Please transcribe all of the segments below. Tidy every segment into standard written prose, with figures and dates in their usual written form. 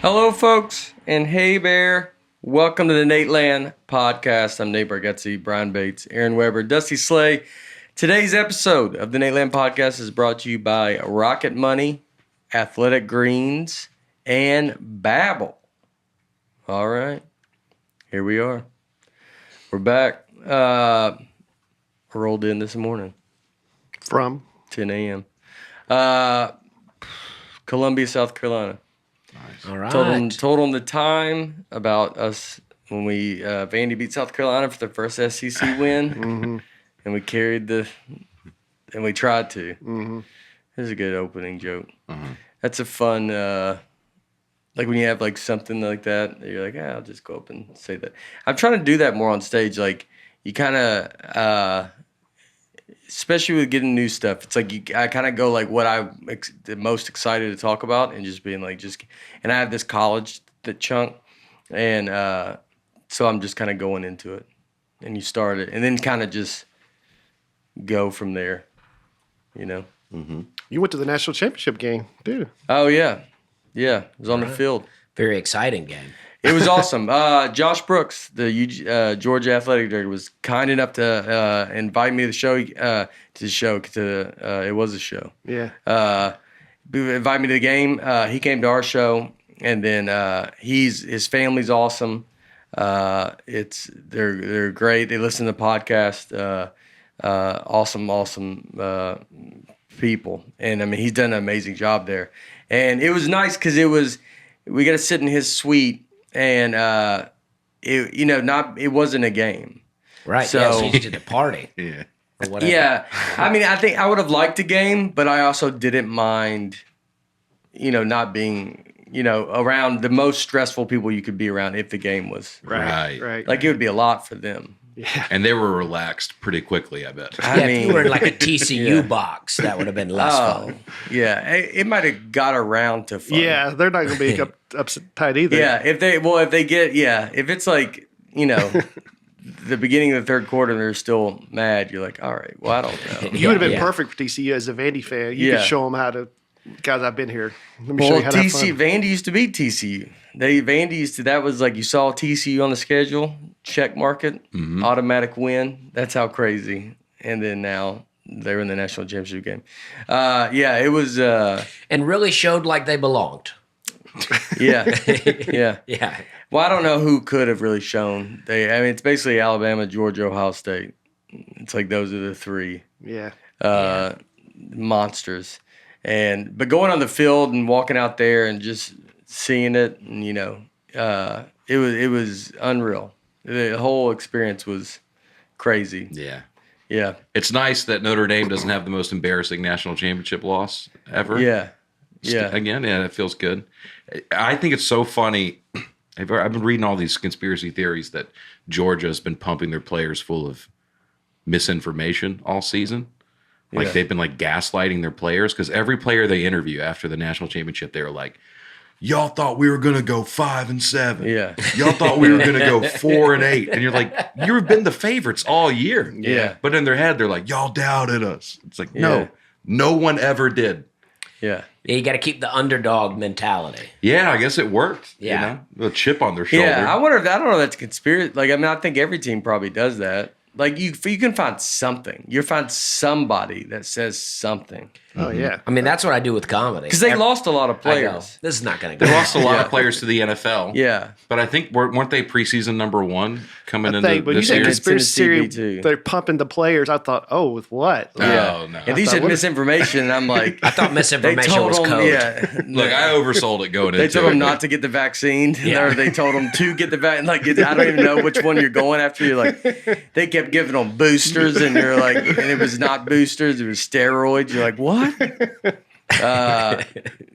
Hello, folks, and hey, Bear. Welcome to the Nateland podcast. I'm Nate Bargatze, Brian Bates, Aaron Weber, Dusty Slay. Today's episode of the Nateland podcast is brought to you by Rocket Money, Athletic Greens, and Babbel. All right, here we are. We're back. Rolled in this morning. From? 10 a.m. Columbia, South Carolina. All right. Told them the time about us when we Vandy beat South Carolina for the first SEC win, and we carried and we tried to. It was a good opening joke. That's a fun, like when you have like something like that, you're like, I'll just go up and say that. I'm trying to do that more on stage. Like you kind of, especially with getting new stuff, it's like I kind of go like what I'm the most excited to talk about, and just being like and I have this college chunk, and so I'm just kind of going into it, and you start it, and then kind of just go from there, you know. You went to the national championship game, dude. Oh yeah, it was on the field. Very exciting game. It was awesome. Josh Brooks, the Georgia athletic director, was kind enough to invite me to the show. It was a show. Yeah. Invite me to the game. He came to our show, and then his family's awesome. They're great. They listen to the podcast. Awesome people, and I mean he's done an amazing job there. And it was nice because we got to sit in his suite. And it wasn't a game, Right. So you did a party. Yeah. Or whatever. yeah. I mean, I think I would have liked a game, but I also didn't mind, not being, around the most stressful people you could be around if the game was Right. like it would be a lot for them. Yeah. And they were relaxed pretty quickly, I bet. Yeah, if you were in like a TCU box, that would have been less fun. Yeah, it might have got around to fun. Yeah, they're not going to be uptight either. Yeah, if it's like, the beginning of the third quarter and they're still mad, you're like, all right, well, I don't know. You would have been perfect for TCU as a Vandy fan. You could show them how to, guys, I've been here. Let me show you how to have fun. Vandy used to beat TCU. That was like you saw TCU on the schedule, check mark it, automatic win. That's how crazy. And then now they're in the national championship game. It was. And really showed like they belonged. Yeah. Yeah. Well, I don't know who could have really shown. It's basically Alabama, Georgia, Ohio State. It's like those are the three Yeah. monsters. But going on the field and walking out there and just seeing it, and it was unreal. The whole experience was crazy. Yeah. Yeah. It's nice that Notre Dame doesn't have the most embarrassing national championship loss ever. Yeah. Again, it feels good. I think it's so funny. I've been reading all these conspiracy theories that Georgia's been pumping their players full of misinformation all season. Like they've been like gaslighting their players, because every player they interview after the national championship, they were like, y'all thought we were going to go 5-7. Yeah. Y'all thought we were going to go 4-8. And you're like, you've been the favorites all year. Yeah. But in their head, they're like, y'all doubted us. It's like, no one ever did. Yeah. Yeah, you got to keep the underdog mentality. Yeah, I guess it worked. Yeah. The chip on their shoulder. Yeah. I don't know if that's conspiracy. Like, I mean, I think every team probably does that. Like, you can find something. You find somebody that says something. Oh, yeah. I mean, that's what I do with comedy. Because they lost a lot of I go, players. this is not going to They go. lost a lot of players to the NFL. Yeah. But I think, weren't they preseason number one coming into But you this said year? conspiracy theory, too. they're pumping the players. I thought, with what? Oh, no. And he said misinformation, and I'm like, I thought misinformation was code. Yeah. Look, I oversold it going into it. They told him not to get the vaccine, or they told him to get the vaccine. Like, I don't even know which one you're going after. You're like, they kept giving them boosters, and you're like, and it was not boosters, it was steroids. You're like, what?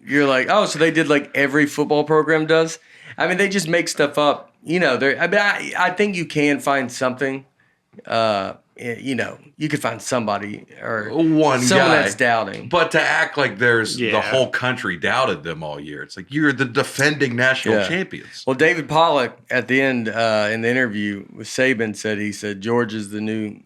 You're like, oh, so they did like every football program does. I mean, they just make stuff up. I think you can find something. You could find somebody or One someone guy that's doubting. But to act like the whole country doubted them all year. It's like, you're the defending national champions. Well, David Pollack at the end in the interview with Saban said George is the new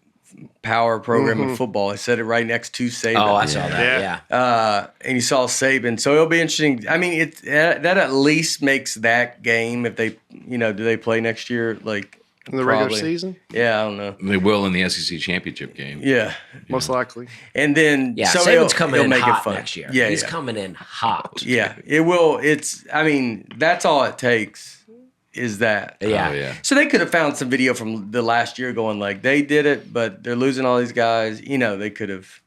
power program in football. He said it right next to Saban. Oh, I saw that. Yeah. And you saw Saban. So it'll be interesting. I mean, that at least makes that game, if they, do they play next year? Like, in the regular season? Yeah, I don't know. They will in the SEC championship game. Yeah. Most likely. And then, so Saban's coming in hot next year. Yeah, he's coming in hot. Yeah, it will. That's all it takes. Is that. Yeah. Oh, yeah. So they could have found some video from the last year going like, they did it, but they're losing all these guys. They could have,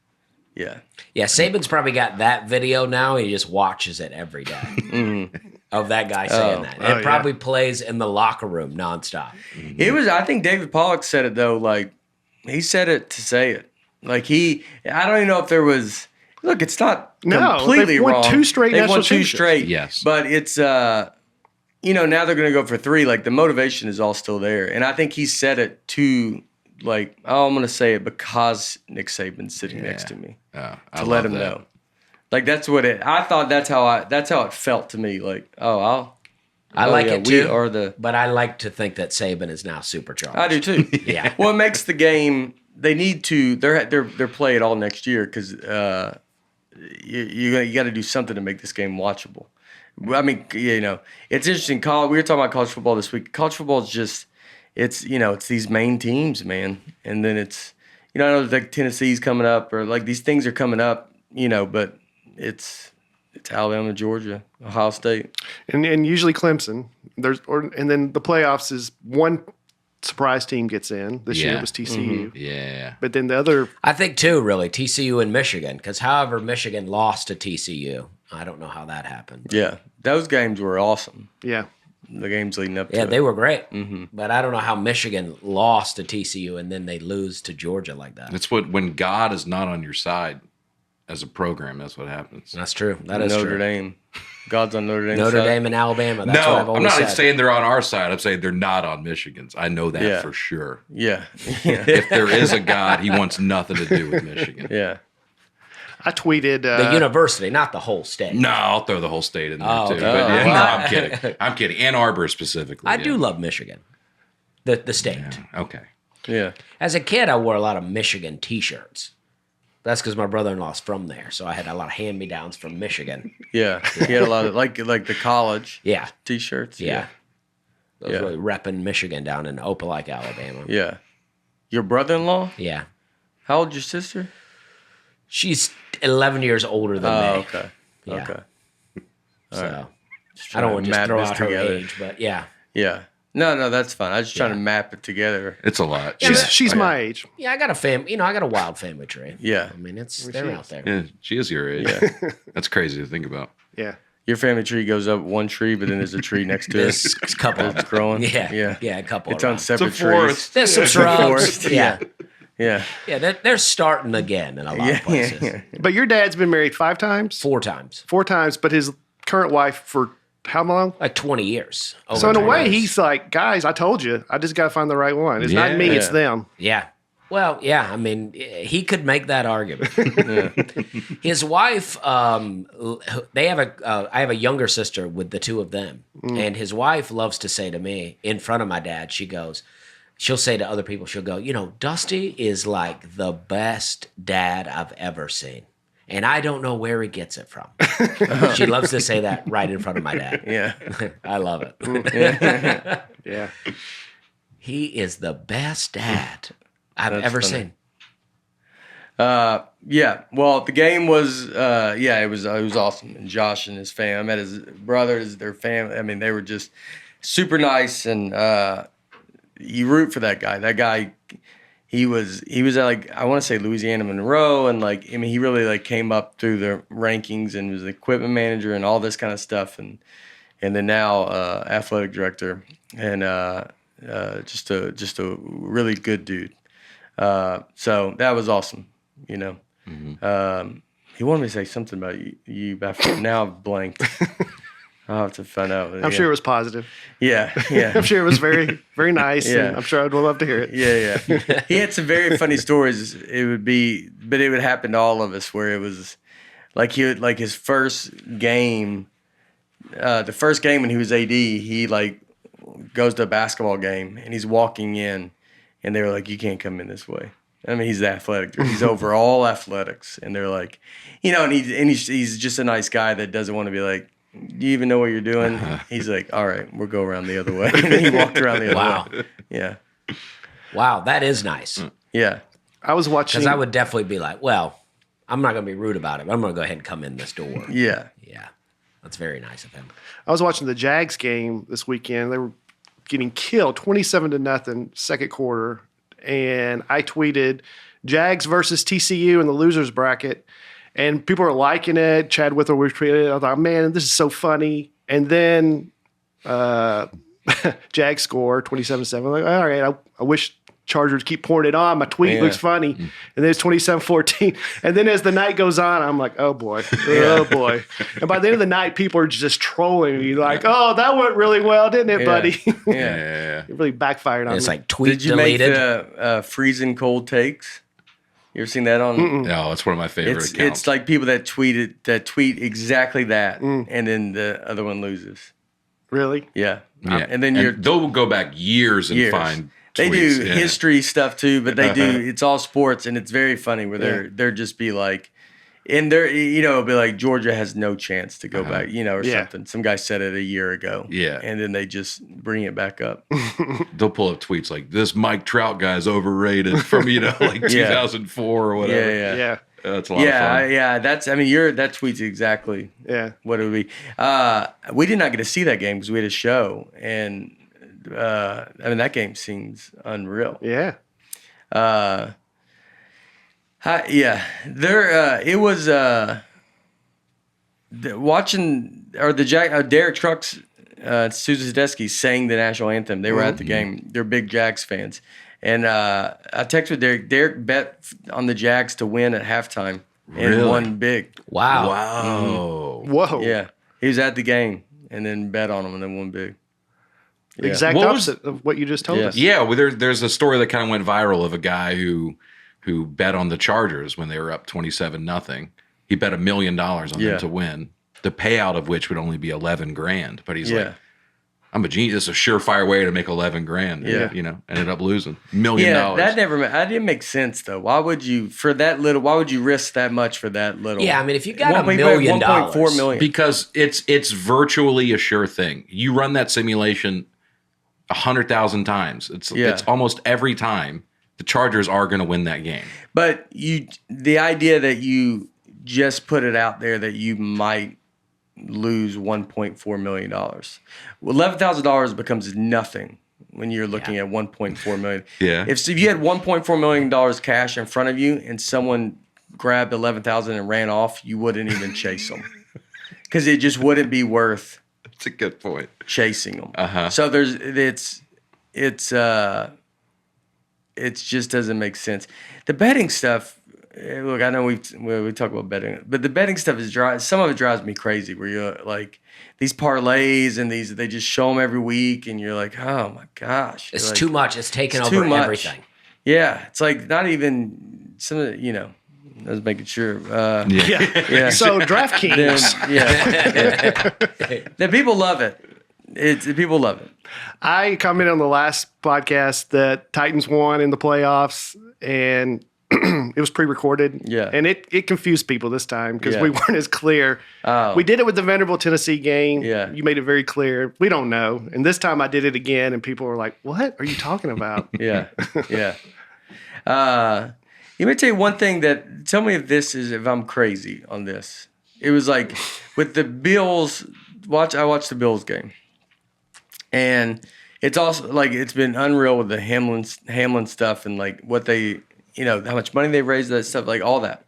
yeah. Yeah, Saban's probably got that video now. He just watches it every day of that guy saying that. It probably plays in the locker room nonstop. It was, I think David Pollock said it, though. Like, he said it to say it. Like, I don't even know if there was, look, it's not completely they've won wrong. 2 straight They've national won 2 championships. straight. Yes. But it's, now they're going to go for 3. Like, the motivation is all still there. And I think he said it to, like, I'm going to say it because Nick Saban's sitting next to me I to let him that. know. Like, that's what I thought that's how it felt to me. Like, I like it too. But I like to think that Saban is now supercharged. I do too. Yeah. Well, it makes the game. They need to. They're play it all next year because you got to do something to make this game watchable. I mean, it's interesting. We were talking about college football this week. College football is just, it's these main teams, man, and then it's, I know like Tennessee's coming up or like these things are coming up, but it's Alabama, Georgia, Ohio State, and usually Clemson. And then the playoffs is one surprise team gets in. This year it was TCU. Yeah. But then the other, I think too, really TCU and Michigan, because however Michigan lost to TCU, I don't know how that happened. Yeah, those games were awesome. yeah. The games leading up to Yeah, it. they were great. But I don't know how Michigan lost to TCU and then they lose to Georgia like that. That's when God is not on your side as a program, that's what happens. That's true. That is Notre true. Dame. God's on Notre Dame. Notre side. Dame and Alabama. That's what I've No, I'm always not said. saying they're on our side. I'm saying they're not on Michigan's. I know that for sure. Yeah. If there is a God, he wants nothing to do with Michigan. Yeah. I tweeted The university, not the whole state. No, I'll throw the whole state in there Oh, too. okay. But Oh, no, wow. I'm kidding. I'm kidding. Ann Arbor specifically. I do love Michigan, the state. Yeah. Okay. Yeah. As a kid, I wore a lot of Michigan T-shirts. That's because my brother-in-law's from there, so I had a lot of hand-me-downs from Michigan. Yeah. He had a lot of like the college Yeah, T-shirts. yeah. I was Yeah. really repping Michigan down in Opelika, Alabama. Yeah. Your brother-in-law? Yeah. How old's your sister? She's 11 years older than me. Okay. Yeah. Okay. So Just I don't trying want to to just map throw this out her together. age, but yeah. Yeah. No, that's fine. I was just trying to map it together. It's a lot. she's my age. Yeah, I got I got a wild family tree. Yeah. I mean, they're out there. Yeah, she is your age. That's crazy to think about. Yeah. Your family tree goes up one tree, but then there's a tree next to it. There's a couple. It's growing. Yeah, a couple. It's on around. separate It's a forest. trees. There's some It's a shrubs. forest. Yeah, Yeah. they're starting again in a lot of places. But your dad's been married 5 times? 4 times, 4 times, but his current wife for how long? like 20 years. So in a Over way, 20 years. he's like, guys, I told you. I just got to find the right one. It's not me, it's Yeah. them. Yeah. Well, yeah. I mean, he could make that argument. His wife, they have I have a younger sister with the 2 of them, and his wife loves to say to me in front of my dad, she'll say to other people, she'll go, Dusty is like the best dad I've ever seen. And I don't know where he gets it from. She loves to say that right in front of my dad. Yeah. I love it. Yeah. He is the best dad I've That's ever funny. seen. Yeah. Well, the game was, it was awesome. And Josh and his family, I met his brothers, their family. I mean, they were just super nice. And you root for that guy. That guy, he was at like, I want to say Louisiana Monroe. And like, I mean, he really like came up through the rankings and was the equipment manager and all this kind of stuff. And then now athletic director and just a really good dude. So that was awesome. He wanted me to say something about you but now I've blanked. I'll have to find out. I'm sure it was positive. Yeah. I'm sure it was very, very nice. Yeah. And I'm sure I'd love to hear it. Yeah. He had some very funny stories. It would happen to all of us where it was like his first game, the first game when he was AD, he like goes to a basketball game and he's walking in and they were like, you can't come in this way. I mean, he's the athletic. He's over all athletics, and they're like, and he's just a nice guy that doesn't want to be like, do you even know what you're doing? He's like, all right, we'll go around the other way. And then he walked around the other way. Yeah. Wow, that is nice. Yeah. I was watching. Because I would definitely be like, well, I'm not going to be rude about it, but I'm going to go ahead and come in this door. Yeah. Yeah. That's very nice of him. I was watching the Jags game this weekend. They were getting killed 27-0 second quarter. And I tweeted Jags versus TCU in the losers bracket. And people are liking it. Chad Withrow retweeted it. I thought, man, this is so funny. And then Jags score 27-7. I'm like, all right, I wish Chargers keep pouring it on. My tweet looks funny. And then it's 27-14. And then as the night goes on, I'm like, oh, boy. Oh, boy. And by the end of the night, people are just trolling me like, oh, that went really well, didn't it, buddy? Yeah. It really backfired on me. It's like tweet Did you deleted. make the freezing cold takes? You ever seen that on? No, it's one of my favorite accounts. It's like people that tweet exactly that, and then the other one loses. Really? Yeah. Yeah. And then they'll go back years and find They tweets. do history stuff too, but they do. It's all sports, and it's very funny where they're just be like, and they're it'll be like Georgia has no chance to go back, or something. Some guy said it a year ago, and then they just bring it back up. They'll pull up tweets like this Mike Trout guy's overrated from 2004 or whatever. Yeah. That's a lot of fun. That tweet's exactly what it would be. We did not get to see that game because we had a show, and that game seems unreal. Yeah. It was Derek Trucks, Susan Tedeschi sang the national anthem. They were at the game. They're big Jags fans. And I texted Derek. Derek bet on the Jags to win at halftime and won big. Wow. Whoa. Yeah. He was at the game and then bet on them and then won big. The exact opposite of what you just told us. Yeah, well, there's a story that kind of went viral of a guy who bet on the Chargers when they were up 27-0. He bet $1 million on them to win, the payout of which would only be $11,000. But he's like, I'm a genius. It's a surefire way to make $11,000. Yeah. Ended up losing $1 million. Yeah, that didn't make sense though. Why would you risk that much for that little? Yeah, I mean, if you got $1 million, $1.4 million, because it's virtually a sure thing. You run that simulation 100,000 times. It's almost every time the Chargers are going to win that game. But the idea that you just put it out there that you might lose $1.4 million. $11,000 becomes nothing when you're looking at $1.4 million. Yeah. If you had $1.4 million cash in front of you and someone grabbed $11,000 and ran off, you wouldn't even chase them because it just wouldn't be worth. That's a good point. Chasing them. So it just doesn't make sense. The betting stuff. Look, I know we talk about betting, but the betting stuff is some of it drives me crazy. Where you're like these parlays and they just show them every week, and you're like, oh my gosh, it's like, too much. It's taken over everything. Yeah, it's like not even some of the, I was making sure. Yeah. So DraftKings. Then people love it. People love it. I commented on the last podcast that Titans won in the playoffs, and it was pre-recorded. Yeah. And it confused people this time because we weren't as clear. Oh. We did it with the Vanderbilt, Tennessee game. Yeah. You made it very clear. We don't know. And this time I did it again, and people were like, what are you talking about? Yeah. Let me tell you one thing tell me if I'm crazy on this. It was like with the Bills, I watched the Bills game. And it's also like it's been unreal with the Hamlin stuff and like what they, how much money they raised, that stuff, like all that.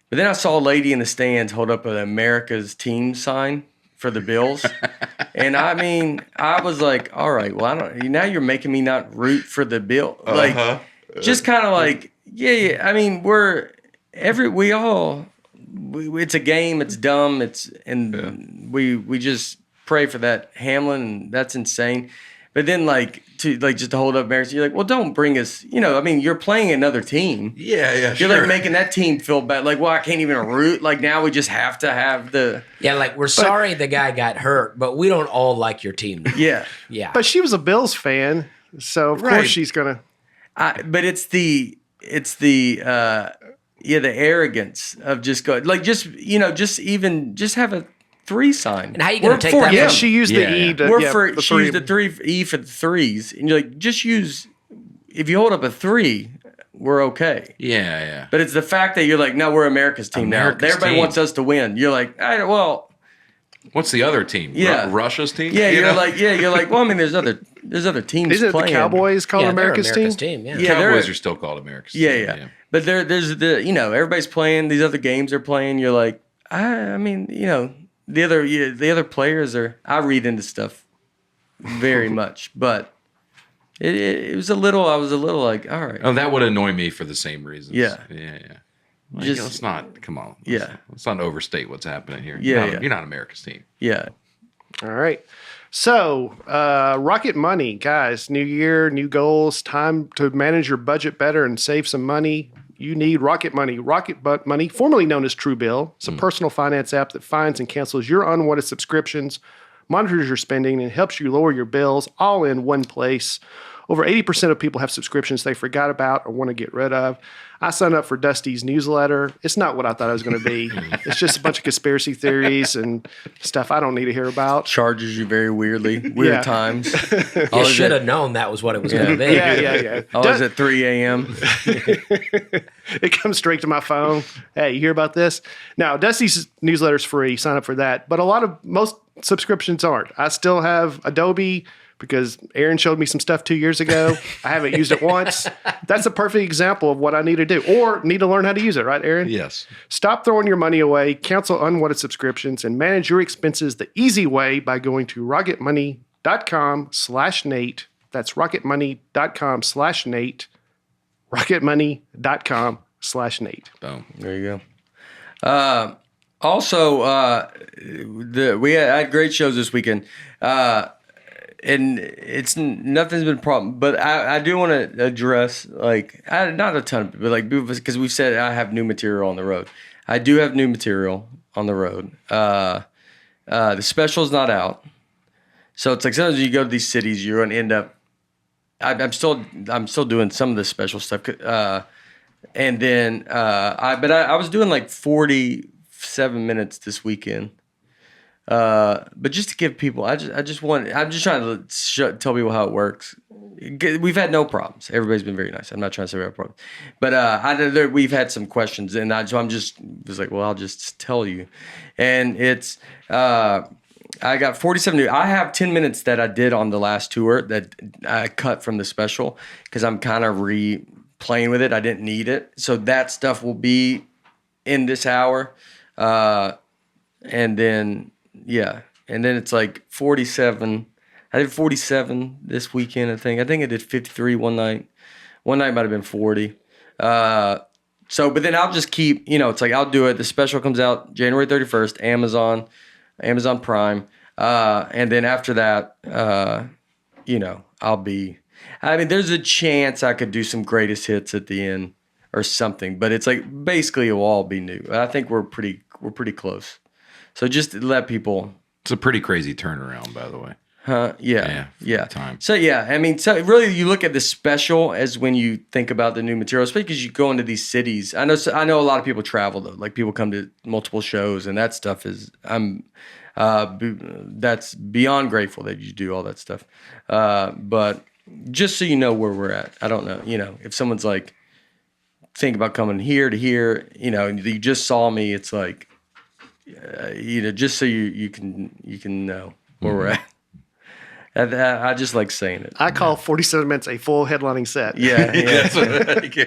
But then I saw a lady in the stands hold up an America's team sign for the Bills. And I mean, I was like, all right, well, now you're making me not root for the Bills. Like, just kind of like, yeah. I mean, it's a game. It's dumb. We just pray for that Hamlin, and that's insane. But then, just to hold up America, you're like, well, don't bring us. You're playing another team. Yeah, You're like making that team feel bad. Like, well, I can't even root. Like now, we just have to have the. Yeah, like we're sorry the guy got hurt, but we don't all like your team. Yeah. Yeah. But she was a Bills fan, so of course she's gonna. But it's the the arrogance of just going like just have a 3 sign. And how you going to take that? Yeah, she used the E. To, She used the 3 E for the 3s, and you're like, just use. If you hold up a 3, we're okay. Yeah. But it's the fact that you're like, no, we're America's team now. Everybody wants us to win. You're like, all right, well. What's the other team? Yeah. Russia's team? Yeah, you're like, well, I mean, there's other teams Isn't playing. The Cowboys called America's team? Yeah, Cowboys are still called America's team. Yeah. But there's everybody's playing, these other games are playing. You're like, I mean, the other players are. I read into stuff very much, but it was a little. I was a little like, all right. Oh, that would annoy me for the same reasons. Yeah. Like, let's not. Come on. Let's not overstate what's happening here. You're not America's team. Yeah. All right. So, Rocket Money, guys. New year, new goals. Time to manage your budget better and save some money. You need Rocket Money. Rocket Money, formerly known as Truebill. It's a personal finance app that finds and cancels your unwanted subscriptions, monitors your spending, and helps you lower your bills all in one place. Over 80% of people have subscriptions they forgot about or want to get rid of. I signed up for Dusty's newsletter. It's not what I thought it was going to be. It's just a bunch of conspiracy theories and stuff I don't need to hear about. Charges you very weird times. You should have known that was what it was going to be. Yeah. Always at 3 a.m. It comes straight to my phone. Hey, you hear about this? Now, Dusty's newsletter is free. Sign up for that. But most subscriptions aren't. I still have Adobe because Aaron showed me some stuff 2 years ago. I haven't used it once. That's a perfect example of what I need to do or need to learn how to use it, right, Aaron? Yes. Stop throwing your money away, cancel unwanted subscriptions, and manage your expenses the easy way by going to rocketmoney.com/Nate. That's rocketmoney.com/Nate. rocketmoney.com/Nate. Boom. There you go. Also, I had great shows this weekend. And nothing's been a problem, but I do want to address not a ton, but because we've said I have new material on the road. I do have new material on the road. The special's not out, so it's like sometimes you go to these cities, you're going to end up. I'm still doing some of the special stuff, and then I was doing like 47 minutes this weekend. But just to give people, I'm just trying to tell people how it works. We've had no problems. Everybody's been very nice. I'm not trying to say we have problems, but we've had some questions, and so I'm just was like, well, I'll just tell you. And it's I got 47 new. I have 10 minutes that I did on the last tour that I cut from the special because I'm kind of replaying with it. I didn't need it, so that stuff will be in this hour, and then. Yeah, and then it's like 47. I did 47 this weekend, I think. I did 53 one night. One night might have been 40. But then I'll just keep, it's like I'll do it. The special comes out January 31st, Amazon Prime. And then after that, I'll be, there's a chance I could do some greatest hits at the end or something. But it's like basically it will all be new. I think we're pretty close. So just to let people. It's a pretty crazy turnaround, by the way. Yeah. Time. So so really you look at the special as when you think about the new material, especially because you go into these cities. I know a lot of people travel though. Like people come to multiple shows, and that stuff is that's beyond grateful that you do all that stuff. But just so you know where we're at, I don't know. If someone's like think about coming here to here, and you just saw me, it's like. Just so you can know where we're at. I just like saying it. I call 47 minutes a full headlining set. Yeah.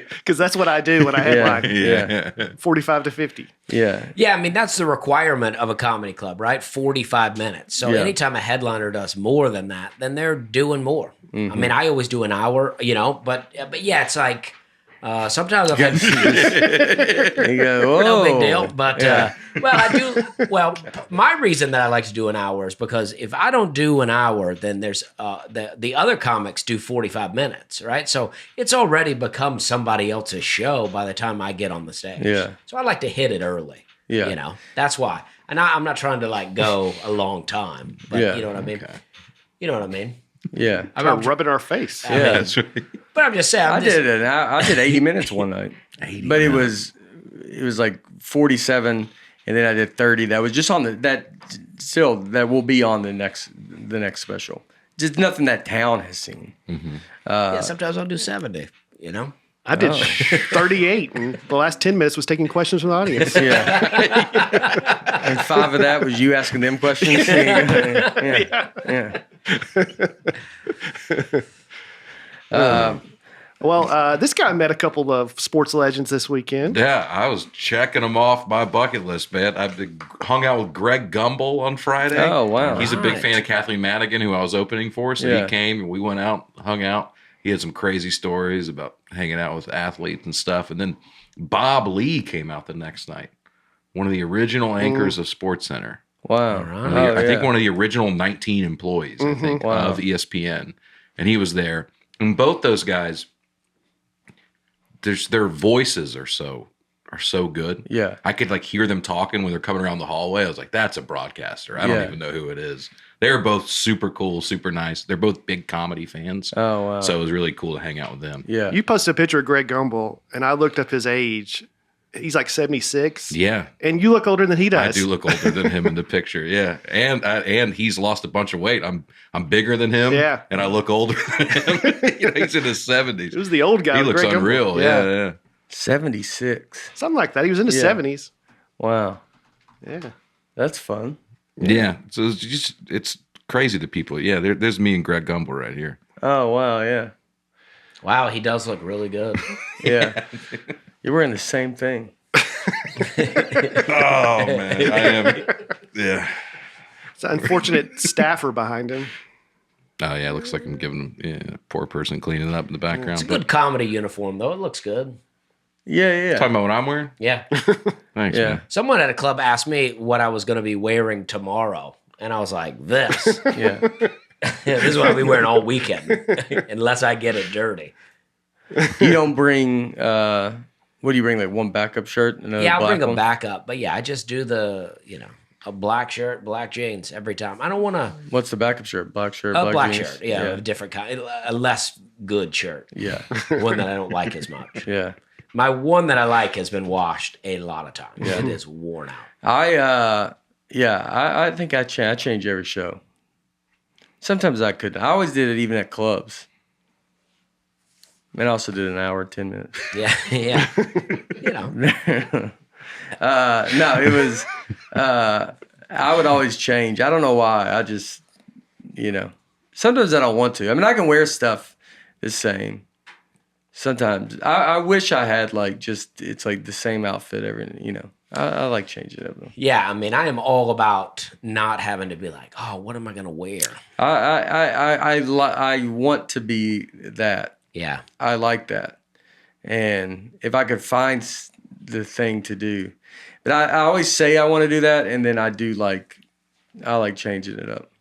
Because that's what I do when I headline. Yeah. 45 to 50. Yeah. Yeah, that's the requirement of a comedy club, right? 45 minutes. So anytime a headliner does more than that, then they're doing more. Mm-hmm. I always do an hour, but yeah, it's like sometimes I've had you go, no big deal, but I do. Well, my reason that I like to do an hour is because if I don't do an hour, then there's the other comics do 45 minutes, right? So it's already become somebody else's show by the time I get on the stage. Yeah. So I like to hit it early. Yeah. That's why. And I'm not trying to go a long time, but you know what I mean. Okay. You know what I mean. Yeah. I Try mean, to rub it in our face. I mean, That's right. but I'm just saying. I did 80 minutes one night. 80 but minutes. it was like 47 and then I did 30. That was just on that will be on the next special. Just nothing that town has seen. Yeah, sometimes I'll do 70. You know. I did 38, and the last 10 minutes was taking questions from the audience. Yeah. And 5 of that was you asking them questions. Yeah. Well, this guy met a couple of sports legends this weekend. Yeah, I was checking them off my bucket list, man. I hung out with Greg Gumbel on Friday. Oh, wow. He's a big Right. fan of Kathleen Madigan, who I was opening for. So Yeah. he came and we went out, hung out. He had some crazy stories about hanging out with athletes and stuff. And then Bob Lee came out the next night, one of the original anchors of SportsCenter. Wow. right. I think one of the original 19 employees, I think, Wow. of ESPN. And he was there. And both those guys, their voices are so good. Yeah. I could like hear them talking when they're coming around the hallway. I was like, that's a broadcaster. I don't Yeah. even know who it is. They're both super cool, super nice. They're both big comedy fans. Oh, wow. So it was really cool to hang out with them. Yeah. You posted a picture of Greg Gumbel, and I looked up his age. He's like 76. Yeah. And you look older than he I does. do look older than him in the picture. Yeah. And he's lost a bunch of weight. I'm bigger than him. Yeah. And I look older than him. He's in his 70s. It was the old guy. He looks Greg Gumbel. unreal. Yeah. 76. Something like that. He was in his Yeah. 70s. Wow. Yeah. That's fun. Yeah. So it's crazy to people. Yeah. There's me and Greg Gumbel right here. Oh, wow. Yeah. Wow, he does look really good. Yeah. You're wearing the same thing. Oh man, I am. Yeah. It's an unfortunate staffer behind him. Oh yeah, it looks like I'm giving him a poor person cleaning it up in the background. It's a good comedy uniform, though. It looks good. Yeah. Talking about what I'm wearing? Yeah. Thanks, Yeah. man. Someone at a club asked me what I was going to be wearing tomorrow. And I was like, this. Yeah. This is what I'll be wearing all weekend, unless I get it dirty. You don't bring, what do you bring? Like one backup shirt? And Yeah, I'll black bring a one? backup. But yeah, I just do a black shirt, black jeans every time. I don't want to. What's the backup shirt? Black shirt, A black jeans? shirt, yeah, a different kind, a less good shirt, Yeah. one that I don't like as much. Yeah. My one that I like has been washed a lot of times. It is worn out. I think I change every show. Sometimes I couldn't. I always did it even at clubs. And I also did an hour, 10 minutes. Yeah, yeah. You know, No, it was, I would always change. I don't know why. I just, sometimes I don't want to. I mean, I can wear stuff the same. Sometimes I wish I had it's like the same outfit I like changing it up. yeah. I mean, I am all about not having to be like, oh, what am I gonna wear? I want to be that. Yeah, I like that. And if I could find the thing to do, but I always say I want to do that. And then I like changing it up.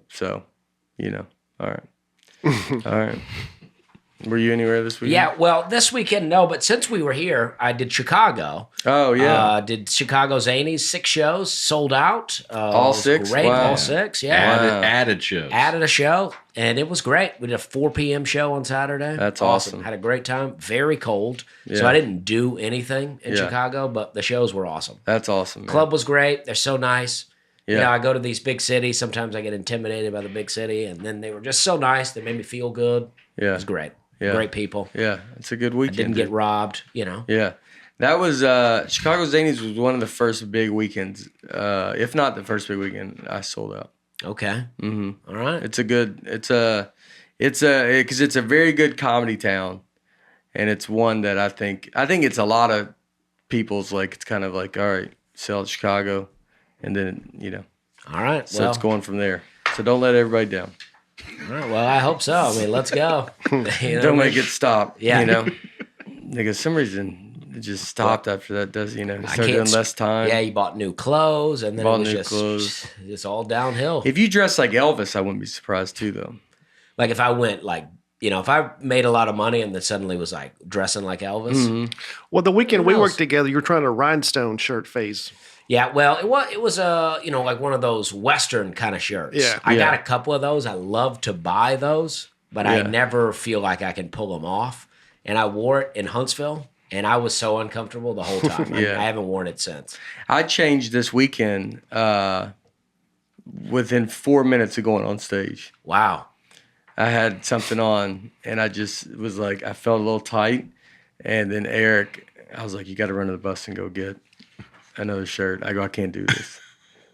So, all right. All right. Were you anywhere this weekend? yeah. Well, this weekend, no, but since we were here, I did Chicago. Oh, yeah. Did Chicago Zanies, 6 shows, sold out. All It was 6? Great, Wow. all 6, yeah. Wow. Added shows. Added a show, and it was great. We did a 4 p.m. show on Saturday. That's awesome. Had a great time. Very cold, so Yeah. I didn't do anything in Yeah. Chicago, but the shows were awesome. That's awesome. Man. Club was great. They're so nice. Yeah. I go to these big cities. Sometimes I get intimidated by the big city, and then they were just so nice. They made me feel good. It Yeah. was great. Yeah. Great people. Yeah. It's a good weekend. Didn't get robbed, Yeah. That was Chicago Zanies was one of the first big weekends, if not the first big weekend I sold out. Okay. Mm-hmm. All right. Because it's a very good comedy town, and it's one that I think it's a lot of people's it's kind of like, all right, sell at Chicago, and then All right. so it's going from there. So don't let everybody down. All right. Well, I hope so. I mean, let's go. Don't make it stop. Yeah. Because some reason it just stopped after that. Does I start can't doing less time. Yeah, you bought new clothes, and then Bought it was new just clothes. it's all downhill. If you dress like Elvis, I wouldn't be surprised too, though. Like if I went like if I made a lot of money and then suddenly was like dressing like Elvis. Well, the weekend we Who knows? worked together, you were trying a rhinestone shirt phase. Yeah, well, it was like one of those Western kind of shirts. Yeah. I got a couple of those. I love to buy those, but I Yeah. never feel like I can pull them off. And I wore it in Huntsville, and I was so uncomfortable the whole time. Yeah. I haven't worn it since. I changed this weekend within 4 minutes of going on stage. Wow. I had something on, and I just was like, I felt a little tight. And then Eric, I was like, you got to run to the bus and go get another shirt. I go, I can't do this.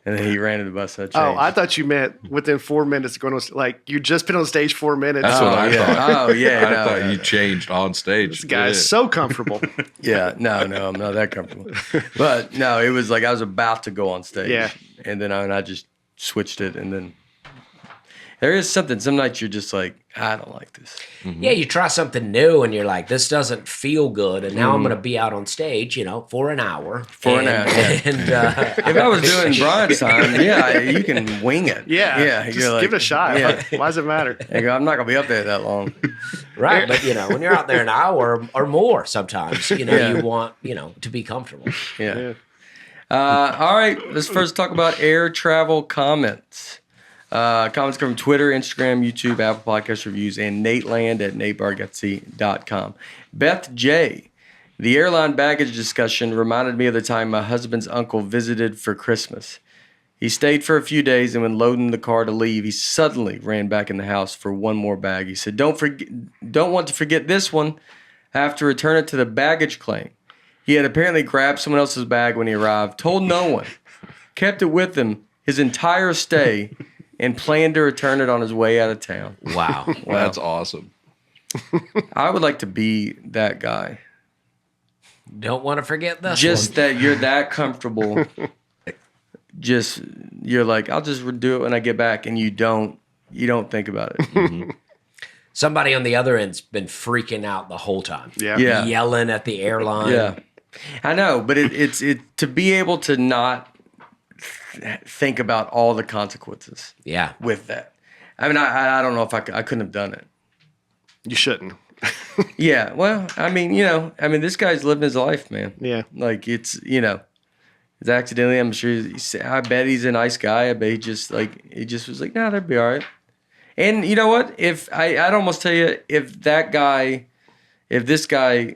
And then he ran to the bus. And I changed. Oh, I thought you meant within 4 minutes going on, like you just been on stage 4 minutes. That's what I yeah. thought. Oh, yeah. I no, thought no, you changed on stage. This guy is so comfortable. Yeah, no, I'm not that comfortable. But no, it was like I was about to go on stage. Yeah. And then I just switched it. And then there is something, some nights you're just like, I don't like this. Yeah, you try something new, and you're like, this doesn't feel good, and now I'm going to be out on stage, for an hour. For an hour, yeah. And, If I was doing Brian's time, yeah, you can wing it. Yeah. You're Just like, give it a shot. Yeah. Why does it matter? I go, I'm not going to be up there that long. right, but, when you're out there an hour or more sometimes, Yeah. you want, to be comfortable. Yeah. All right, let's first talk about air travel comments. Comments come from Twitter, Instagram, YouTube, Apple Podcast reviews, and Nateland at natebargatze.com. Beth J. The airline baggage discussion reminded me of the time my husband's uncle visited for Christmas. He stayed for a few days, and when loading the car to leave, he suddenly ran back in the house for one more bag. He said, don't want to forget this one. I have to return it to the baggage claim. He had apparently grabbed someone else's bag when he arrived, told no one, kept it with him his entire stay, and planned to return it on his way out of town. Wow. That's awesome. I would like to be that guy. Don't want to forget this Just one. that you're that comfortable. You're like, I'll just do it when I get back, and you don't think about it. Somebody on the other end's been freaking out the whole time. Yeah. Yelling at the airline. Yeah, I know, but it's to be able to not think about all the consequences Yeah. with that. I mean, I don't know if I couldn't have done it. You shouldn't. Yeah, well, I mean, this guy's living his life, man. Yeah. Like it's accidentally. I'm sure. I bet he's a nice guy. I bet he just was like, nah, that'd be all right. And you know what? I'd almost tell you if this guy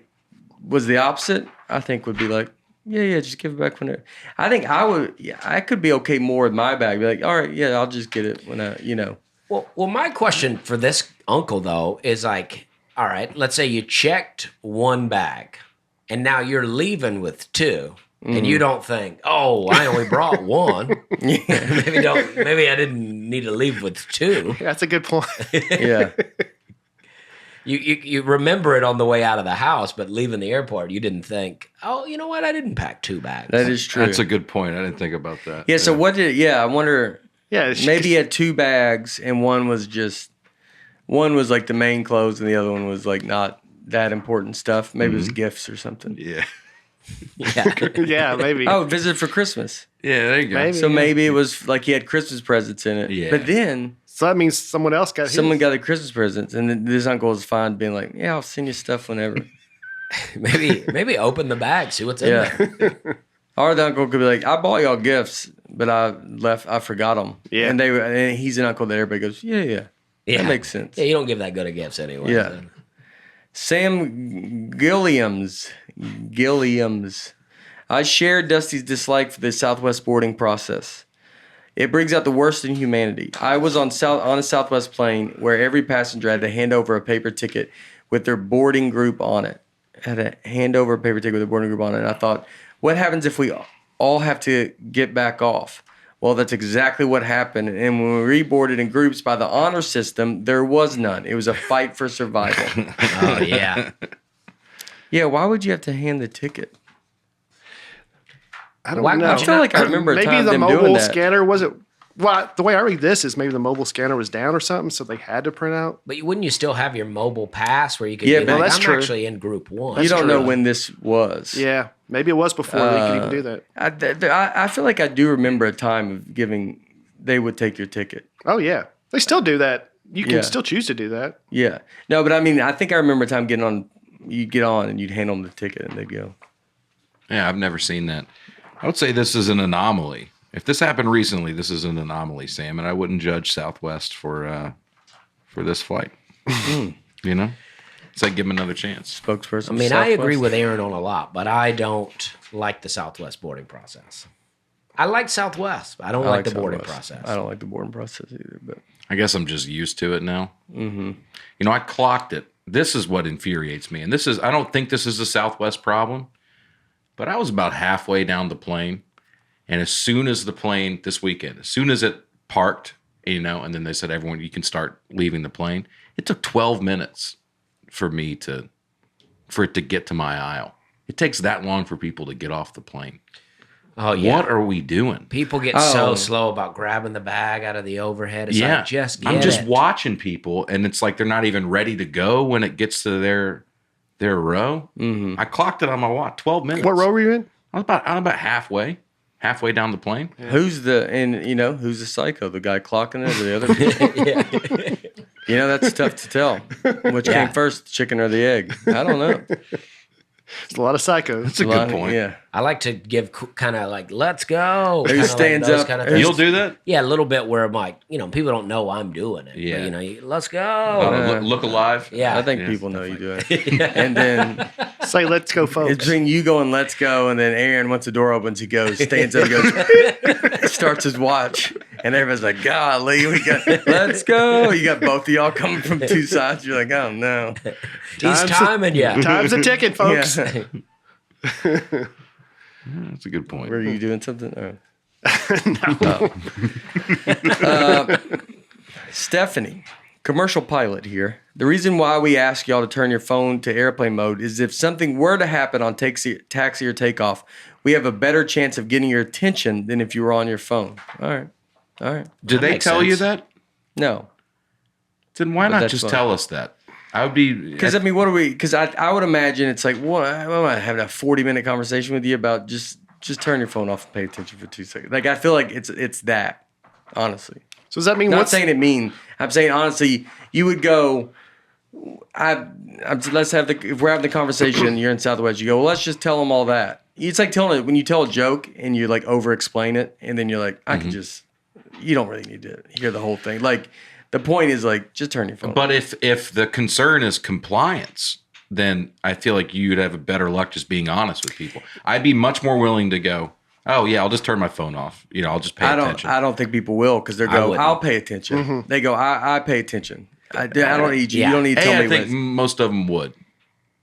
was the opposite, I think would be like, yeah, just give it back whenever. I think I would. Yeah, I could be okay more with my bag. Be like, all right, yeah, I'll just get it when Well, my question for this uncle, though, is like, all right, let's say you checked one bag, and now you're leaving with two, and you don't think, oh, I only brought one. Maybe I didn't need to leave with two. That's a good point. Yeah. You remember it on the way out of the house, but leaving the airport, you didn't think, oh, you know what? I didn't pack two bags. That is true. That's a good point. I didn't think about that. Yeah. So what did? Yeah, I wonder. Yeah. Maybe he had two bags, and one was like the main clothes, and the other one was like not that important stuff. Maybe it was gifts or something. Yeah. Yeah. Yeah, maybe. Oh, visit for Christmas. Yeah, there you go. Maybe. So maybe it was like he had Christmas presents in it. Yeah. But then So that means someone else got someone his. got the Christmas presents, and then this uncle was fine being like, "Yeah, I'll send you stuff whenever." Maybe open the bag, see what's in Yeah. there. Or the uncle could be like, "I bought y'all gifts, but I forgot them." Yeah. And he's an uncle that everybody goes, "Yeah, Yeah. that makes sense." Yeah, you don't give that good of gifts anyway. Yeah. So. Sam Gilliams. I shared Dusty's dislike for the Southwest boarding process. It brings out the worst in humanity. I was on a Southwest plane where every passenger had to hand over a paper ticket with their boarding group on it. And I thought, what happens if we all have to get back off? Well, that's exactly what happened. And when we reboarded in groups by the honor system, there was none. It was a fight for survival. Oh, yeah. Yeah, why would you have to hand the ticket? I don't Why- know. I feel like I remember a maybe time the them mobile doing that. scanner was it. Well, the way I read this is maybe the mobile scanner was down or something, so they had to print out. But wouldn't you still have your mobile pass where you could Yeah, be but like, that's I'm true. actually in group one? You don't know true. when this was. Yeah, maybe it was before they could even do that. I feel like I do remember a time of they would take your ticket. Oh yeah, they still do that. You can still choose to do that. Yeah. No, but I mean, I think I remember a time you get on and you'd hand them the ticket and they'd go. Yeah, I've never seen that. I would say this is an anomaly. If this happened recently, this is an anomaly, Sam, and I wouldn't judge Southwest for this flight. You know? It's like give them another chance. Spokesperson. I mean, I agree with Aaron on a lot, but I don't like the Southwest boarding process. I like Southwest, but I don't like the boarding process. I don't like the boarding process either, but I guess I'm just used to it now. Mm-hmm. You know, I clocked it. This is what infuriates me. And I don't think this is a Southwest problem, but I was about halfway down the plane. And as soon as the plane this weekend, as soon as it parked, you know, and then they said, everyone, you can start leaving the plane. It took 12 minutes for it to get to my aisle. It takes that long for people to get off the plane. Oh, yeah. What are we doing? People get so slow about grabbing the bag out of the overhead. It's like, just get I'm just it. watching people, and it's like they're not even ready to go when it gets to their row. Mm-hmm. I clocked it on my watch. 12 minutes. What row were you in? I'm about halfway down the plane. yeah. Who's the psycho? The guy clocking it or the other people? You know, that's tough to tell. Which came first, the chicken or the egg? I don't know. It's a lot of psychos. That's a good point. Yeah. I like to give kind of like, let's go. Who stands up? Kind of You'll do that? Yeah, a little bit where I'm like, you know, people don't know I'm doing it. Yeah. But, you know, let's go. Look alive. Yeah. I think people know you do it. And then Say, let's go, folks. it's between you going, let's go, and then Aaron, once the door opens, he goes, stands up, goes, starts his watch. And everybody's like, golly, let's go. You got both of y'all coming from two sides. You're like, oh, no. He's timing you. Time's a ticket, folks. Yeah. That's a good point. Were you doing something? Oh. Stephanie, commercial pilot here. The reason why we ask y'all to turn your phone to airplane mode is if something were to happen on taxi or takeoff, we have a better chance of getting your attention than if you were on your phone. All right. Did they makes tell you sense. that? No. Then why not that's just fine. tell us that? I would be Because, I mean, what are we... Because I would imagine it's like, what? I'm having a 40-minute conversation with you about just turn your phone off and pay attention for 2 seconds. Like, I feel like it's that, honestly. So does that mean Not saying it mean. I'm saying, honestly, you would go... if we're having the conversation, you're in Southwest, you go, well, let's just tell them all that. It's like when you tell a joke and you like over-explain it, and then you're like, I can just... You don't really need to hear the whole thing. Like... The point is, like, just turn your phone. But if the concern is compliance, then I feel like you'd have a better luck just being honest with people. I'd be much more willing to go, oh, yeah, I'll just turn my phone off. You know, I'll just pay attention. I don't think people will because they go, I'll pay attention. Mm-hmm. They go, I pay attention. I don't need you. You don't need to tell me I think what. most of them would.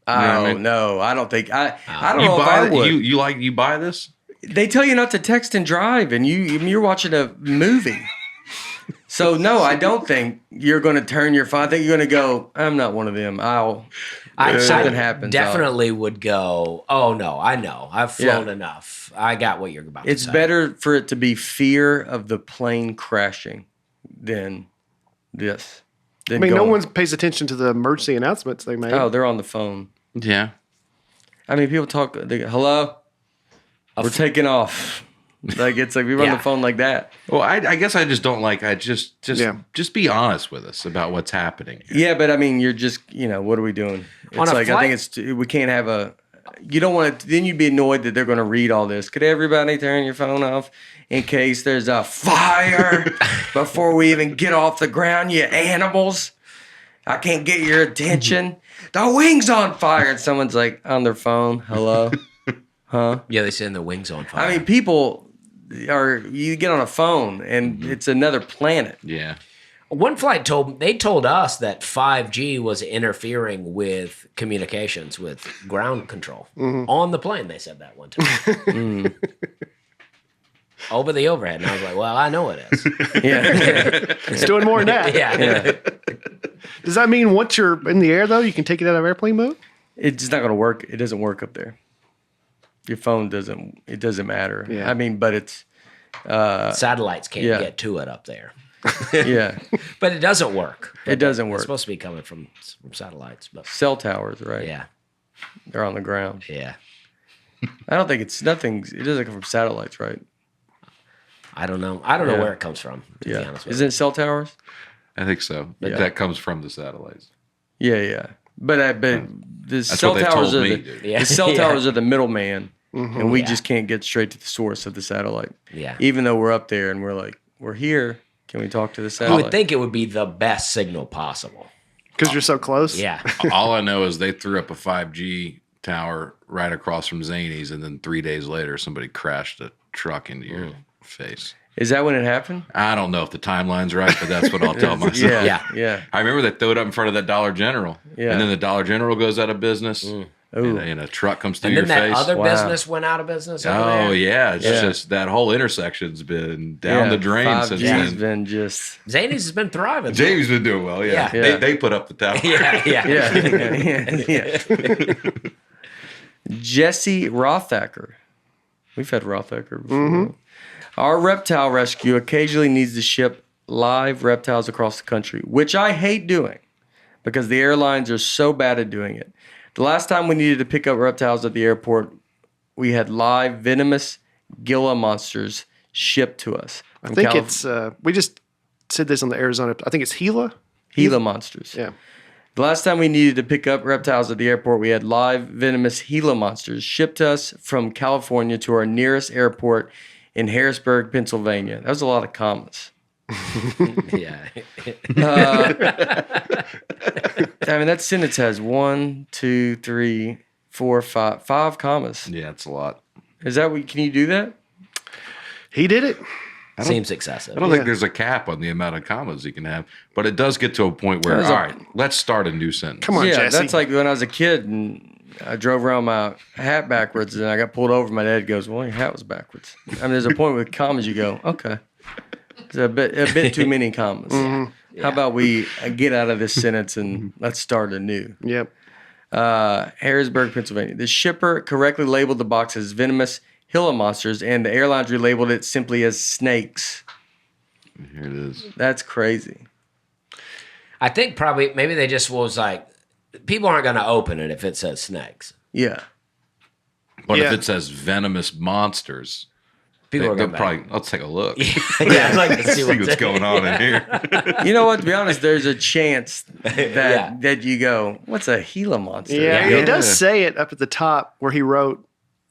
Oh, no, I don't think. I don't know if I would. You buy this? They tell you not to text and drive, and you're watching a movie. So, no, I don't think you're going to turn your phone. I think you're going to go, I'm not one of them. If something happens. Definitely would go, oh, no, I know. I've flown enough. I got what you're about to say. It's better for it to be fear of the plane crashing than this. I mean, no one pays attention to the emergency announcements they make. Oh, they're on the phone. Yeah. I mean, people talk, they go, hello? We're taking off. Like, it's like we run the phone like that. Well, I guess I just don't like. I just be honest with us about what's happening. Yeah, but I mean, you're just what are we doing? It's like I think we can't have a. You don't want to. Then you'd be annoyed that they're going to read all this. Could everybody turn your phone off in case there's a fire before we even get off the ground? You animals! I can't get your attention. The wing's on fire, and someone's like on their phone. Hello, huh? Yeah, they send their wings on fire. I mean, people. You get on a phone and it's another planet. Yeah. One flight told us that 5G was interfering with communications with ground control on the plane. They said that one time. Over the overhead. And I was like, well, I know it is. Yeah. It's doing more than that. Yeah. Does that mean once you're in the air, though, you can take it out of airplane mode? It's not going to work. It doesn't work up there. Your phone doesn't matter. Yeah. I mean, but it's... Satellites can't get to it up there. Yeah. But it doesn't work. It doesn't work. It's supposed to be coming from satellites. But Cell towers, right? yeah. They're on the ground. Yeah. I don't think it doesn't come from satellites, right? I don't know. I don't know where it comes from, to be honest with Isn't it cell towers? I think so. Yeah. That comes from the satellites. Yeah. But the That's cell what they towers told are me, the, dude. Yeah. the cell towers are the middleman, and we Yeah. just can't get straight to the source of the satellite. Yeah. Even though we're up there and we're like, we're here. Can we talk to the You satellite? would think it would be the best signal possible. Because you're so close. Yeah. All I know is they threw up a 5G tower right across from Zany's, and then 3 days later, somebody crashed a truck into your face. Is that when it happened? I don't know if the timeline's right, but that's what I'll tell myself. Yeah. I remember they threw it up in front of that Dollar General. Yeah. And then the Dollar General goes out of business. And a truck comes through And your then that face. other Wow. business went out of business. Over Oh, there. yeah. It's Yeah. just that whole intersection's been down the drain 5G's since then. been just Zany's has been thriving. James been doing well, yeah. Yeah. They put up the tower. Yeah. yeah. Jesse Rothacker. We've had Rothacker before. Our reptile rescue occasionally needs to ship live reptiles across the country, which I hate doing because the airlines are so bad at doing it. The last time we needed to pick up reptiles at the airport, we had live venomous Gila monsters shipped to us. I think it's, we just said this on the Arizona, I think it's Gila. Gila monsters. Yeah. The last time we needed to pick up reptiles at the airport, we had live venomous Gila monsters shipped to us from California to our nearest airport in Harrisburg, Pennsylvania. That was a lot of commas. Yeah. I mean, that sentence has 1, 2, 3, 4, 5 commas. Yeah, it's a lot. Is that what? Can you do that? He did it. Seems excessive. I don't think there's a cap on the amount of commas you can have, but it does get to a point where, all right, let's start a new sentence. Come on, Yeah, Jesse. that's like when I was a kid and I drove around my hat backwards and I got pulled over. My dad goes, "Well, your hat was backwards." I mean, there's a point with commas you go, "Okay." It's a bit too many commas. How about we get out of this sentence and let's start anew? Yep. Harrisburg, Pennsylvania. The shipper correctly labeled the box as venomous Gila monsters, and the airlines relabeled it simply as snakes. Here it is. That's crazy. I think probably maybe they just was like, people aren't going to open it if it says snakes. Yeah. But Yeah. if it says venomous monsters, People are they'll going to probably, let's take a look. Yeah, I'd like to see See what's going on in here. You know what? To be honest, there's a chance that you go, "What's a Gila monster?" Yeah, Yeah. he does say it up at the top where he wrote,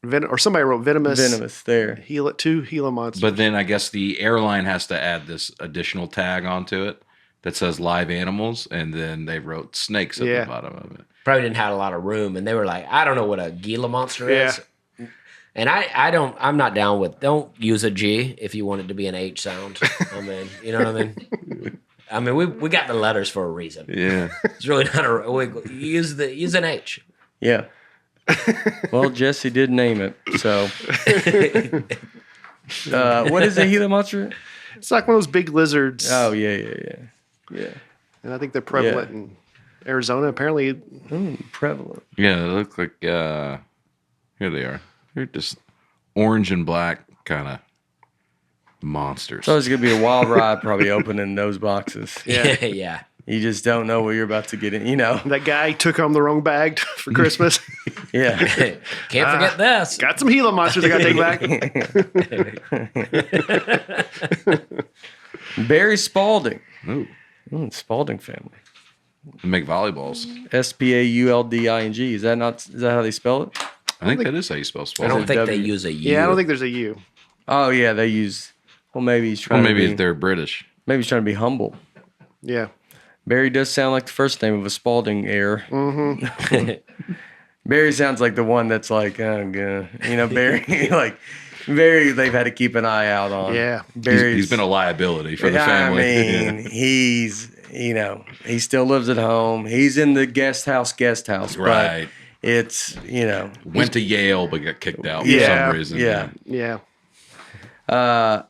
or somebody wrote venomous. Venomous there. Gila monsters. But then I guess the airline has to add this additional tag onto it that says live animals, and then they wrote snakes at Yeah. the bottom of it. Probably didn't have a lot of room, and they were like, I don't know what a Gila monster Yeah. is. And I'm not down with, don't use a G if you want it to be an H sound. I mean, you know what I mean? I mean, we got the letters for a reason. Yeah. It's really not use an H. Yeah. Well, Jesse did name it. So, what is a Gila monster? It's like one of those big lizards. Oh, yeah. And I think they're prevalent in Arizona. Apparently, Prevalent. Yeah, they look like, here they are. They're just orange and black kind of monsters. So it's gonna be a wild ride, probably opening those boxes. Yeah. Yeah. You just don't know what you're about to get in. You know. that guy took home the wrong bag for Christmas. Yeah. Can't forget this. Got some Gila monsters I got to take back. Barry Spalding. Ooh, Spalding family. they make volleyballs. Spaulding. Is that how they spell it? I think that is how you spell I spell. don't think they W. use a U. Yeah, I don't think there's a U. Oh yeah, they use. Well, maybe he's Or trying. maybe to be, they're British. maybe he's trying to be humble. Yeah. Barry does sound like the first name of a Spalding heir. Mm-hmm. Barry sounds like the one that's like, oh, God. You know, Barry, like, Barry, they've had to keep an eye out on. Yeah. Barry's, He's been a liability for the family. I mean, he's, you know, he still lives at home. He's in the guest house. Right. But it's, you know. Went to Yale but got kicked out for Yeah, some reason. yeah. Yeah.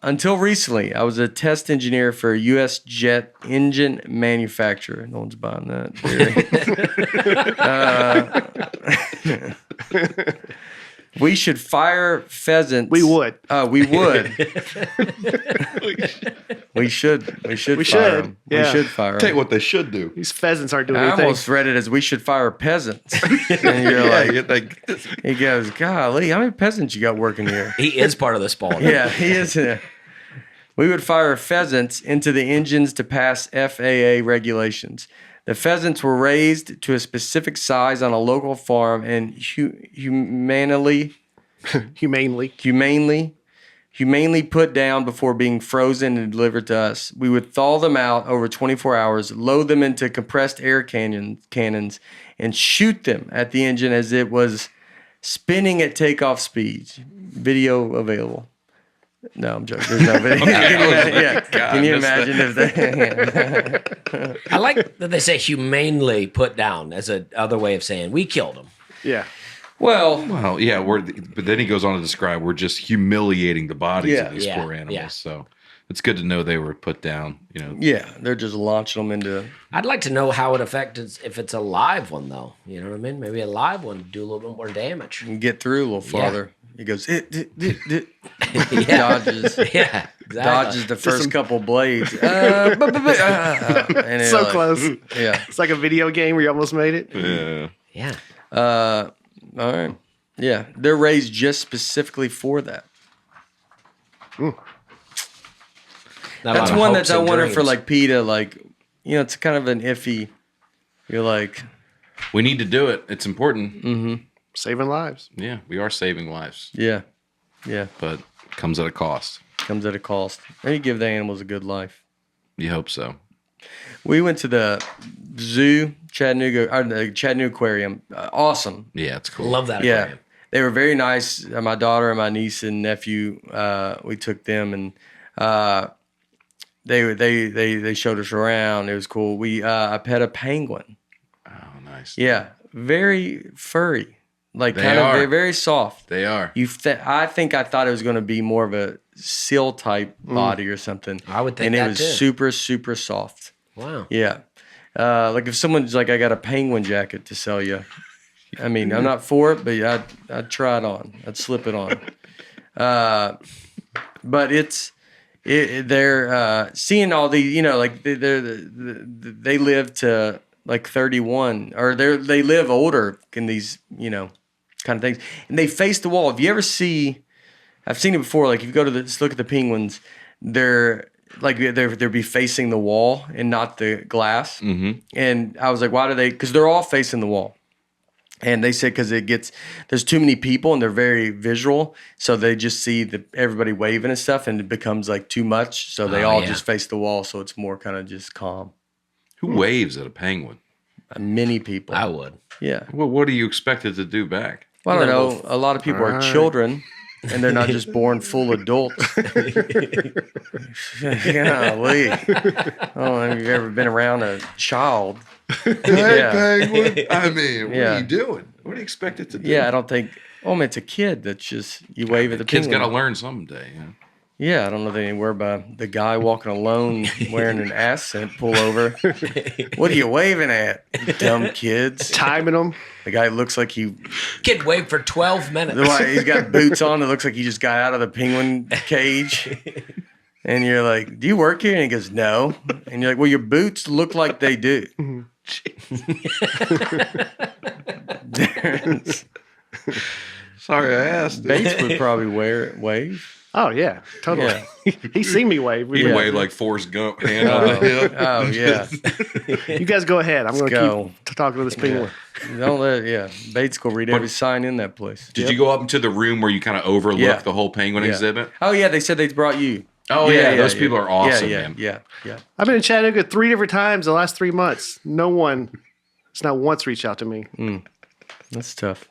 Until recently, I was a test engineer for a U.S. jet engine manufacturer. No one's buying that. Barry. We should fire pheasants. We would. We would. We should. We should. We fire should. 'em. Yeah. We should fire. 'em. Tell you what they should do. These pheasants aren't doing I anything. almost read it as we should fire peasants. And you're like, he goes, golly, how many peasants you got working here? He is part of the Spalding. Yeah, he is. We would fire pheasants into the engines to pass FAA regulations. The pheasants were raised to a specific size on a local farm and humanely put down before being frozen and delivered to us. We would thaw them out over 24 hours, load them into compressed air cannons, and shoot them at the engine as it was spinning at takeoff speed. Video available. No, I'm joking. There's no video. Can you imagine if they... I like that they say humanely put down as a other way of saying we killed them. Yeah. Well, yeah, but then he goes on to describe we're just humiliating the bodies of these poor animals. Yeah. So it's good to know they were put down. Yeah, they're just launching them into. I'd like to know how it affects if it's a live one, though. You know what I mean? Maybe a live one do a little bit more damage. And get through a little farther. He goes, Yeah. dodges. Yeah, exactly. Dodges the first couple blades. And So close. Yeah. It's like a video game where you almost made it. Yeah. Yeah. All right. Yeah. They're raised just specifically for that. That's one that I wonder for like PETA, it's kind of an iffy. You're like, We need to do it. It's important. Mm-hmm. Saving lives. Yeah, we are saving lives. Yeah. Yeah. But it comes at a cost. Comes at a cost. And you give the animals a good life. You hope so. We went to the zoo, Chattanooga, or the Chattanooga Aquarium. Awesome. Yeah, it's cool. Love that Yeah. aquarium. They were very nice. My daughter and my niece and nephew, we took them and they showed us around. It was cool. I pet a penguin. Oh, nice. Yeah, very furry, like They kind of are. very, very soft. They are. I thought it was going to be more of a seal type body or something. I would think and that it was too. super, super soft. Wow. Yeah, like if someone's like, I got a penguin jacket to sell you. I mean, I'm not for it, but I'd try it on. I'd slip it on. But they're seeing all the, like they live to like 31, or they live older in these, kind of things, and they face the wall. If you ever I've seen it before. Like if you go to let's look at the penguins, they're be facing the wall and not the glass. Mm-hmm. And I was like, why do they? Because they're all facing the wall. And they said because there's too many people and they're very visual, so they just see everybody waving and stuff, and it becomes like too much. So they all just face the wall, so it's more kind of just calm. Who waves at a penguin? Many people. I would. Yeah. Well, what do you expect it to do back? Well, I don't know. A lot of people are children, and they're not just born full adults. Golly. I don't know if you've ever been around a child. Penguin. I mean, what Yeah. are you doing? What do you expect it to do? Yeah, I don't think. Oh, man, it's a kid that's just you wave at the Kid's penguin. got to learn someday. Yeah. Yeah, I don't know anywhere by the guy walking alone wearing an accent pullover. What are you waving at, you dumb kids? Timing them. The guy looks like Kid wait for 12 minutes. he's got boots on. It looks like he just got out of the penguin cage. And you're like, do you work here? And he goes, no. And you're like, well, your boots look like they do. Sorry, I asked. Bates would probably wave. Oh, yeah. Totally. He's seen me wave. You Yeah. wave like Forrest Gump, hand on the hip. Oh, yeah. You guys go ahead. I'm going go. to keep talking to this penguin. Don't let, Bates will read every sign in that place. Did you go up into the room where you kind of overlook Yeah. the whole penguin Yeah. exhibit? Oh, yeah, they said they brought you. Oh, yeah, those people are awesome, yeah, man. Yeah. I've been in Chattanooga 3 different times the last 3 months. No one has not once reached out to me. That's tough.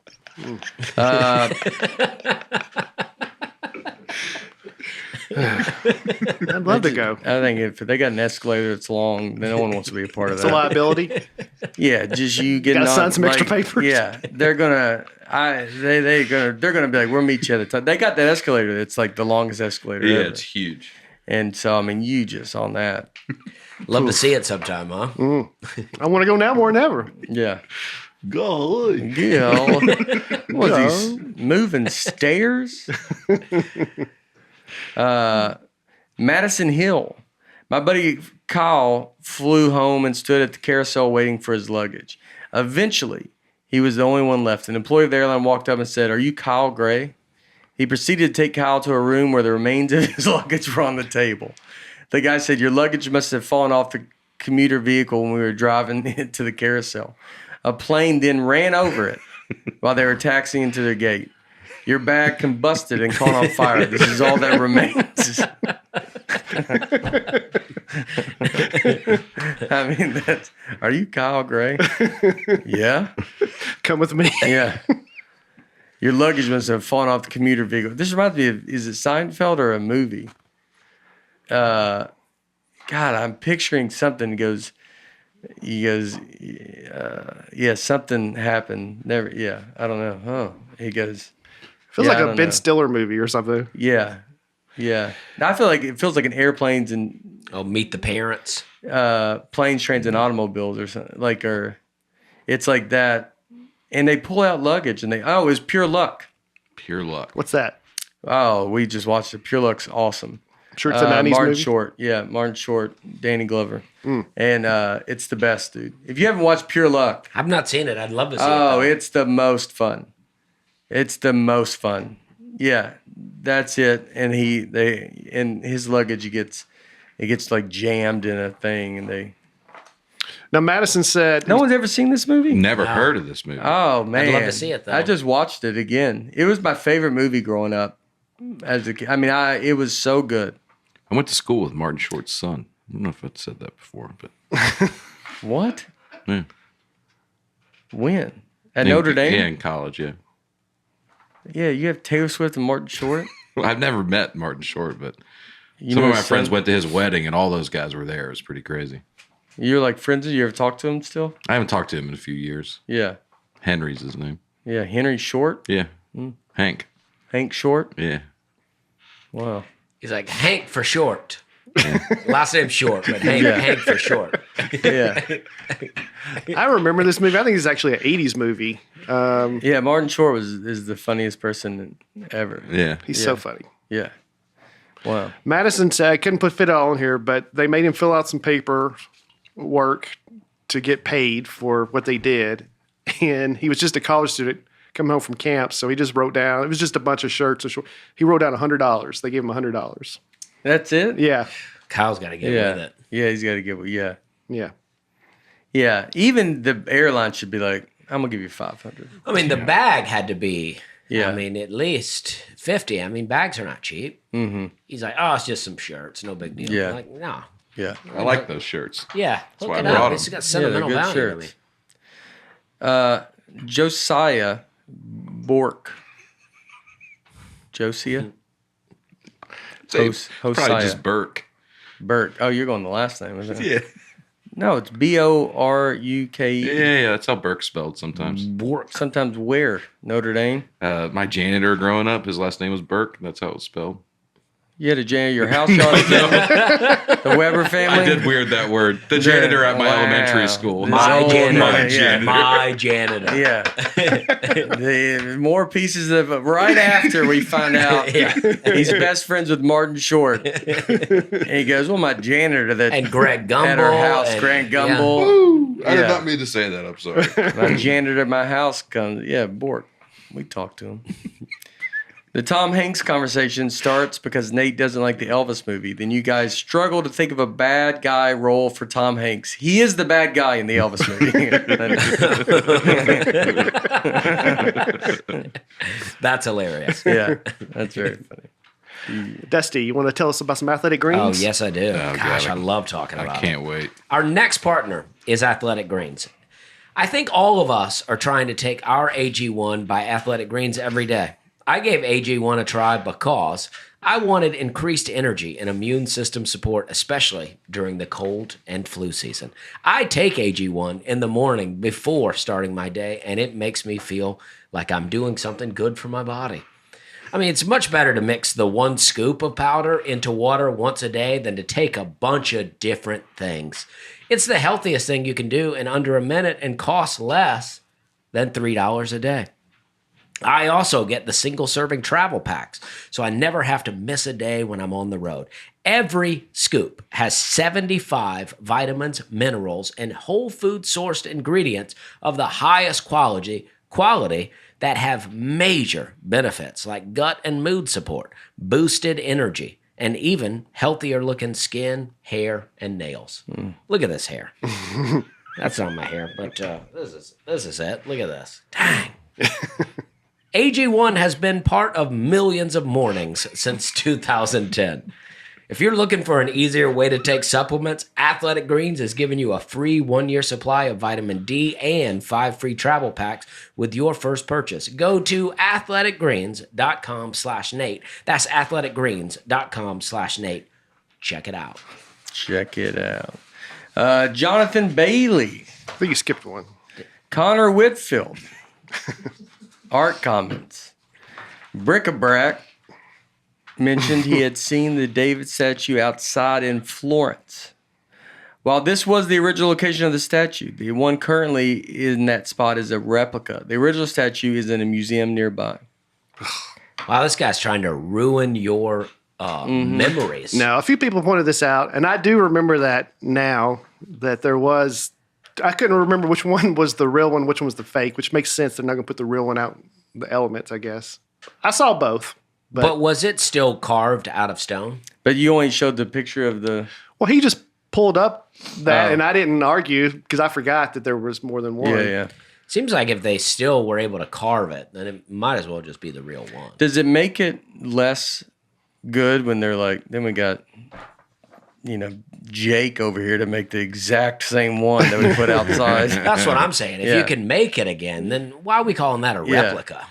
I'd love to go. I think if they got an escalator that's long, then no one wants to be a part of It's a that. liability. Yeah, just you getting Gotta on. sign some extra papers. Yeah, they're gonna. They're gonna be like, we'll meet you at the top. They got that escalator. That's like the longest escalator Yeah, ever. it's huge. And so I mean, you just on that. Love to see it sometime, huh? I want to go now more than ever. Yeah. Golly. Yeah. Was he moving stairs? Madison Hill. My buddy Kyle flew home and stood at the carousel waiting for his luggage. Eventually, he was the only one left. An employee of the airline walked up and said, "Are you Kyle Gray?" He proceeded to take Kyle to a room where the remains of his luggage were on the table. The guy said, "Your luggage must have fallen off the commuter vehicle when we were driving into the carousel. A plane then ran over it while they were taxiing into their gate. Your bag combusted and caught on fire. This is all that remains." I mean, are you Kyle Gray? Yeah. Come with me. Yeah. Your luggage must have fallen off the commuter vehicle. This reminds me of, is it Seinfeld or a movie? God, I'm picturing something. He goes, yeah, something happened. Never, yeah, I don't know. Oh, he goes, Feels yeah, like I a don't Ben know. Stiller movie or something. Yeah, yeah. I feel like it feels like an airplanes and Oh, Meet the Parents. planes, trains, and automobiles or something or it's like that. And they pull out luggage and it was Pure Luck. Pure luck. What's that? Oh, we just watched it. Pure Luck's awesome. Sure, it's a 90s Martin movie. Short. Yeah, Martin Short, Danny Glover. And it's the best, dude. If you haven't watched Pure Luck, I've not seen it. I'd love to see it. oh, though. it's the most fun. It's the most fun. Yeah, that's it. And in his luggage, it gets like jammed in a thing, and they. Now, Madison said, No one's ever seen this movie. Never heard of this movie. Oh man, love to see it, though. I just watched it again. It was my favorite movie growing up. As a kid, I mean, it was so good. I went to school with Martin Short's son. I don't know if I've said that before, but What? yeah. When? At Notre Dame? Yeah, in college, yeah. Yeah, you have Taylor Swift and Martin Short. Well, I've never met Martin Short, but You some know of my his friends son? went to his wedding, and all those guys were there. It was pretty crazy. You're like friends. You ever talk to him still? I haven't talked to him in a few years. Yeah, Henry's his name. yeah. Henry Short, Yeah. Hank. Hank Short. Yeah. Wow. He's like, Hank for short. Last name short, but Hank for short. Yeah, I remember this movie. I think it's actually an 80s movie. yeah. Martin Short is the funniest person ever. Yeah. He's so funny. Yeah. Wow. Madison said, I couldn't put it all in here, but they made him fill out some paperwork to get paid for what they did. And he was just a college student coming home from camp. So he just wrote down, it was just a bunch of shirts. He wrote down $100. They gave him $100. That's it. Yeah. Kyle's got to get Yeah. with it. Yeah. He's got to get. Yeah. Yeah. Yeah. Even the airline should be like, I'm gonna give you 500. I mean, the bag had to be, Yeah. I mean, at least 50. I mean, bags are not cheap. Mm-hmm. He's like, oh, it's just some shirts. No big deal. Yeah. I'm like, no. Yeah. I like those shirts. Yeah. Look why it I brought up. 'em. It's got Yeah, sentimental they're good value to me. shirts. Josiah Bork. Josiah Say, Hosiah. probably just Burke. Burt. Oh, you're going the last name, isn't it? Yeah. No, it's Boruk. Yeah, that's how Burke's spelled sometimes. Bork. Sometimes where? Notre Dame. My janitor growing up, his last name was Burke. That's how it was spelled. You had a janitor your house on the Weber family. I did weird that word. The janitor at my Wow. elementary school. This My old janitor. man, yeah. My janitor. Yeah. The more pieces of right after we find out he's best friends with Martin Short. And he goes, well, my janitor that And Greg Gumbel. at our house, and- Grant yeah. Gumbel. I did Yeah. not mean to say that. I'm sorry. My janitor at my house comes. Yeah, Bork. We talked to him. The Tom Hanks conversation starts because Nate doesn't like the Elvis movie. Then you guys struggle to think of a bad guy role for Tom Hanks. He is the bad guy in the Elvis movie. That's hilarious. Yeah, that's very funny. Dusty, you want to tell us about some athletic greens? Oh, yes, I do. Oh, Gosh, God, I love talking about I it. can't wait. Our next partner is Athletic Greens. I think all of us are trying to take our AG1 by Athletic Greens every day. I gave AG1 a try because I wanted increased energy and immune system support, especially during the cold and flu season. I take AG1 in the morning before starting my day, and it makes me feel like I'm doing something good for my body. I mean, it's much better to mix the one scoop of powder into water once a day than to take a bunch of different things. It's the healthiest thing you can do in under a minute and costs less than $3 a day. I also get the single serving travel packs, so I never have to miss a day when I'm on the road. Every scoop has 75 vitamins, minerals, and whole food sourced ingredients of the highest quality that have major benefits like gut and mood support, boosted energy, and even healthier looking skin, hair, and nails. Look at this hair. That's not my hair, but this is it. Look at this. Dang. AG1 has been part of millions of mornings since 2010. If you're looking for an easier way to take supplements, Athletic Greens is giving you a free 1-year supply of vitamin D and 5 free travel packs with your first purchase. Go to athleticgreens.com/Nate. That's athleticgreens.com/Nate. Check it out. Check it out. Jonathan Bailey. I think you skipped one. Connor Whitfield. Art comments. Bric-a-brac mentioned he had seen the David statue outside in Florence. While this was the original location of the statue, the one currently in that spot is a replica. The original statue is in a museum nearby. Wow, this guy's trying to ruin your memories. No, a few people pointed this out, and I do remember that now, that there was... I couldn't remember which one was the real one, which one was the fake, which makes sense. They're not going to put the real one out, the elements, I guess. I saw both. But was it still carved out of stone? But you only showed the picture of the... Well, he just pulled up that, and I didn't argue because I forgot that there was more than one. Yeah. Seems like if they still were able to carve it, then it might as well just be the real one. Does it make it less good when they're like, then we got, Jake over here to make the exact same one that we put outside? That's what I'm saying. If you can make it again, then why are we calling that a replica?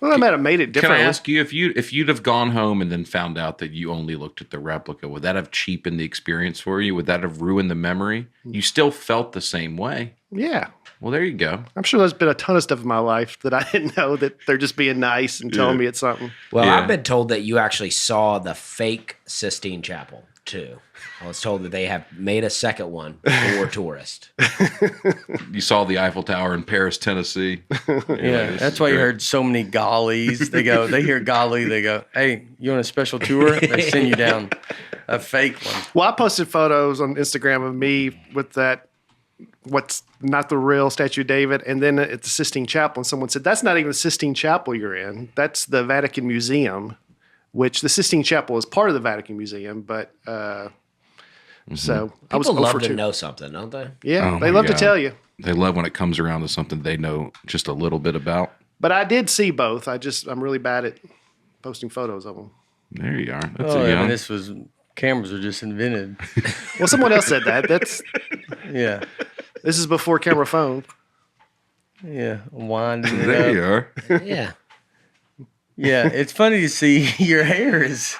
Well, they might have made it Can different. I ask you, if you'd have gone home and then found out that you only looked at the replica, would that have cheapened the experience for you? Would that have ruined the memory? You still felt the same way. Yeah. Well, there you go. I'm sure there's been a ton of stuff in my life that I didn't know that they're just being nice and telling me it's something. Well, Yeah. I've been told that you actually saw the fake Sistine Chapel, too. I was told that they have made a second one for tourists. You saw the Eiffel Tower in Paris, Tennessee. Yeah, that's why you heard so many gollies. They hear golly, they go, hey, you want a special tour? They send you down a fake one. Well, I posted photos on Instagram of me with that, what's not the real statue of David, and then at the Sistine Chapel, and someone said, that's not even the Sistine Chapel you're in. That's the Vatican Museum, which the Sistine Chapel is part of the Vatican Museum, but... So I was People love over to 2. know something, don't they? Yeah, Oh they my love to God. tell you. They love when it comes around to something they know just a little bit about. But I did see both. I'm really bad at posting photos of them. There you are. That's Oh, a yeah, young. cameras were just invented. Well, someone else said that. Yeah. This is before camera phone. Yeah. Winding it There up. you are. Yeah. Yeah, it's funny to see your hair is.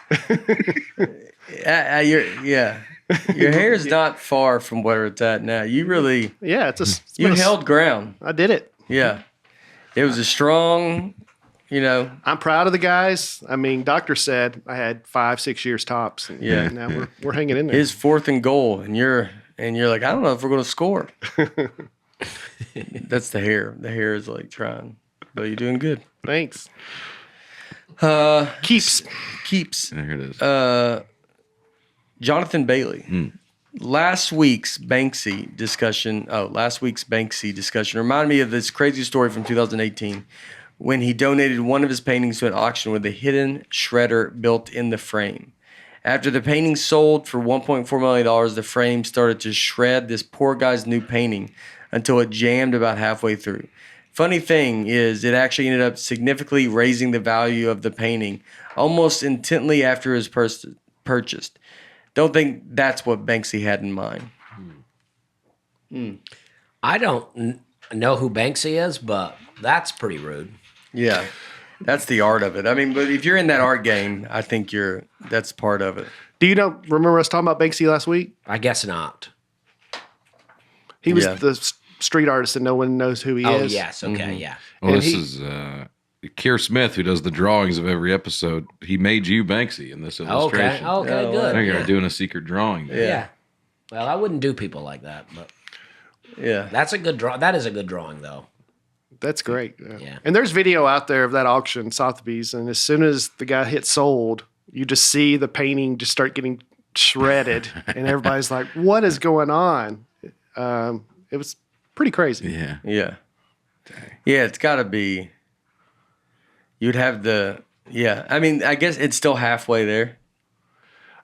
Your hair is not far from where it's at now. You really Yeah, you held ground. I did it. Yeah, it was a strong. I'm proud of the guys. I mean, doctor said I had 5-6 years tops. And Yeah. now we're hanging in there. His 4th and goal, and you're like, I don't know if we're going to score. That's the hair. The hair is like trying, but you're doing good. Thanks. Keeps. There it is. Jonathan Bailey. Last week's Banksy discussion reminded me of this crazy story from 2018 when he donated one of his paintings to an auction with a hidden shredder built in the frame. After the painting sold for $1.4 million, the frame started to shred this poor guy's new painting until it jammed about halfway through. Funny thing is, it actually ended up significantly raising the value of the painting almost instantly after it was purchased. Don't think that's what Banksy had in mind. I don't know who Banksy is, but that's pretty rude. Yeah, that's the art of it. I mean, but if you're in that art game, I think that's part of it. Do you remember us talking about Banksy last week? I guess not. He was Yeah. the street artist and no one knows who he Oh, is. yes. Okay, yeah. Well, and this he- is Keir Smith, who does the drawings of every episode. He made you Banksy in this Okay, illustration. okay, Oh, good. There you yeah. are doing a secret drawing. There. Yeah. Well, I wouldn't do people like that, but Yeah. that's a good draw. That is a good drawing, though. That's great. Yeah. And there's video out there of that auction, Sotheby's, and as soon as the guy hit sold, you just see the painting just start getting shredded, and everybody's like, "What is going on?" It was pretty crazy. Yeah. Yeah. Yeah, it's got to be. You'd have I mean, I guess it's still halfway there.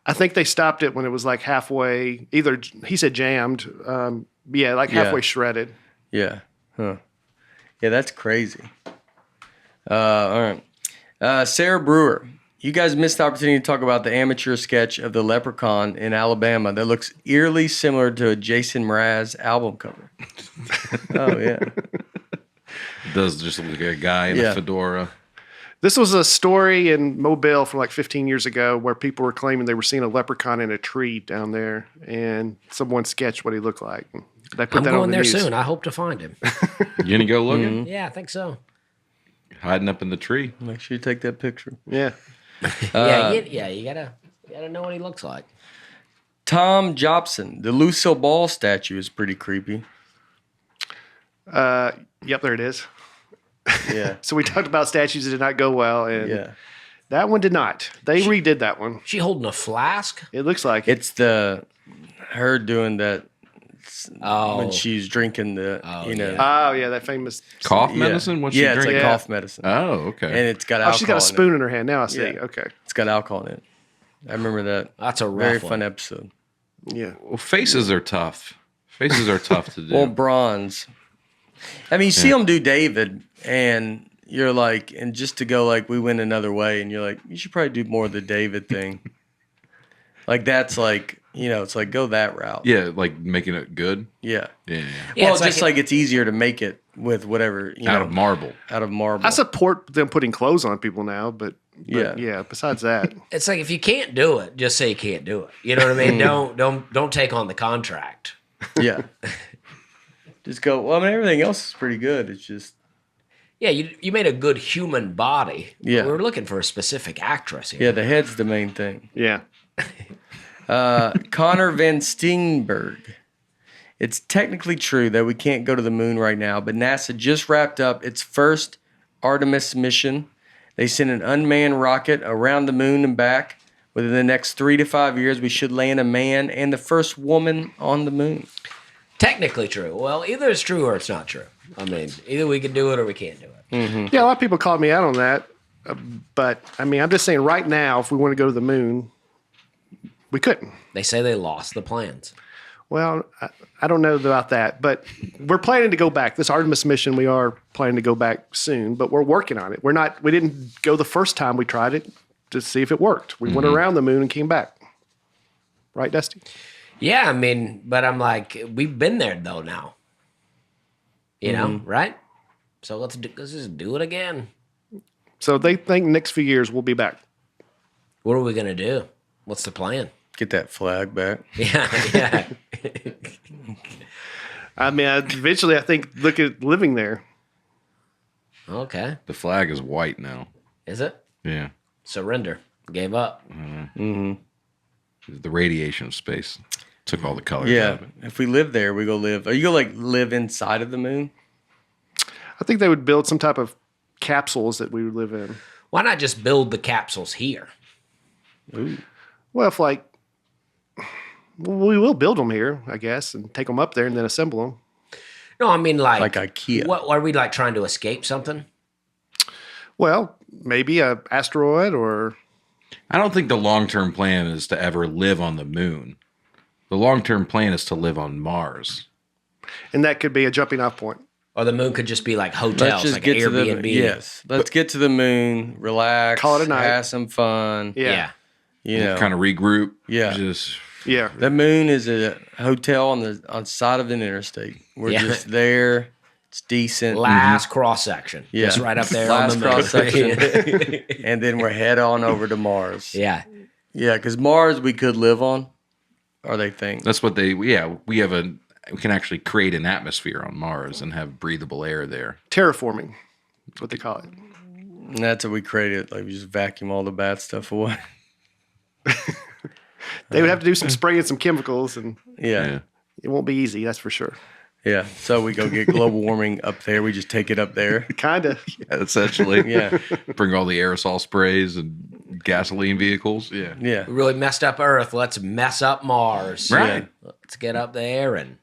I think they stopped it when it was like halfway. Either he said jammed. Like halfway shredded. Yeah. Huh. Yeah, that's crazy. All right. Sarah Brewer, you guys missed the opportunity to talk about the amateur sketch of the leprechaun in Alabama that looks eerily similar to a Jason Mraz album cover. Oh, yeah. It does just look like a guy in a fedora. This was a story in Mobile from like 15 years ago where people were claiming they were seeing a leprechaun in a tree down there, and someone sketched what he looked like. They put I'm that going on the there news. soon. I hope to find him. You gonna go looking? Yeah, I think so. Hiding up in the tree. Make sure you take that picture. Yeah. You gotta know what he looks like. Tom Jobson, the Lucille Ball statue is pretty creepy. Yep, there it is. Yeah. So we talked about statues that did not go well, and Yeah. that one did not. They redid that one. She holding a flask? It looks like it. It's her doing that when she's drinking Oh, yeah, that famous Cough medicine? What's she it's drinking? like cough medicine. Oh, okay. And it's got alcohol. she's got a spoon in her hand. Now I see. Yeah. Okay. It's got alcohol in it. I remember that. That's a rough very one. fun episode. Yeah. Well, faces are tough. Faces are tough to do. Well, bronze. I mean, you see them do David, and you're like, and just to go like, we went another way, and you're like, you should probably do more of the David thing. Like, that's like, it's like, go that route. Yeah, like making it good. Yeah. Yeah. Yeah, Well, it's just like it's easier to make it with whatever, Out of marble. Out of marble. I support them putting clothes on people now, but besides that. It's like if you can't do it, just say you can't do it. You know what I mean? Don't take on the contract. Yeah. Just go, well, I mean, everything else is pretty good. It's just. Yeah, you made a good human body. Yeah. We were looking for a specific actress here. Yeah, the head's the main thing. Yeah. Connor Van Steenberg. It's technically true that we can't go to the moon right now, but NASA just wrapped up its first Artemis mission. They sent an unmanned rocket around the moon and back. Within the next 3 to 5 years, we should land a man and the first woman on the moon. Technically true. Well, either it's true or it's not true. I mean, either we can do it or we can't do it. Mm-hmm. Yeah, a lot of people called me out on that. But, I mean, I'm just saying right now, if we want to go to the moon, we couldn't. They say they lost the plans. Well, I don't know about that, but we're planning to go back. This Artemis mission, we are planning to go back soon, but we're working on it. We didn't go the first time we tried it to see if it worked. We went around the moon and came back. Right, Dusty? Yeah, I mean, but I'm like, we've been there though now. You know, right? So let's just do it again. So they think next few years we'll be back. What are we gonna do? What's the plan? Get that flag back. Yeah. I mean, eventually I think look at living there. Okay. The flag is white now. Is it? Yeah. Surrender. Gave up. The radiation of space took all the colors out Yeah. of it. If we live there, we go live. Are you going to live inside of the moon? I think they would build some type of capsules that we would live in. Why not just build the capsules here? Ooh. Well, if we will build them here, I guess, and take them up there and then assemble them. No, I mean like IKEA. What are we like trying to escape something? Well, maybe a asteroid or I don't think the long-term plan is to ever live on the moon. The long-term plan is to live on Mars. and that could be a jumping off point. Or the moon could just be like Let's hotels, just like get to the Airbnb. yes. Let's get to the moon. Relax. Call it a night. Have some fun. Yeah. You know, Kind of regroup. Yeah. Just Yeah. the moon is a hotel on the side of an interstate. We're Yeah. just there. It's decent. Last cross section. Yeah. Just right up there Last on the moon. cross-section. And then we're head on over to Mars. Yeah. Yeah, because Mars we could live on, or they think. that's what we can actually create an atmosphere on Mars and have breathable air there. Terraforming. That's what they call it. And that's what we created. Like we just vacuum all the bad stuff away. They would have to do some spraying some chemicals, and Yeah. it won't be easy, that's for sure. Yeah. So we go get global warming up there. We just take it up there. Kind of. Essentially. Yeah. Bring all the aerosol sprays and gasoline vehicles. Yeah. Yeah. We really messed up Earth. Let's mess up Mars. Right. Let's get up there and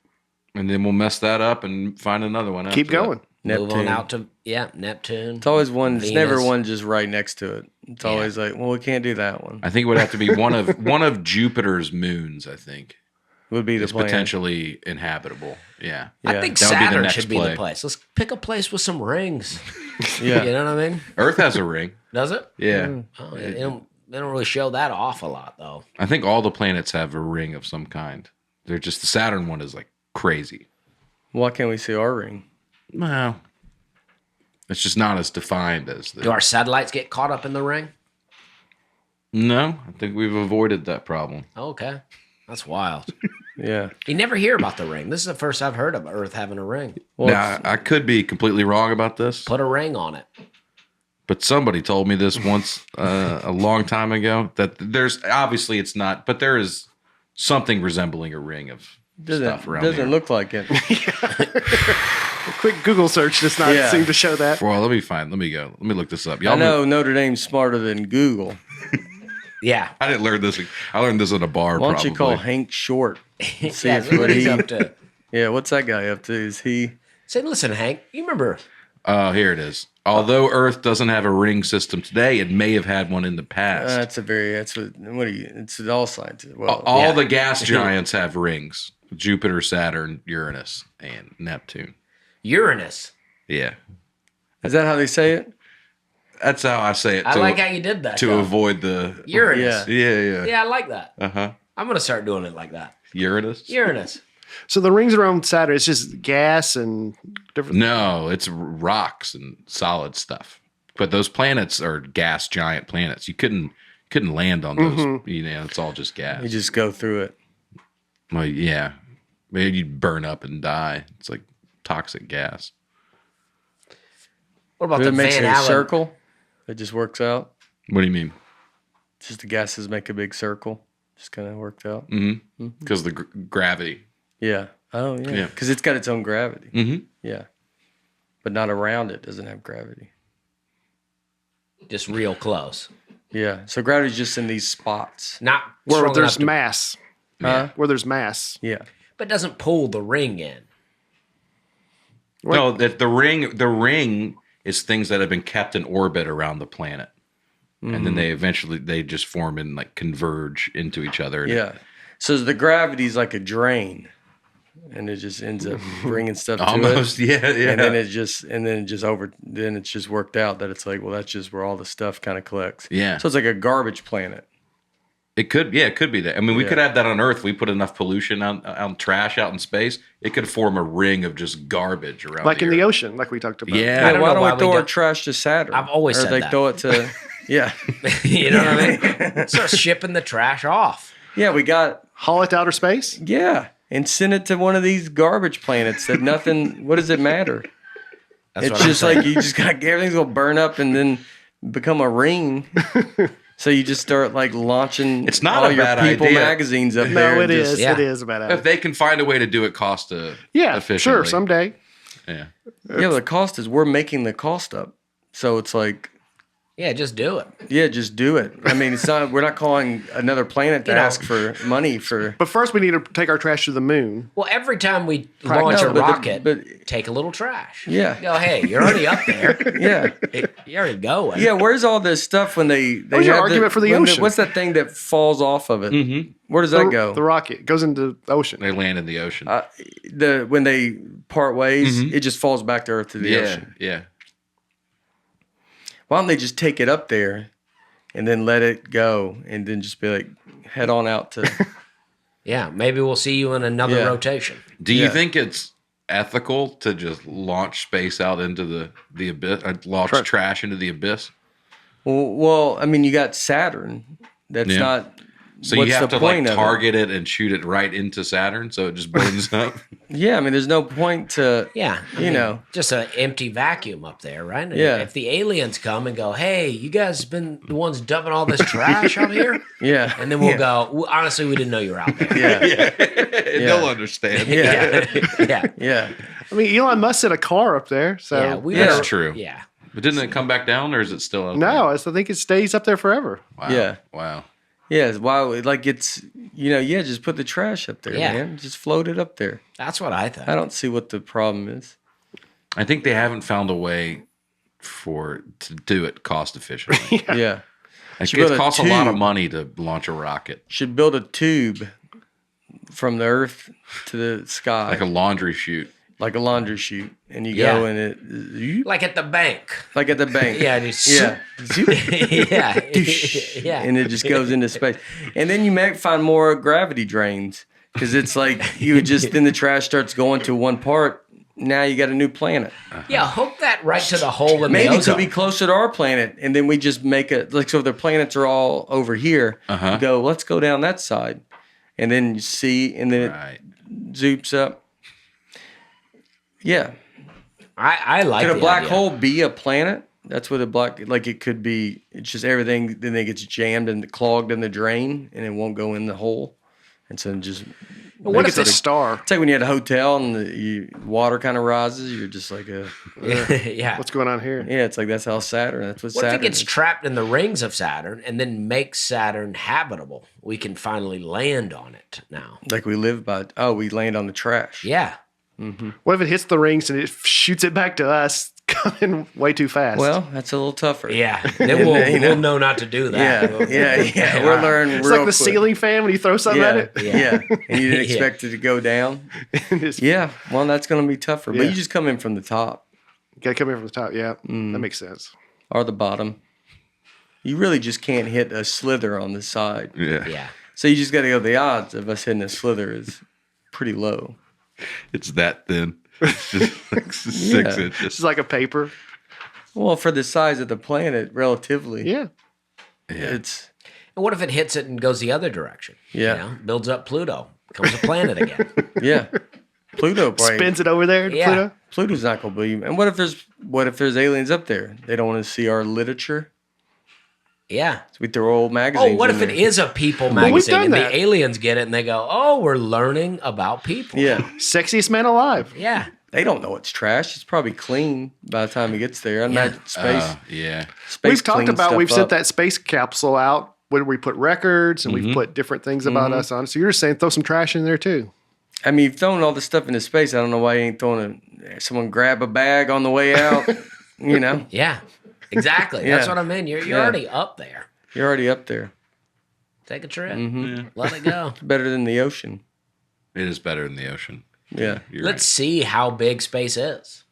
And then we'll mess that up and find another one. Keep after that. going. Move on Neptune. out to Neptune. It's always one. It's Venus. never one just right next to it. It's Yeah. always like, well, we can't do that one. I think it would have to be one of Jupiter's moons. I think Would be the is plan. potentially inhabitable. Yeah. I Yeah. think That would be the Saturn next should be play. the place. Let's pick a place with some rings. Yeah. You know what I mean? Earth has a ring. Does it? Yeah. Oh, they don't really show that off a lot, though. I think all the planets have a ring of some kind. They're just the Saturn one is like crazy. Why can't we see our ring? Well, it's just not as defined as the. Do our satellites get caught up in the ring? No, I think we've avoided that problem. Okay. That's wild. Yeah. You never hear about the ring. This is the first I've heard of Earth having a ring. Well, Now, I could be completely wrong about this, Put a ring on it. but somebody told me this once a long time ago that there's obviously it's not, but there is something resembling a ring of stuff around doesn't here. look like it. A quick Google search does not Yeah. seem to show that. Well, let me look this up. I know Notre Dame's smarter than Google. Yeah. I didn't learn this. I learned this in a bar. Why don't probably. you call Hank Short? See Yeah, if see what what he's he. up to. Yeah, what's that guy up to? Is he? Say, listen, Hank, you remember? Oh, here it is. Although Earth doesn't have a ring system today, it may have had one in the past. That's a very. That's what are you? It's all scientists. Well, All yeah. the gas giants have rings: Jupiter, Saturn, Uranus, and Neptune. Uranus. Yeah, is that how they say it? that's how I say it. I like how you did that. to though. avoid the Uranus. Yeah. Yeah, I like that. Uh-huh. I'm going to start doing it like that. Uranus? Uranus. So the rings around Saturn, it's just gas and different. No, it's rocks and solid stuff. But those planets are gas giant planets. You couldn't land on those. You know, it's all just gas. You just go through it. Well, yeah. Maybe you'd burn up and die. It's like toxic gas. What about If the it makes Van it a Allen? circle, it just works out. What do you mean? Just the gases make a big circle. Just kind of worked out. Because the gravity. Yeah. Oh yeah. Yeah. Because it's got its own gravity. Mm-hmm. Yeah. But not around it. Doesn't have gravity. Just real close. Yeah. So gravity's just in these spots. Not Where strong there's enough to- mass. Huh? Where there's mass. Yeah. but doesn't pull the ring in. No, that the ring is things that have been kept in orbit around the planet. And then they just form and like converge into each other. Yeah. So the gravity's like a drain, and it just ends up bringing stuff to Almost, it. yeah. And then it's just worked out that it's like, well, that's just where all the stuff kind of collects. Yeah. So it's like a garbage planet. It could be that. I mean, we could have that on Earth. We put enough pollution out trash out in space. It could form a ring of just garbage around. Like in the Earth. ocean, like we talked about. Yeah. I don't why know don't why we we throw our don't- trash to Saturn? I've always or said they that. throw it to, yeah, You know what I mean? Start shipping the trash off. yeah. We got Haul it to outer space? yeah, and send it to one of these garbage planets that nothing. What does it matter? That's It's what I'm just saying. like you just got everything's gonna burn up and then become a ring. So you just start like launching. It's not all a your bad People idea. magazines up there. No, and it just- is. yeah. It is about If they can find a way to do it cost Yeah, efficiently. sure, someday. Yeah. Yeah, but the cost is we're making the cost up. So it's like, Yeah, just do it. yeah, just do it. I mean, it's not. We're not calling another planet to You know. ask for money for. But first, we need to take our trash to the moon. Well, every time we launch No, a but rocket, but take a little trash. Yeah. Go, hey, you're already up there. yeah, You're already going. yeah. Where's all this stuff when they? was your have argument for the when ocean? What's that thing that falls off of it? Mm-hmm. Where does that go? The rocket goes into the ocean. They land in the ocean. When they part ways, Mhm. it just falls back to Earth to the yeah. ocean. Yeah. Why don't they just take it up there and then let it go and then just be like, head on out to. Yeah, maybe we'll see you in another Yeah. rotation. Do you Yeah. think it's ethical to just launch space out into the abyss, launch Trash. trash into the abyss? Well, I mean, you got Saturn. That's Yeah. not. So what's you have the to like point of it? target it and shoot it right into Saturn, so it just burns up. Yeah, I mean, there's no point to. Yeah. I You know. just an empty vacuum up there, right? And Yeah. If the aliens come and go, hey, you guys been the ones dumping all this trash out here? Yeah. And then we'll yeah. go, well, honestly, we didn't know you were out there. Yeah. They'll understand. Yeah. Yeah. Yeah. I mean, Elon Musk set a car up there. So Yeah, we Yeah. better- That's true. Yeah. But didn't it come back down, or is it still out no, I think it stays up there forever. there? Wow. Yeah. Wow. Yeah. Wow. Like it's, yeah, just put the trash up there, Yeah. man. Just float it up there. That's what I thought. I don't see what the problem is. I think they haven't found a way to do it cost efficiently. Yeah. Like, build it a costs a lot of tube. money to launch a rocket, Should build a tube from the earth to the sky. like a laundry chute. Like a laundry chute. And you Yeah. go and it Like at the bank. like at the bank. Yeah, just Yeah. yeah. Yeah. And it just goes into space. And then you might find more gravity drains. Because it's like you would just then the trash starts going to one part. Now you got a new planet. Yeah, hook that right to the hole in Maybe the it ozone. could be closer to our planet, and then we just make it like so. If the planets are all over here, you go. Let's go down that side, and then you see, and then Right. it zoops up. Yeah, I like could a the black idea. hole be a planet? That's what a black like it could be. It's just everything. Then it gets jammed and clogged in the drain, and it won't go in the hole, and so it just. What It's if a it's star. It's like when you're at a hotel and the water kind of rises. You're just like yeah. What's going on here? yeah. It's like that's how Saturn. That's what What if Saturn it gets is. trapped in the rings of Saturn and then makes Saturn habitable? We can finally land on it now. Like we live by. Oh, we land on the trash. Yeah. What if it hits the rings and it shoots it back to us coming way too fast? Well, that's a little tougher. Yeah. Then we'll know not to do that. Yeah. We'll learn. it's real like the quick. ceiling fan when you throw something at it. Yeah. And you didn't Yeah. expect it to go down. It's- Yeah. Well, that's going to be tougher. But Yeah. you just come in from the top You gotta come in from the top. Yeah, that makes sense. or the bottom. You really just can't hit a slither on the side. Yeah. Yeah. So you just got to go. The odds of us hitting a slither is pretty low. It's that thin. It's just like 6 Yeah. inches. It's like a paper. Well, for the size of the planet, relatively, Yeah. it's And what if it hits it and goes the other direction? Yeah. You know, builds up Pluto, becomes a planet again. yeah. Pluto probably. Spins it over there to Yeah. Pluto. Pluto's not going to be. And what if there's aliens up there? They don't want to see our literature. Yeah. So we throw old magazines. Oh, what in if it there. is a people we've magazine done and that. the aliens get it and they go, "Oh, we're learning about people." Yeah. Sexiest man alive. Yeah. They don't know it's trash. It's probably clean by the time it gets there. I imagine space. Yeah. Space We've talked cleans about stuff we've sent up. that space capsule out where we put records and Mm-hmm. we've put different things about us on. So you're saying throw some trash in there too. I mean, you've thrown all this stuff into space. I don't know why you ain't throwing someone grab a bag on the way out. You know, Yeah. Exactly. That's Yeah. what I mean. You're Yeah. already up there. you're already up there. Take a trip. Mm-hmm. Let it go. It's better than the ocean. It is better than the ocean. Yeah. You're Let's see how big space is.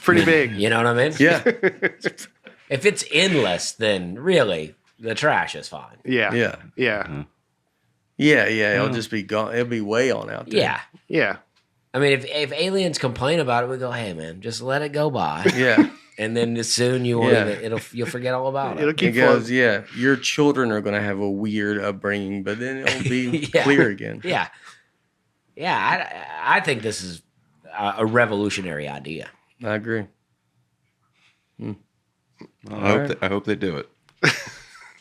Pretty big. You know what I mean? Yeah. If it's endless, then really the trash is fine. Yeah. Yeah. Yeah. Yeah. Yeah. It'll just be gone. It'll be way on out there. Yeah. Yeah. I mean, if aliens complain about it, we go, "Hey, man, just let it go by." Yeah. And then as soon you won't Yeah. even, you'll forget all about It'll it. It keep goes, floating. yeah, your children are going to have a weird upbringing, but then it'll be Yeah. clear again. Yeah. Yeah. I think this is a revolutionary idea. I agree. I hope they do it.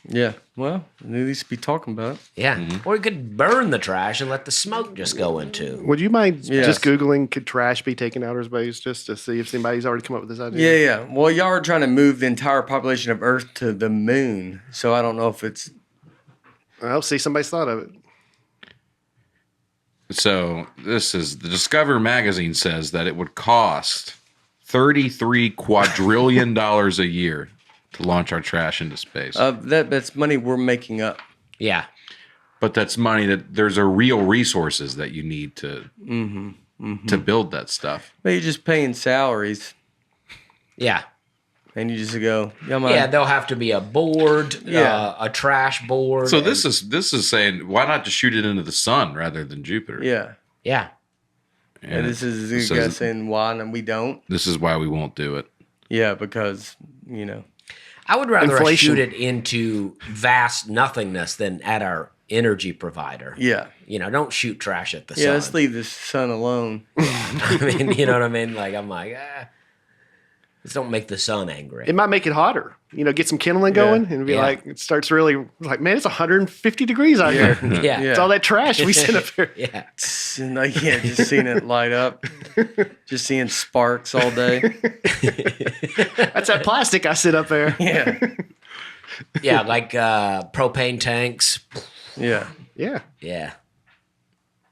Yeah. Well, at least be talking about it. Yeah. Or we could burn the trash and let the smoke just go into. Would you mind Yes. just Googling could trash be taken out of space just to see if anybody's already come up with this idea? Yeah, yeah. Well, y'all are trying to move the entire population of Earth to the moon, so I don't know if it's I'll see somebody's thought of it. So this is the Discover magazine says that it would cost $33 quadrillion a year to launch our trash into space. that's money we're making up. Yeah. But that's money that there's a real resources that you need to to build that stuff. But you're just paying salaries, Yeah. and you just go, yeah, Yeah, there'll have to be a board, Yeah. a trash board. So and- this is saying why not just shoot it into the sun rather than Jupiter? yeah. Yeah. And this is it you says guys saying why and we don't. this is why we won't do it. Yeah, because you know. I would rather us Inflation. shoot it into vast nothingness than at our energy provider. Yeah. You know, don't shoot trash at the Yeah, sun. let's leave the sun alone. I mean, you know what I mean? Like, I'm like, let's don't make the sun angry. It might make it hotter. You know, get some kindling going and be Yeah. like, it starts really like, man, it's 150 degrees out here. Yeah. It's all that trash we sent up here. Yeah. And like, yeah, just seeing it light up, just seeing sparks all day. That's that plastic I sit up there. Yeah, Yeah, like propane tanks. yeah, Yeah. Yeah.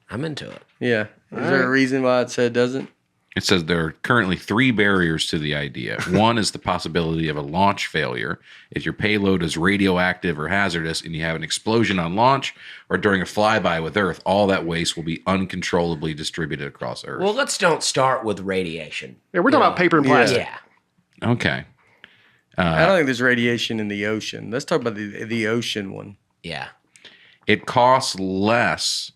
I'm into it. yeah. Is there a reason why it said doesn't? It says there are currently 3 barriers to the idea. One is the possibility of a launch failure. If your payload is radioactive or hazardous and you have an explosion on launch or during a flyby with Earth, all that waste will be uncontrollably distributed across Earth. Well, let's don't start with radiation. Yeah, we're talking about paper and plastic. Yeah. Okay. I don't think there's radiation in the ocean. Let's talk about the ocean one. Yeah. It costs less.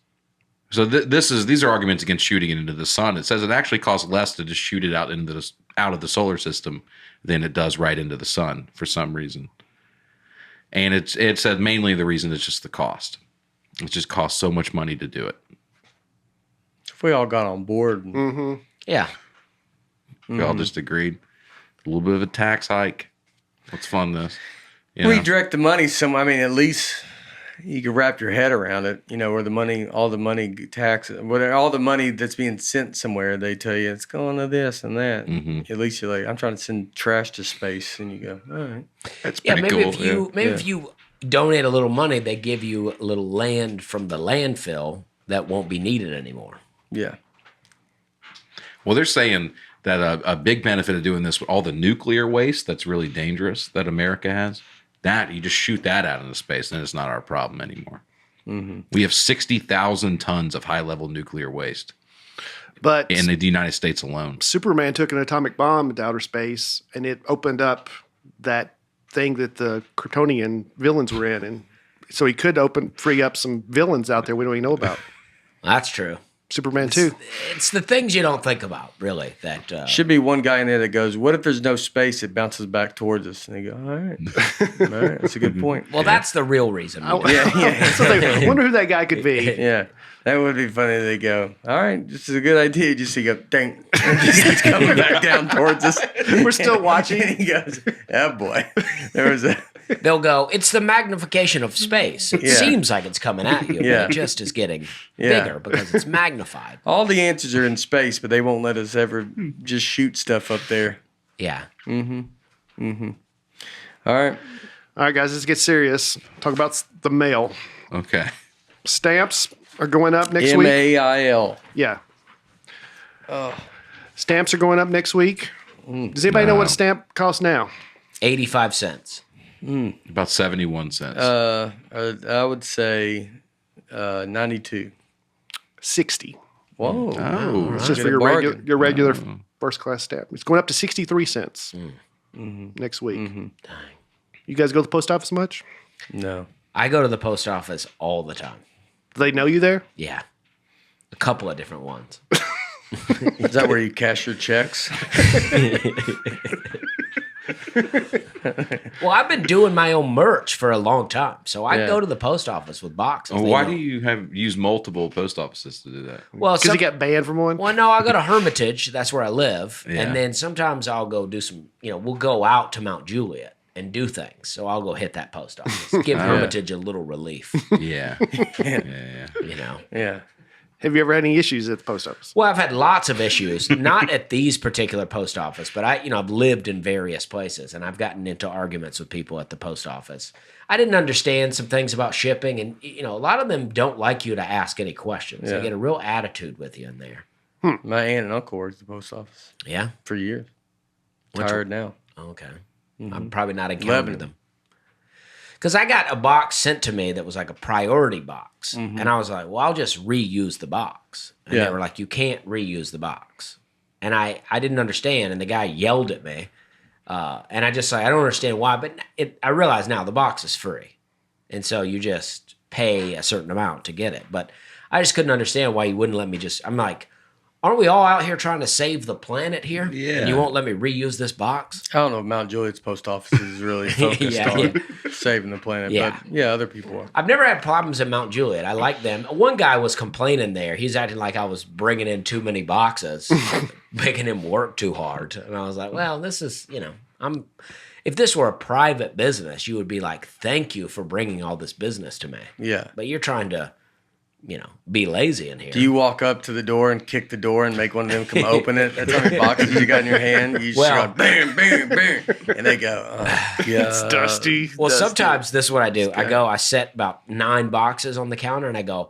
So these are arguments against shooting it into the sun. It says it actually costs less to just shoot it out of the solar system than it does right into the sun for some reason. And it said mainly the reason is just the cost. It just costs so much money to do it. If we all got on board. Yeah. We all just agreed. A little bit of a tax hike. Let's fund this. You We know? direct the money somewhere. I mean, at least you can wrap your head around it. You know, where the money, all the money taxes, all the money that's being sent somewhere, they tell you it's going to this and that. Mhm. At least you're like, I'm trying to send trash to space, and you go, all right. That's Yeah, pretty maybe cool. if you donate a little money, they give you a little land from the landfill that won't be needed anymore. Yeah. Well, they're saying that a big benefit of doing this with all the nuclear waste that's really dangerous that America has, that you just shoot that out into space, and it's not our problem anymore. Mm-hmm. We have 60,000 tons of high-level nuclear waste But in the United States alone. Superman took an atomic bomb into outer space, and it opened up that thing that the Kryptonian villains were in, and so he could free up some villains out there we don't even know about. That's true. Superman 2. It's the things you don't think about, really. That Should be one guy in there that goes, what if there's no space? It bounces back towards us. And they go, all right. All right. That's a good point. well, that's the real reason. we do it. Yeah. So I wonder who that guy could be. Yeah. That would be funny. They go, all right, this is a good idea. Just see go, dang. And just keeps coming back down towards us. We're still watching. And he goes, oh boy. There was a. They'll go, it's the magnification of space. It Yeah. seems like it's coming at you, Yeah. but it just is getting Yeah. bigger because it's magnified. All the answers are in space, but they won't let us ever just shoot stuff up there. Yeah. All right. All right, guys, let's get serious. Talk about the mail. Okay. Stamps are going up next week. MAIL. Yeah. Stamps are going up next week. Does anybody know what a stamp costs now? 85 cents. About 71 cents. I would say 92. 60. Whoa. Oh, It's just Get for a your bargain. regular first class stamp. It's going up to 63 cents next week. You guys go to the post office much? No. I go to the post office all the time. Do they know you there? Yeah. A couple of different ones. Is that where you cash your checks? Well, I've been doing my own merch for a long time. So I Yeah. go to the post office with boxes. Well, They why know. do you use multiple post offices to do that? Well, Because you got banned from one? well, no, I go to Hermitage. That's where I live. Yeah. And then sometimes I'll go do some, we'll go out to Mount Juliet and do things. So I'll go hit that post office. Give Hermitage a little relief, Yeah. Yeah. Yeah. Have you ever had any issues at the post office? Well, I've had lots of issues, not at these particular post office, but I've lived in various places and I've gotten into arguments with people at the post office. I didn't understand some things about shipping, and a lot of them don't like you to ask any questions. Yeah. They get a real attitude with you in there. My aunt and uncle worked at the post office Yeah. for years. Which Tired now. Okay. I'm probably not encountered Lebanon. them. Because I got a box sent to me that was like a priority box. And I was like, well, I'll just reuse the box. And Yeah. they were like, you can't reuse the box. And I didn't understand. And the guy yelled at me. And I just like, I don't understand why. But I realize now the box is free. And so you just pay a certain amount to get it. But I just couldn't understand why you wouldn't let me I'm like, aren't we all out here trying to save the planet here? Yeah. And you won't let me reuse this box? I don't know if Mount Juliet's post office is really focused Yeah, on yeah. saving the planet, Yeah. but yeah, other people are. I've never had problems at Mount Juliet. I like them. One guy was complaining there. He's acting like I was bringing in too many boxes, making him work too hard. And I was like, well, this is, if this were a private business, you would be like, thank you for bringing all this business to me. Yeah. But you're trying to, be lazy in here. Do you walk up to the door and kick the door and make one of them come open it? That's how many boxes you got in your hand. You just Well- go bam, bam, bam, and they go, oh, yeah, It's dusty. Well, Dusty. sometimes this is what I do. I set about 9 boxes on the counter and I go,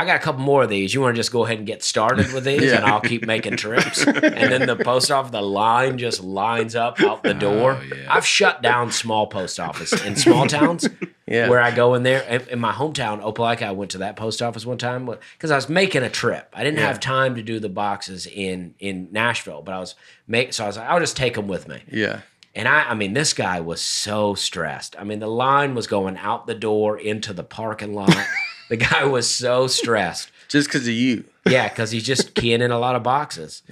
I got a couple more of these. You want to just go ahead and get started with these, and I'll keep making trips. And then the post office, the line just lines up out the door. Oh, yeah. I've shut down small post office in small towns where I go in there. In my hometown, Opelika, I went to that post office one time because I was making a trip. I didn't have time to do the boxes in Nashville, but I was so I was like, I'll just take them with me. Yeah. And I mean, this guy was so stressed. I mean, the line was going out the door into the parking lot. The guy was so stressed. Just because of you. Yeah, because he's just keying in a lot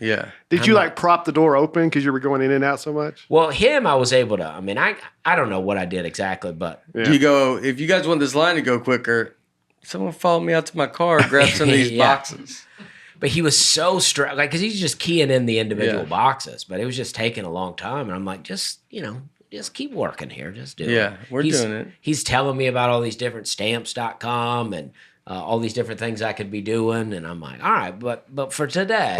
Yeah. Did you like prop the door open because you were going in and out so much? Well, him, I was able to. I mean, I don't know what I did exactly, but You go, if you guys want this line to go quicker, someone follow me out to my car, grab some of these boxes. But he was so stressed, like, because he's just keying in the individual boxes, but it was just taking a long time. And I'm like, just keep working here. Just do it. Yeah, we're doing it. He's telling me about all these different stamps.com and all these different things I could be doing. And I'm like, all right, but for today,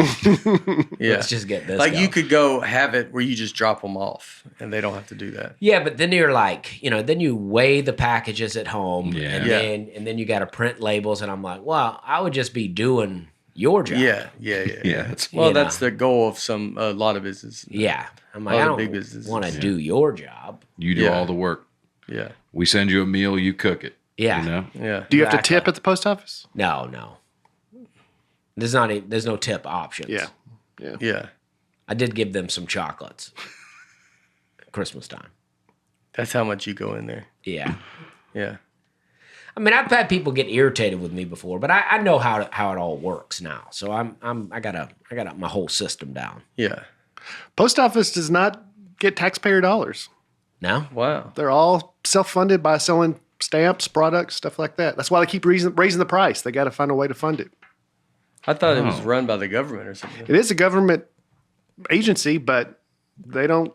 let's just get this Like going. you could go have it where you just drop them off and they don't have to do that. Yeah, but then you're like, then you weigh the packages at home and then you got to print labels. And I'm like, well, I would just be doing your job. Yeah. That's the goal of a lot of business. Yeah. I'm like, I don't want to do your job. You do all the work. Yeah. We send you a meal, you cook it. Yeah. You know? Yeah. Do you have to tip at the post office? No. There's no tip options. Yeah. I did give them some chocolates at Christmas time. That's how much you go in there. Yeah. Yeah. I mean, I've had people get irritated with me before, but I know how it all works now. So I got my whole system down. Yeah. Post office does not get taxpayer dollars. No? Wow. They're all self-funded by selling stamps, products, stuff like that. That's why they keep raising the price. They got to find a way to fund it. I thought it was run by the government or something. It is a government agency, but they don't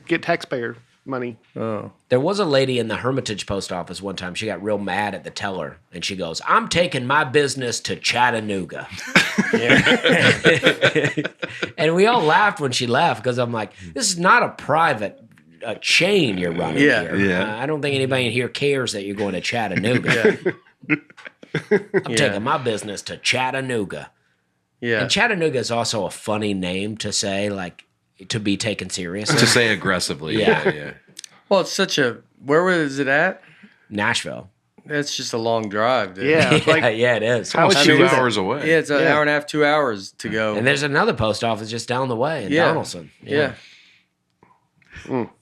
get taxpayer money. Oh. There was a lady in the Hermitage post office one time. She got real mad at the teller, and she goes, "I'm taking my business to Chattanooga." And we all laughed when she left because I'm like, this is not a private chain you're running here. Yeah. I don't think anybody in here cares that you're going to Chattanooga. I'm taking my business to Chattanooga. Yeah. And Chattanooga is also a funny name to say, like, to be taken seriously. To say aggressively. Yeah. Well, it's where was it at? Nashville. That's just a long drive, dude. Yeah, like Yeah, it is. how would It's you do 2 that? hours away. Yeah, it's an hour and a half, 2 hours to go. And there's another post office just down the way in Donaldson. Yeah.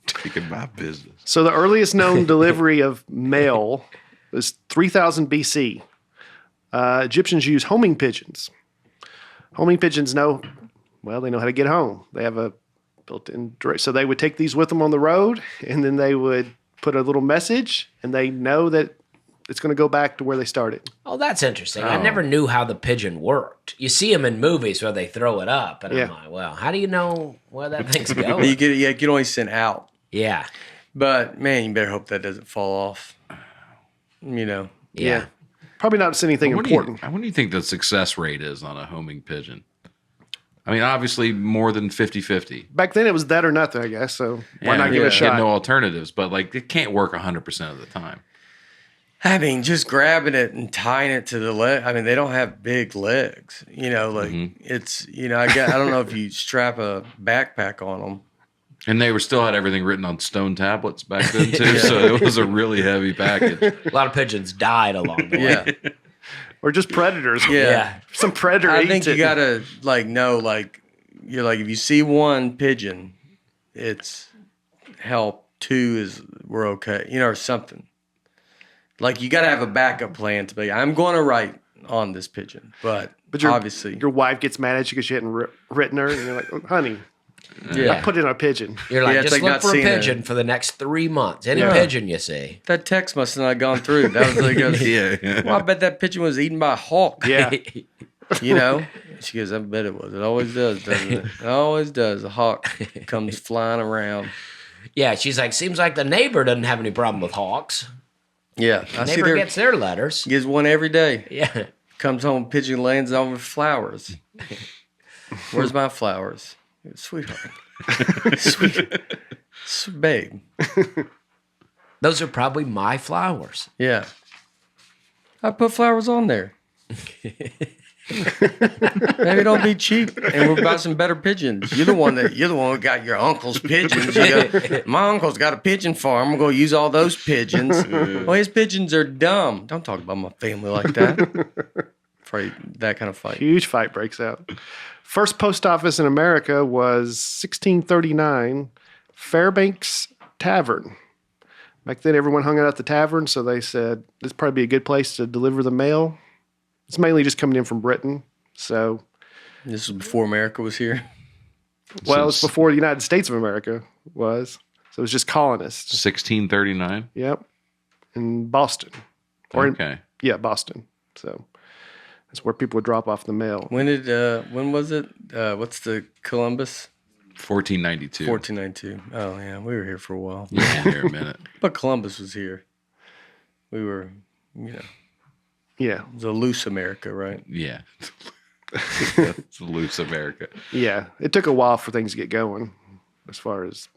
Taking my business. So the earliest known delivery of mail is 3000 BC. Egyptians use homing pigeons. Homing pigeons know how to get home. They have a built-in direct. So they would take these with them on the road, and then they would put a little message, and they know that it's going to go back to where they started. Oh, that's interesting. I never knew how the pigeon worked. You see them in movies where they throw it up, and I'm like, well, how do you know where that thing's going? You get only sent out. Yeah. But man, you better hope that doesn't fall off. Yeah. Probably not anything important. What do you think the success rate is on a homing pigeon? I mean, obviously more than 50-50. Back then it was that or nothing, I guess. So why not give it a shot? No alternatives, but like it can't work 100% of the time. I mean, just grabbing it and tying it to the leg. I mean, they don't have big legs. It's I don't know if you strap a backpack on them. And they still had everything written on stone tablets back then too, so it was a really heavy package. A lot of pigeons died along the way. Yeah. Or just predators. Yeah. Some predator I eats think it. you gotta know if you see one pigeon, it's help. 2 is we're okay, or something. Like you gotta have a backup plan to be. I'm going to write on this pigeon, but obviously your wife gets mad at you because you hadn't written her, and you're like, oh, honey, Yeah. I put in a pigeon. You're like, Yeah, it's just like look not for a seeing pigeon for the next 3 months. Any pigeon you see. that text must have not gone through. That was like, well, I bet that pigeon was eaten by a hawk. Yeah. She goes, I bet it was. It always does, doesn't it? It always does. A hawk comes flying around. Yeah, she's like, seems like the neighbor doesn't have any problem with hawks. Yeah, I see Neighbor gets their letters. Gets one every day. Yeah. Comes home, pigeon lands on with flowers. Where's my flowers? Sweetheart. Sweet babe. Those are probably my flowers. Yeah. I put flowers on there. Maybe don't be cheap, and we'll buy some better pigeons. You're the one who got your uncle's pigeons. My uncle's got a pigeon farm. I'm gonna use all those pigeons. Well, his pigeons are dumb. Don't talk about my family like that. Afraid that kind of fight. Huge fight breaks out. First post office in America was 1639, Fairbanks Tavern. Back then, everyone hung out at the tavern, so they said this would probably be a good place to deliver the mail. It's mainly just coming in from Britain, so... This was before America was here? Well, it was before the United States of America was. So it was just colonists. 1639? Yep. In Boston. Okay. Boston. So that's where people would drop off the mail. When was it? What's the Columbus? 1492. 1492. Oh, yeah. We were here for a while. Yeah, here a minute. But Columbus was here. We were, Yeah. it was a loose America, right? Yeah. It's loose America. Yeah. It took a while for things to get going as far as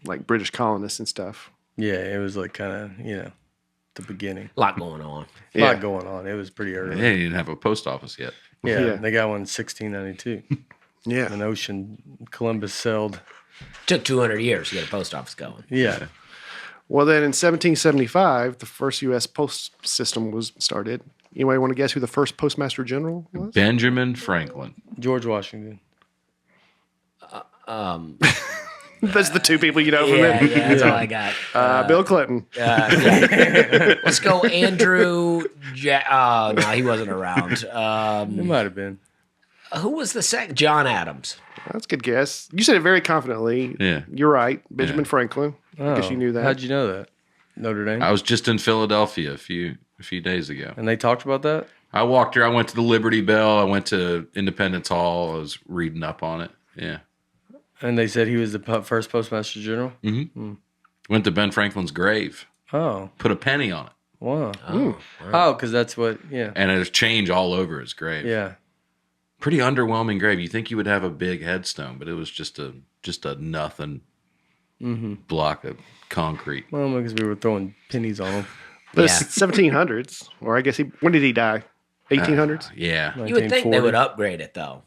like British colonists and stuff. Yeah, it was like kind of, the beginning. A lot going on. A lot going on. It was pretty early. They didn't have a post office yet. Yeah, they got one in 1692. Yeah. An ocean Columbus sailed. Took 200 years to get a post office going. Yeah. Well, then in 1775, the first U.S. post system was started. Anybody want to guess who the first postmaster general was? Benjamin Franklin. George Washington. That's the two people you know from Yeah, it. that's all I got. Bill Clinton. Yeah. Let's go Andrew. No, he wasn't around. It might have been. Who was the second? John Adams. That's a good guess. You said it very confidently. Yeah. You're right. Benjamin Franklin. I guess you knew that. How'd you know that? Notre Dame? I was just in Philadelphia a few days ago. And they talked about that? I walked here. I went to the Liberty Bell. I went to Independence Hall. I was reading up on it. Yeah. And they said he was the first postmaster general? Went to Ben Franklin's grave. Oh, Put a penny on it. wow. Oh, Oh, because that's what, yeah. And there's change all over his grave. Yeah. Pretty underwhelming grave. You think you would have a big headstone, but it was just a nothing block of concrete. Well, because we were throwing pennies on him. But it's 1700s, or I guess when did he die? 1800s? Yeah. You would think they 1940. would upgrade it, though.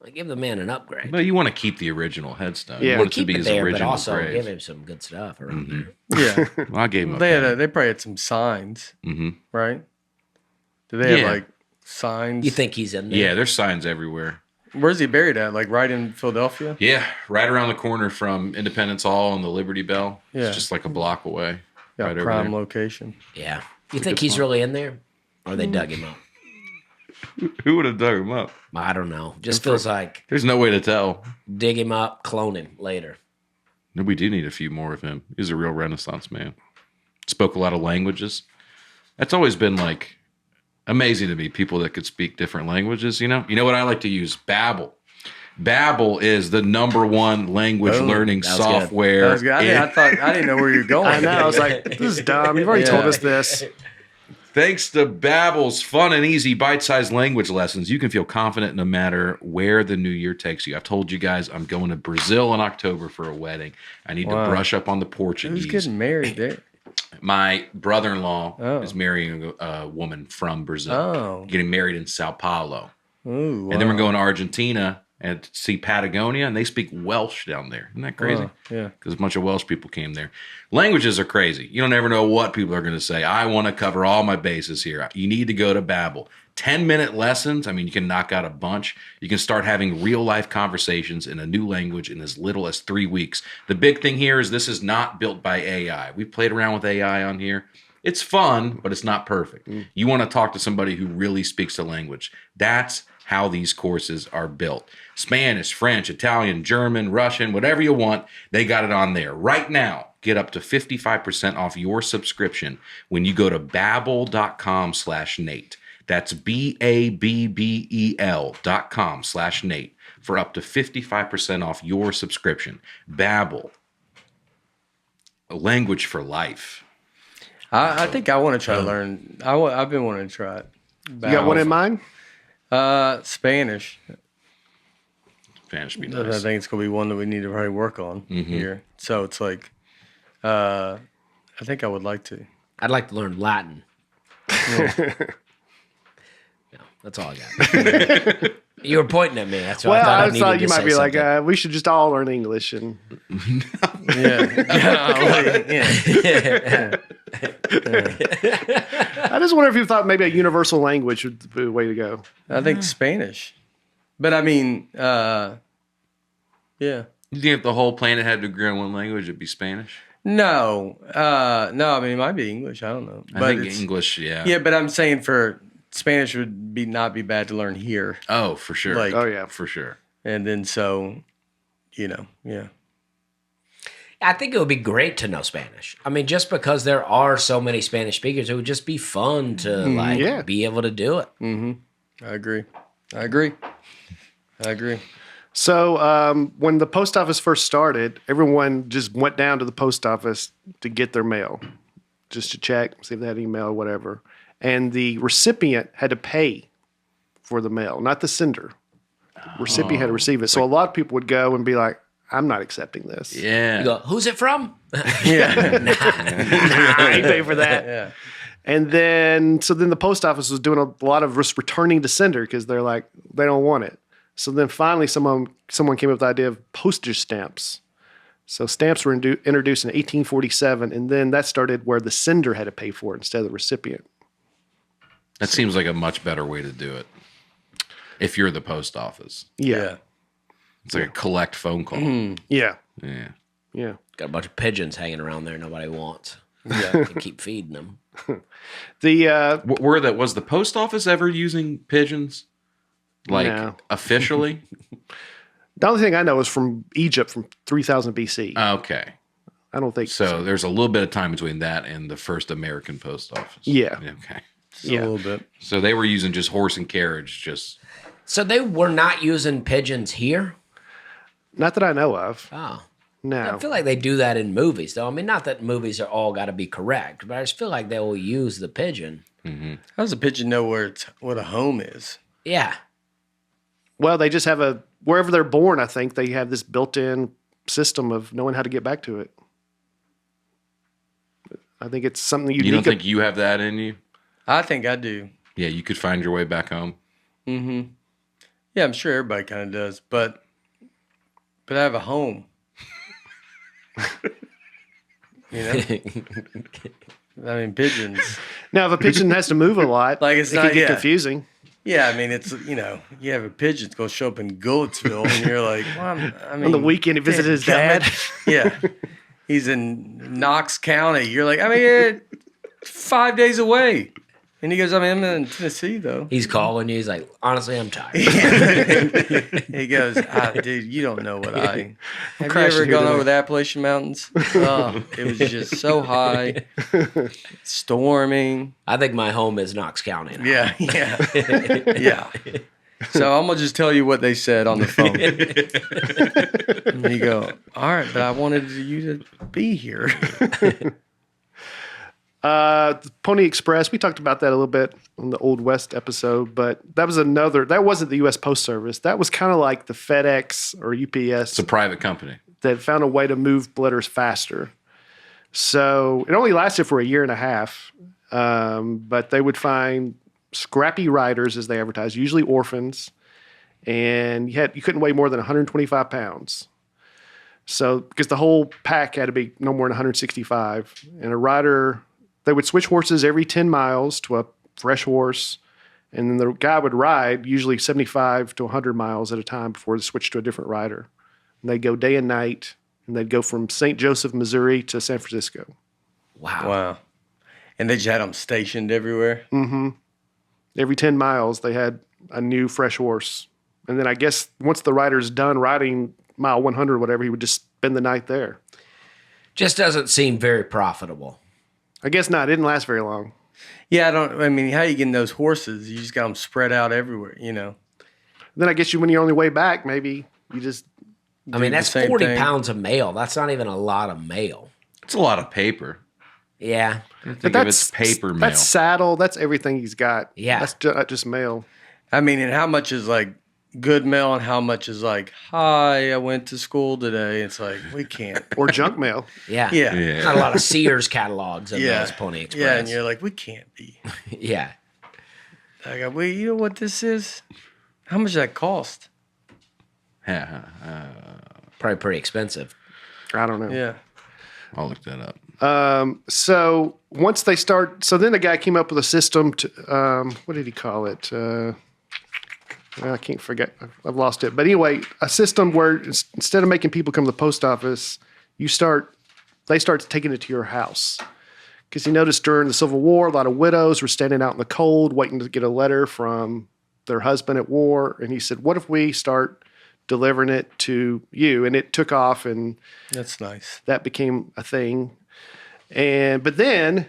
Like, give the man an upgrade. But you want to keep the original headstone. Yeah. You want it to Keep be it his there, but original also grave. give him some good stuff around there. Yeah. Well, I gave him a they penny. they probably had some signs, Mhm. right? Do they Yeah. have like signs? You think he's in there? Yeah, there's signs everywhere. Where's he buried at? Like right in Philadelphia? Yeah, right around the corner from Independence Hall and the Liberty Bell. Yeah. It's just like a block away. Got right over prime there. location. Yeah. You think he's really in there? Or they dug him up? Who would have dug him up? I don't know. Just feels like There's no way to tell. dig him up, clone him later. No, we do need a few more of him. He's a real Renaissance man. Spoke a lot of languages. That's always been like amazing to me. People that could speak different languages. You know what I like to use? Babbel. Babbel is the #1 language learning that was good. software. That was good. I didn't know where you're going. I know. I was like, this is dumb. You've already told us this. Thanks to Babbel's fun and easy bite-sized language lessons, you can feel confident no matter where the new year takes you. I've told you guys I'm going to Brazil in October for a wedding. I need to brush up on the Portuguese. Who's getting married there? My brother-in-law is marrying a woman from Brazil. Oh. Getting married in Sao Paulo. Ooh, And then we're going to Argentina and see Patagonia, and they speak Welsh down there. Isn't that crazy? yeah. Because a bunch of Welsh people came there. Languages are crazy. You don't ever know what people are going to say. I want to cover all my bases here. You need to go to Babbel. 10-minute lessons. I mean, you can knock out a bunch. You can start having real-life conversations in a new language in as little as 3 weeks. The big thing here is this is not built by AI. We've played around with AI on here. It's fun, but it's not perfect. You want to talk to somebody who really speaks the language. That's how these courses are built. Spanish, French, Italian, German, Russian, whatever you want, they got it on there. Right now, get up to 55% off your subscription when you go to babbel.com/Nate. That's BABBEL.com/Nate for up to 55% off your subscription. Babbel, a language for life. I think I want to try to learn. I've been wanting to try it. You got one in mind? Spanish. Spanish be I nice. think it's going to be one that we need to probably work on here. So it's like, I think I would like to. I'd like to learn Latin. That's all I got. You were pointing at me. That's why Well, I I thought thought you to might say be like, something. we should just all learn English. And Yeah. I just wonder if you thought maybe a universal language would be the way to go. I think Spanish. But I mean, yeah. You think if the whole planet had to agree on one language, it'd be Spanish? No. No, I mean, it might be English. I don't know. I But think it's- English, yeah. Yeah, but I'm saying for Spanish would not be bad to learn here. Oh, for sure. Like- Oh, yeah. For sure. And then so, yeah. I think it would be great to know Spanish. I mean, just because there are so many Spanish speakers, it would just be fun to be able to do it. I agree. So when the post office first started, everyone just went down to the post office to get their mail, just to check, see if they had any mail or whatever. And the recipient had to pay for the mail, not the sender. The recipient had to receive it. So a lot of people would go and be like, I'm not accepting this. Yeah. You go, who's it from? I ain't pay for that. Yeah. And then the post office was doing a lot of just returning to sender because they're like, they don't want it. So then finally someone came up with the idea of postage stamps. So stamps were introduced in 1847, and then that started where the sender had to pay for it instead of the recipient. That seems like a much better way to do it. If you're the post office. Yeah. It's like a collect phone call. Yeah. Yeah. Yeah. Got a bunch of pigeons hanging around there nobody wants. Yeah. Can keep feeding them. Was the post office ever using pigeons? Like No. officially? The only thing I know is from Egypt from 3000 BC. Okay. I don't think So there's a little bit of time between that and the first American post office. Yeah. Okay. Just a little bit. So they were using just horse and carriage, just So they were not using pigeons here? Not that I know of. Oh. No. I feel like they do that in movies, though. I mean, not that movies are all got to be correct, but I just feel like they will use the pigeon. How does a pigeon know what a home is? Yeah. Well, they just have wherever they're born, I think they have this built-in system of knowing how to get back to it. I think it's something unique. you don't think you have that in you? I think I do. Yeah, you could find your way back home. Yeah, I'm sure everybody kind of does, but I have a home. You know, I mean pigeons. Now, if a pigeon has to move a lot, Like, it's it not- can get yeah. confusing. Yeah, I mean it's you have a pigeon that's gonna show up in Goatsville, and you're like, well, I mean, On the weekend, he visited his dad. Yeah, he's in Knox County. You're like, I mean, 5 days away, and he goes, I mean, I'm in Tennessee though. He's calling you. He's like, honestly, I'm tired. He goes, dude, you don't know what I. Have you crashing ever here gone today. over the Appalachian Mountains? Oh, it was just so high, storming. I think my home is Knox County now. Yeah. Yeah. So I'm gonna just tell you what they said on the phone. And you go, all right, but I wanted you to be here. The Pony Express, we talked about that a little bit on the Old West episode, but that wasn't the U.S. Post Service. That was kind of like the FedEx or UPS It's a private company. that found a way to move letters faster. So it only lasted for a year and a half, but they would find scrappy riders, as they advertised, usually orphans, and you couldn't weigh more than 125 pounds. So because the whole pack had to be no more than 165, and a rider, they would switch horses every 10 miles to a fresh horse, and then the guy would ride usually 75 to 100 miles at a time before they switched to a different rider. And they'd go day and night, and they'd go from St. Joseph, Missouri to San Francisco. Wow. And they just had them stationed everywhere. Every 10 miles, they had a new fresh horse. And then I guess once the rider's done riding mile 100 or whatever, he would just spend the night there. Just doesn't seem very profitable. I guess not. It didn't last very long. Yeah, I mean, how are you getting those horses? You just got them spread out everywhere, Then I guess when you're on your way back, maybe you just I mean, the that's same 40 thing. pounds of mail. That's not even a lot of mail. It's a lot of paper. Yeah. I think of it's paper mail. That's saddle. That's everything he's got. Yeah. That's just mail. I mean, and how much is like good mail and how much is like, hi, I went to school today. It's like, we can't. Or junk mail. Yeah. Yeah. There's not a lot of Sears catalogs in Yeah. those Pony Express. Yeah, and you're like, we can't be. Yeah. I go, wait, you know what this is? How much does that cost? Probably pretty expensive. I don't know. Yeah. I'll look that up. So once they start, so then the guy came up with a system to, what did he call it? I can't forget. I've lost it. But anyway, a system where instead of making people come to the post office, they start taking it to your house. Because he noticed during the Civil War, a lot of widows were standing out in the cold waiting to get a letter from their husband at war. And he said, what if we start delivering it to you? And it took off, and That's nice. that became a thing. But then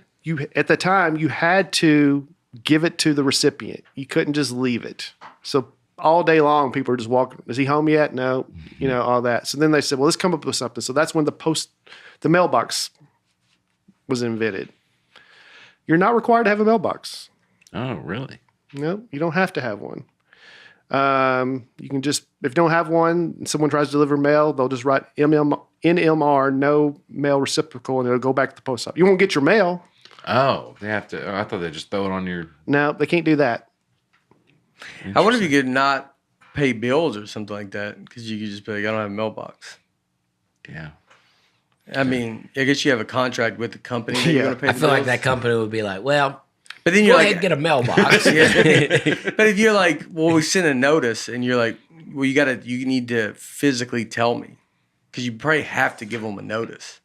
at the time you had to give it to the recipient. You couldn't just leave it. So all day long people were just walking. Is he home yet? No. All that. So then they said, well, let's come up with something. So that's when the mailbox was invented. You're not required to have a mailbox. Oh, really? No, you don't have to have one. You can just, if you don't have one and someone tries to deliver mail, they'll just write NMR, no mail reciprocal, and it'll go back to the post office. You won't get your mail. Oh, they have to. I thought they just throw it on your. No, they can't do that. I wonder if you could not pay bills or something like that, because you could just be like, I don't have a mailbox. Yeah. I mean, I guess you have a contract with the company that you're going to pay I the feel like bills. that company would be like, well, But then go you're ahead like, and get a mailbox. But if you're like, well, we sent a notice, and you're like, well, you need to physically tell me, because you probably have to give them a notice.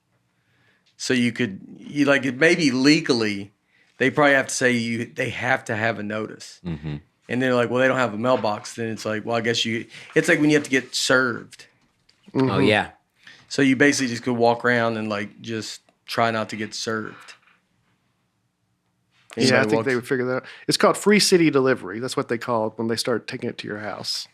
So maybe legally, they probably have to say they have to have a notice. Mm-hmm. And they're like, well, they don't have a mailbox. Then it's like, well, I guess it's like when you have to get served. Mm-hmm. Oh, yeah. So you basically just could walk around and like just try not to get served. Yeah, I think they would figure that out. It's called free city delivery. That's what they call it when they start taking it to your house.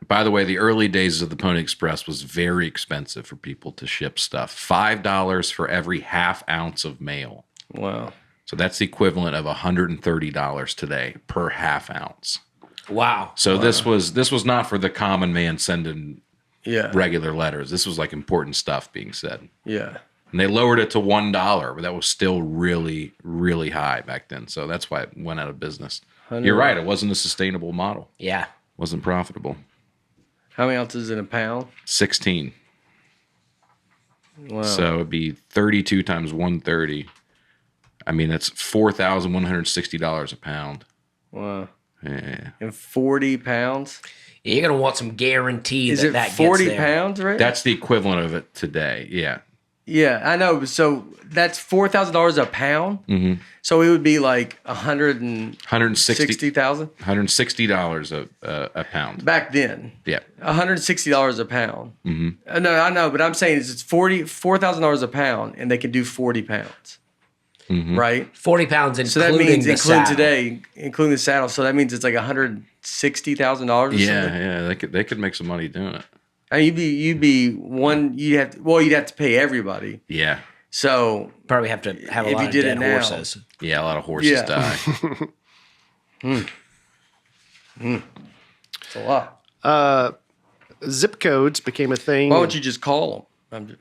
By the way, the early days of the Pony Express was very expensive for people to ship stuff. $5 for every half ounce of mail. Wow. So that's the equivalent of $130 today per half ounce. Wow. So this was not for the common man sending Yeah. regular letters. This was like important stuff being said. Yeah. And they lowered it to $1, but that was still really, really high back then. So that's why it went out of business. You're right. It wasn't a sustainable model. Yeah. It wasn't profitable. How many ounces in a pound? 16. Wow. So it'd be 32 times 130. I mean, that's $4,160 a pound. Wow. Yeah. And 40 pounds? You're going to want some guarantee Is that it that 40 gets there. pounds, right? That's the equivalent of it today. Yeah. Yeah, I know. So that's $4,000 a pound. Mm-hmm. So it would be like $160,000 $160 a pound. back then. Yeah. $160 a pound. Mm-hmm. No, I know, but I'm saying it's $4,000 a pound, and they can do 40 pounds, Mm-hmm. right? 40 pounds including So that means the including saddle. today, including the saddle. So that means it's like $160,000 or Yeah, something. yeah. They could make some money doing it. I mean, you'd have to pay everybody. Yeah. So Probably have to have a If lot you of did dead it now- horses. Yeah, a lot of horses Yeah. die. it's a lot. Zip codes became a thing. Why don't you just call them?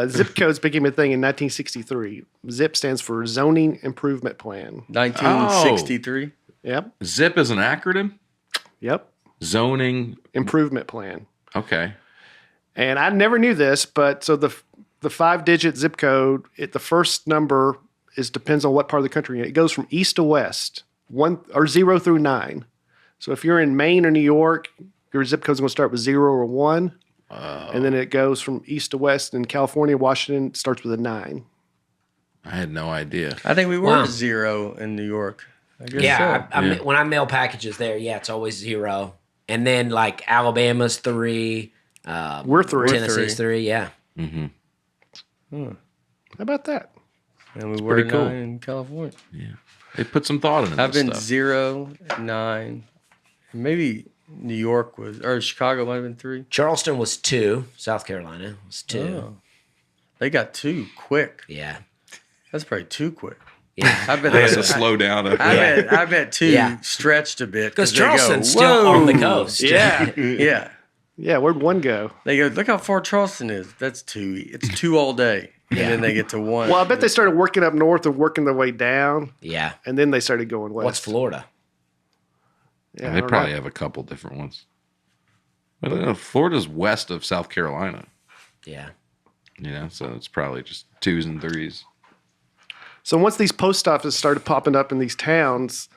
Zip codes became a thing in 1963. ZIP stands for Zoning Improvement Plan. 1963. Yep. ZIP is an acronym? Yep. Zoning. Improvement Plan. Okay. And I never knew this, but so the 5-digit zip code, the first number depends on what part of the country. It goes from east to west, 0 through 9. So if you're in Maine or New York, your zip code is going to start with 0 or 1. And then it goes from east to west. In California, Washington, it starts with a 9. I had no idea. I think we were Wow. 0 in New York. I guess Yeah, so. when I mail packages there, yeah, it's always 0. And then like Alabama's 3. We're 3. Tennessee's 3, yeah. Mm-hmm. How about that? And we were pretty cool. 9 in California. Yeah. They put some thought into I've this been stuff. 0, 9. Maybe New York or Chicago might have been 3. Charleston was 2. South Carolina was 2. Oh. They got 2 quick. Yeah. That's probably too quick. Yeah. I bet They had to that's slow down. I bet two Yeah. stretched a bit Because they go, Charleston's still on the "Whoa." coast. Yeah. Yeah, Yeah. Where'd one go? they go. Look how far Charleston is. That's two. It's two all day, and then they get to one. Well, I bet they started working up north and working their way down, Yeah. and then they started going west. What's Florida? Yeah, I They don't probably know. have a couple different ones. I don't know. Florida's west of South Carolina. Yeah. So it's probably just 2s and 3s. So once these post offices started popping up in these towns,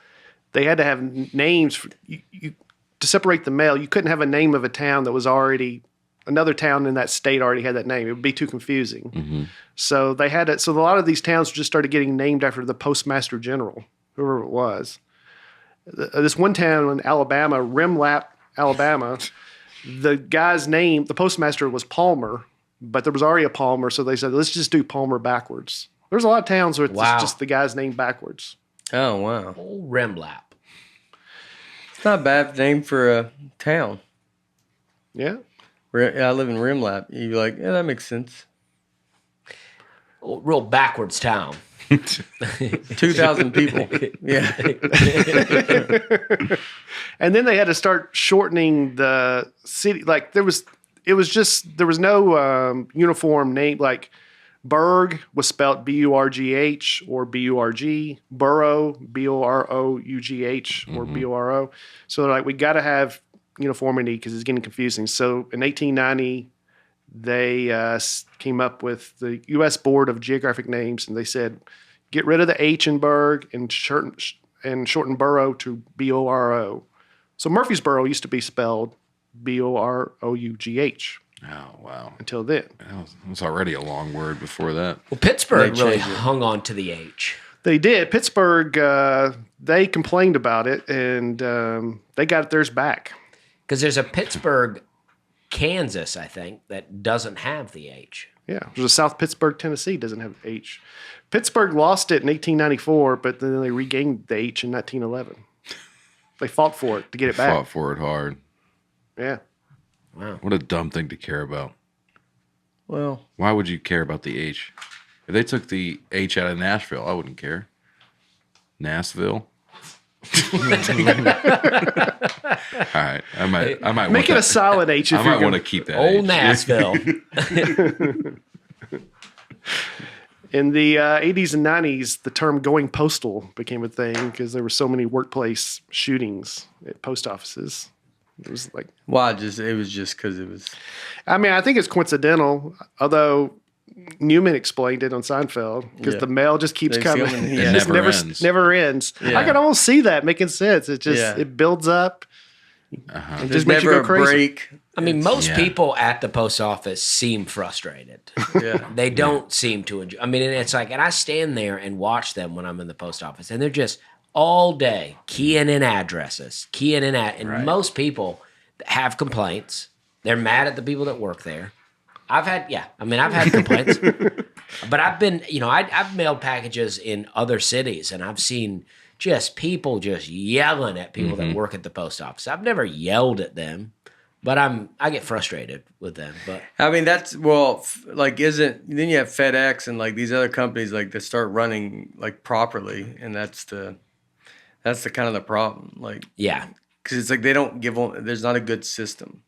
they had to have names for, to separate the mail. You couldn't have a name of a town that was already another town in that state already had that name. It would be too confusing. Mm-hmm. So they had it. So a lot of these towns just started getting named after the postmaster general, whoever it was. This one town in Alabama, Rimlap, Alabama, the guy's name, the postmaster was Palmer, but there was already a Palmer, so they said, let's just do Palmer backwards. There's a lot of towns where it's just the guy's name backwards. Oh wow, Old Remlap. it's not a bad name for a town. Yeah. I live in Rimlap. You're like, yeah, that makes sense. Old, real backwards town. 2,000 people. Yeah. And then they had to start shortening the city. Like there was no uniform name. Like Berg was spelled Burgh or Burg. Borough, Borough or Boro. So they're like, we got to have uniformity because it's getting confusing. So in 1890, they came up with the U.S. Board of Geographic Names, and they said, get rid of the H in Berg and shorten borough to Boro. So Murfreesboro used to be spelled Borough. Oh, wow. Until then. That was already a long word before that. Well, Pittsburgh They really changed it. hung on to the H. They did. Pittsburgh, they complained about it, and they got theirs back. Because there's a Pittsburgh, Kansas, I think, that doesn't have the H. Yeah. There's a South Pittsburgh, Tennessee, doesn't have H. Pittsburgh lost it in 1894, but then they regained the H in 1911. They fought for it to get it back. Fought for it hard. Yeah. Wow. What a dumb thing to care about. Well, Why would you care about the H? If they took the H out of Nashville, I wouldn't care. Nashville. All right, I might Make want it a that. solid H if I you're might want going to keep that. Old H. Nashville. In the 80s and 90s, the term going postal became a thing because there were so many workplace shootings at post offices. It was like, why? It was just because it was. I mean, I think it's coincidental, although Newman explained it on Seinfeld because Yeah. the mail just keeps It's coming. coming, It yeah. just Never never ends. never ends. Yeah. I can almost see that making sense. It just Yeah. it builds up. It There's just makes you never go a crazy. break. I mean, most Yeah. people at the post office seem frustrated. Yeah. They don't seem to enjoy. I mean, and it's like, and I stand there and watch them when I'm in the post office, and they're just all day keying in addresses, and most people have complaints. They're mad at the people that work there. I've had complaints, but I've been, I've mailed packages in other cities, and I've seen just people just yelling at people that work at the post office. I've never yelled at them, but I get frustrated with them. But I mean, then you have FedEx and like these other companies like that start running like properly, and that's the kind of the problem. Like, yeah, because it's like they don't there's not a good system.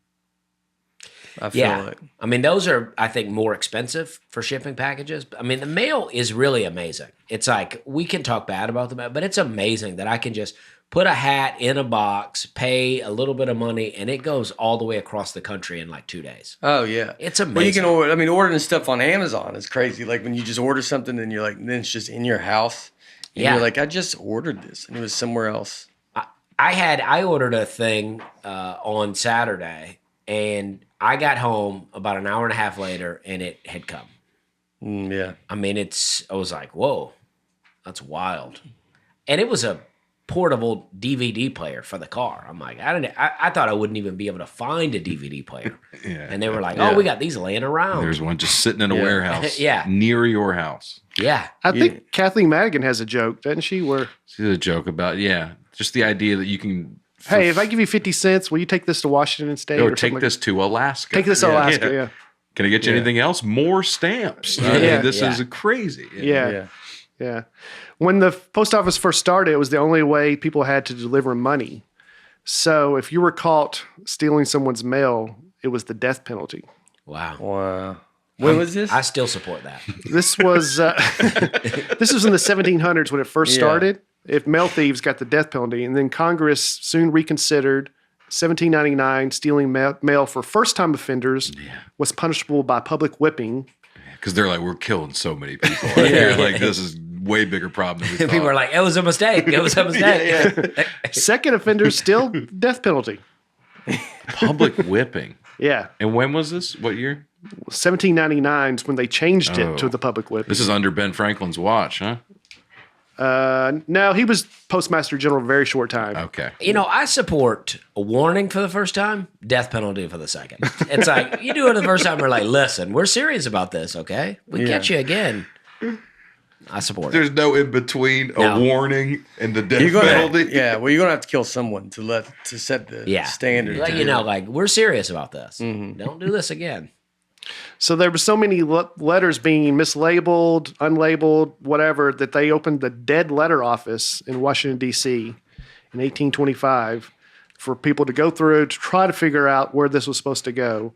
I feel like. I mean, those are, I think, more expensive for shipping packages. I mean, the mail is really amazing. It's like, we can talk bad about the mail, but it's amazing that I can just put a hat in a box, pay a little bit of money, and it goes all the way across the country in like 2 days. Oh yeah, It's Well, you amazing. can order. I mean, ordering stuff on Amazon is crazy. Like when you just order something and you're like, then it's just in your house. And Yeah. You're like, I just ordered this and it was somewhere else. I ordered a thing on Saturday, and I got home about an hour and a half later, and it had come. Yeah. I mean, I was like, whoa, that's wild. And it was a portable DVD player for the car. I'm like, I thought I wouldn't even be able to find a DVD player. Yeah. And they were like, Yeah. oh, we got these laying around. There's one just sitting in a Yeah. warehouse Yeah. near your house. Yeah. I think Kathleen Madigan has a joke, doesn't she? Where, She's a joke about, just the idea that you can hey, if I give you 50 cents, will you take this to Washington State? or or take something this to Alaska. Take this to Alaska, yeah. Can I get you anything else? More stamps. I Yeah. mean, this Yeah. is crazy. Yeah. Yeah. Yeah. When the post office first started, it was the only way people had to deliver money. So if you were caught stealing someone's mail, it was the death penalty. Wow. Wow. When was this? I still support that. This was this was in the 1700s when it first started. If mail thieves got the death penalty, and then Congress soon reconsidered. 1799, stealing mail for first-time offenders was punishable by public whipping. Because they're like, we're killing so many people. Out here. Like, this is way bigger problem than we thought. People are like, it was a mistake. It was a mistake. Second offenders still death penalty. Public whipping. Yeah. And when was this? What year? 1799 is when they changed it to the public whipping. This is under Ben Franklin's watch, huh? No, he was Postmaster General a very short time. Okay. You know, I support a warning for the first time, death penalty for the second. It's like, you do it the first time, we're like, listen, we're serious about this, okay? We catch you again. I support There's it. no in between a warning and the death You're gonna, penalty. yeah, well, you're gonna have to kill someone to set the standard. Like, you know, like, we're serious about this. Don't do this again. So there were so many letters being mislabeled, unlabeled, whatever, that they opened the dead letter office in Washington, D.C. in 1825 for people to go through to try to figure out where this was supposed to go.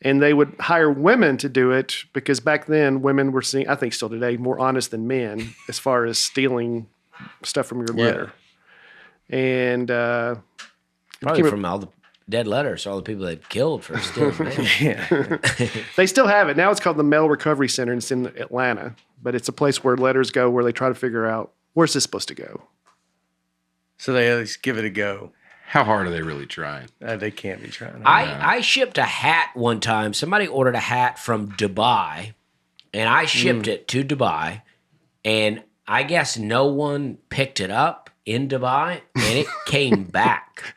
And they would hire women to do it because back then women were seen, I think still today, more honest than men as far as stealing stuff from your letter. And Probably from all the dead letters, all the people they've killed for stealing mail. they still have it. Now it's called the Mail Recovery Center, and it's in Atlanta. But it's a place where letters go where they try to figure out, where's this supposed to go? So they at least give it a go. How hard are they really trying? They can't be trying. I shipped a hat one time. Somebody ordered a hat from Dubai, and I shipped it to Dubai, and I guess no one picked it up in Dubai, and it came back.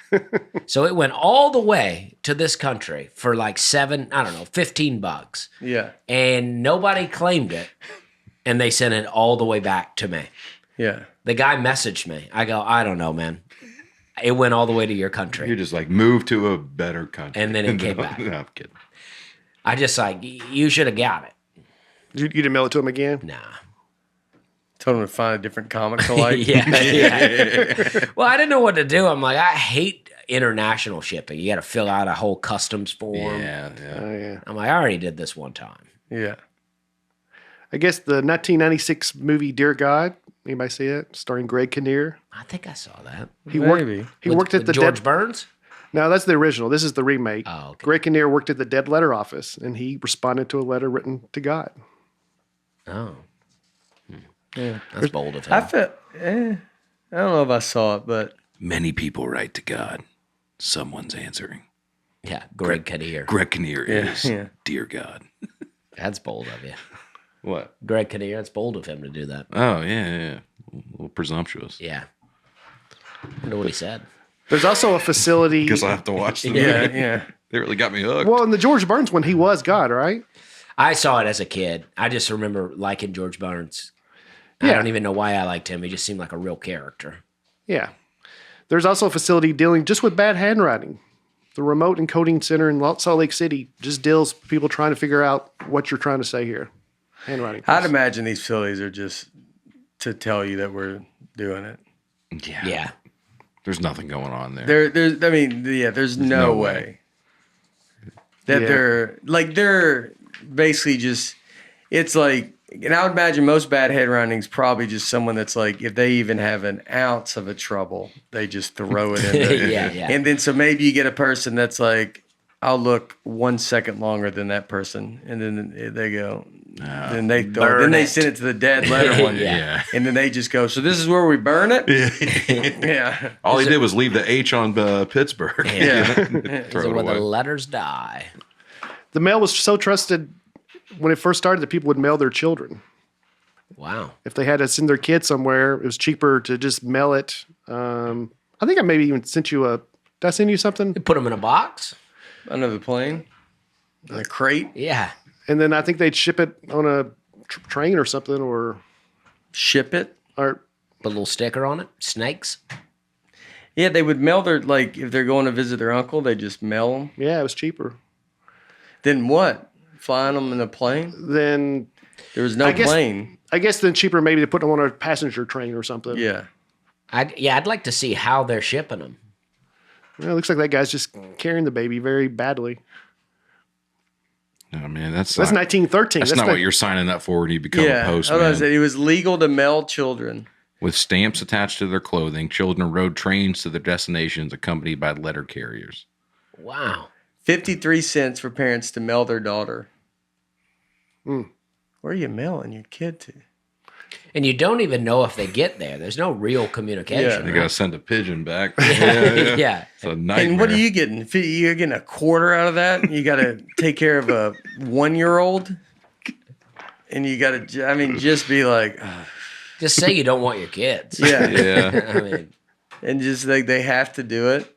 So it went all the way to this country for like $15. Yeah. And nobody claimed it, and they sent it all the way back to me. Yeah. The guy messaged me. I go, I don't know, man. It went all the way to your country. You're just like, move to a better country. And then it came back. No, I'm kidding. I just like, you should have got it. You didn't mail it to him again? Nah. Told him to find a different comic to like. yeah. Well, I didn't know what to do. I'm like, I hate international shipping. You got to fill out a whole customs form. Yeah. Oh, yeah. I'm like, I already did this one time. Yeah. I guess the 1996 movie Dear God, anybody see it? Starring Greg Kinnear. I think I saw that. He Maybe. worked at the George dead. Burns? No, that's the original. This is the remake. Oh, okay. Greg Kinnear worked at the dead letter office, and he responded to a letter written to God. Oh. Yeah. That's bold of him. I felt. I don't know if I saw it, but Many people write to God. Someone's answering. Yeah, Greg Kinnear. Greg Kinnear is yeah. Dear God. That's bold of you. what? Greg Kinnear, that's bold of him to do that. Oh, yeah. A little presumptuous. Yeah. I wonder what he said. There's also a facility. Guess I'll have to watch the Yeah. movie. Yeah. They really got me hooked. Well, in the George Burns one, he was God, right? I saw it as a kid. I just remember liking George Burns. I Yeah. don't even know why I liked him. He just seemed like a real character. Yeah. There's also a facility dealing just with bad handwriting. The Remote Encoding Center in Salt Lake City just deals with people trying to figure out what you're trying to say here. Handwriting. I'd imagine these facilities are just to tell you that we're doing it. Yeah. There's nothing going on there. There's no way that they're basically just, it's like, and I would imagine most bad handwriting is probably just someone that's like, if they even have an ounce of a trouble, they just throw it in there. Yeah. And then so maybe you get a person that's like, I'll look 1 second longer than that person, and then they go, then they send it to the dead letter one, Yeah. and then they just go, so this is where we burn it. Yeah. All he did was leave the H on Pittsburgh. Yeah. Throw So it where the away. letters die. The mail was so trusted when it first started that people would mail their children. Wow. If they had to send their kid somewhere, it was cheaper to just mail it. I think I maybe even sent you did I send you something? You put them in a box? Under the plane, in a crate, Yeah. And then I think they'd ship it on a train or something or ship it. or Put a little sticker on it. Snakes. Yeah, they would mail their, like, if they're going to visit their uncle, they just mail them. yeah, it was cheaper. Then what? Flying them in a plane? Then There was no plane. I guess then cheaper maybe to put them on a passenger train or something. Yeah. I'd like to see how they're shipping them. Well, it looks like that guy's just carrying the baby very badly. Oh, man, that's 1913. That's not what you're signing up for when you become a postman. I said it was legal to mail children. With stamps attached to their clothing, children rode trains to their destinations accompanied by letter carriers. Wow. 53 cents for parents to mail their daughter. Where are you mailing your kid to? And you don't even know if they get there. There's no real communication. They got to send a pigeon back. Yeah. It's a nightmare. And what are you getting? If you're getting a quarter out of that, you got to take care of a 1-year-old. And you got to, I mean, just be like... Just say you don't want your kids. Yeah. I mean, and just like they have to do it.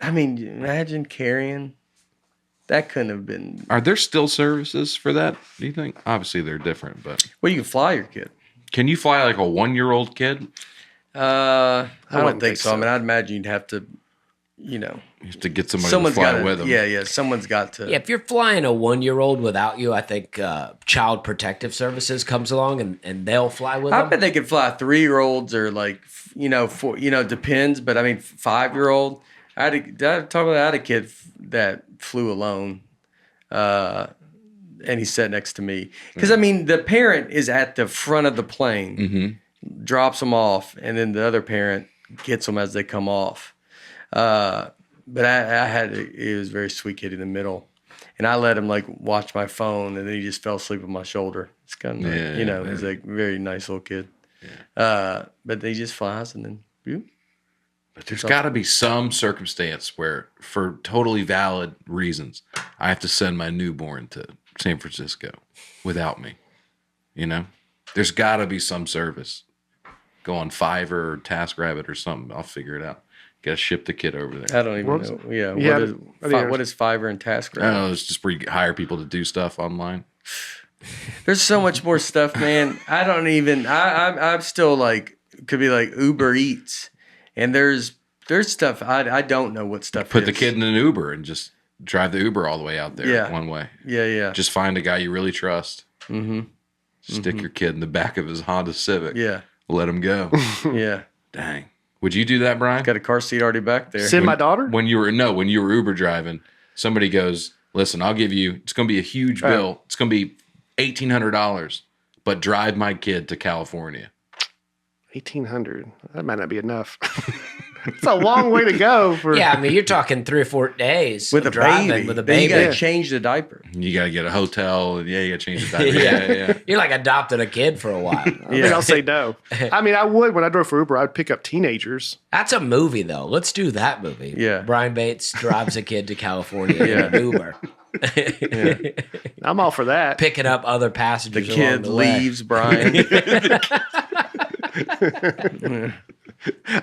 I mean, imagine carrying. That couldn't have been. Are there still services for that, do you think? Obviously, they're different, but. Well, you can fly your kid. Can you fly like a 1-year-old kid? I don't wouldn't think think so. so. I mean, I'd imagine you'd have to, you know. You have to get somebody Someone's to fly got with them. Yeah, someone's got to. yeah, if you're flying a 1-year-old without you, I think Child Protective Services comes along and they'll fly with I them. bet they could fly 3-year-olds or like, depends. But I mean, 5-year-old. I had a kid that flew alone. And he sat next to me. Because, I mean, the parent is at the front of the plane, drops them off, and then the other parent gets them as they come off. But it was a very sweet kid in the middle. And I let him, like, watch my phone, and then he just fell asleep on my shoulder. It's kind of, he's like a very nice little kid. Yeah. But he just flies, and then, boop. But there's got to be some circumstance where, for totally valid reasons, I have to send my newborn to San Francisco without me. You know? There's got to be some service. Go on Fiverr or TaskRabbit or something. I'll figure it out. Got to ship the kid over there. I don't even know. Yeah. What is Fiverr and TaskRabbit? I don't know. It's just where you hire people to do stuff online. There's so much more stuff, man. I don't even. I'm still like could be like Uber Eats, and there's stuff I don't know what stuff. Put the kid in an Uber and just drive the Uber all the way out there. Yeah. One way. Yeah. Just find a guy you really trust. Stick your kid in the back of his Honda Civic. Yeah. Let him go. Yeah. Dang. Would you do that, Brian? Got a car seat already back there. Send my daughter? When you were Uber driving, somebody goes, "Listen, I'll give you. It's going to be a huge bill. It's going to be $1,800, but drive my kid to California." 1,800. That might not be enough. It's a long way to go for. Yeah, I mean, you're talking 3 or 4 days with a driving baby. with a Then you baby. got to change the diaper. You got to get a hotel, and you got to change the diaper. Yeah. You're like adopting a kid for a while. I think I'll say no. I mean, I would when I drove for Uber. I would pick up teenagers. That's a movie, though. Let's do that movie. Yeah. Brian Bates drives a kid to California in an Uber. I'm all for that. Picking up other The passengers along kid the way. leaves Brian.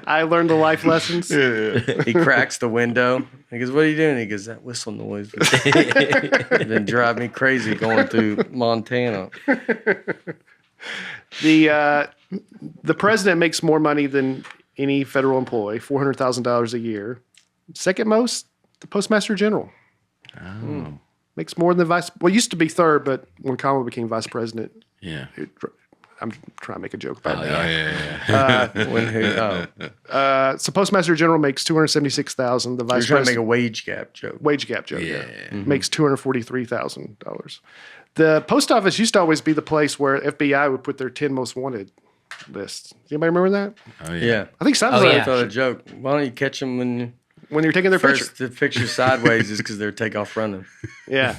I learned the life lessons. He cracks the window. He goes, "What are you doing?" He goes, "That whistle noise been driving me crazy going through Montana." The president makes more money than any federal employee, $400,000 a year. Second most, the postmaster general. Oh. Makes more than vice. Well, it used to be third, but when Kamala became vice president, Yeah. I'm trying to make a joke about Oh, that. yeah. So postmaster general makes $276,000. The You're vice trying to make president a wage gap joke. wage gap joke. Yeah. Makes $243,000. The post office used to always be the place where FBI would put their 10 most wanted lists. Does anybody remember that? Oh, Yeah. I think some Oh, of yeah. I thought a joke. Why don't you catch them when when you're taking their picture. first the picture sideways is because they're take off running. Yeah.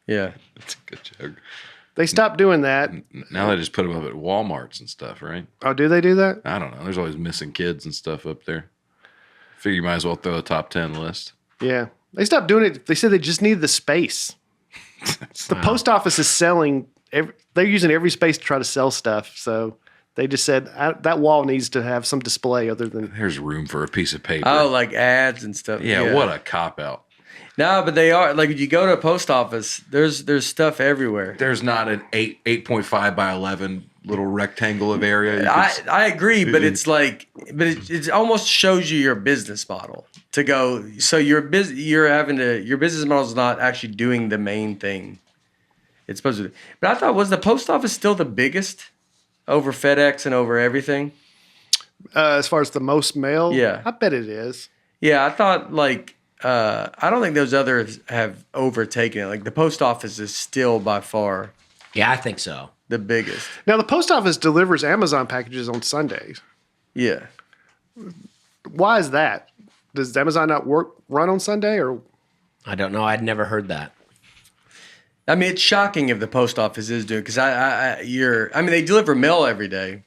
Yeah. That's a good joke. They stopped doing that. Now they just put them up at Walmarts and stuff, right? Oh, do they do that? I don't know. There's always missing kids and stuff up there. Figure you might as well throw a top 10 list. Yeah. They stopped doing it. They said they just needed the space. The post office is selling, they're using every space to try to sell stuff. So they just said that wall needs to have some display other than. There's room for a piece of paper. Oh, like ads and stuff. yeah, what a cop out. No, but they are like if you go to a post office, there's stuff everywhere. There's not an 8.5 by 11 little rectangle of area. You could I agree, but it's like, it almost shows you your business model to go. So your business model is not actually doing the main thing. It's supposed to be. But I thought, was the post office still the biggest over FedEx and over everything? As far as the most mail, Yeah. I bet it is. Yeah, I thought I don't think those others have overtaken it. Like the post office is still by far Yeah, I think so. the biggest. Now, the post office delivers Amazon packages on Sundays. Yeah. Why is that? Does Amazon not run on Sunday, or I don't know. I'd never heard that. I mean, it's shocking if the post office is doing, because they deliver mail every day,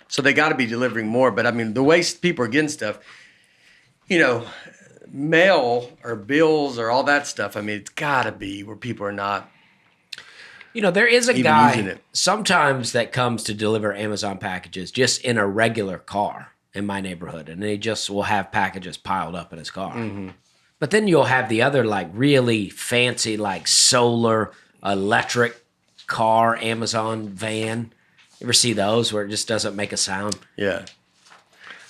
so they got to be delivering more. But I mean, the way people are getting stuff, mail or bills or all that stuff. I mean, it's got to be where people are not. There is a Even guy using it. sometimes that comes to deliver Amazon packages just in a regular car in my neighborhood, and he just will have packages piled up in his car. Mm-hmm. But then you'll have the other really fancy solar electric car Amazon van. You ever see those where it just doesn't make a sound? Yeah,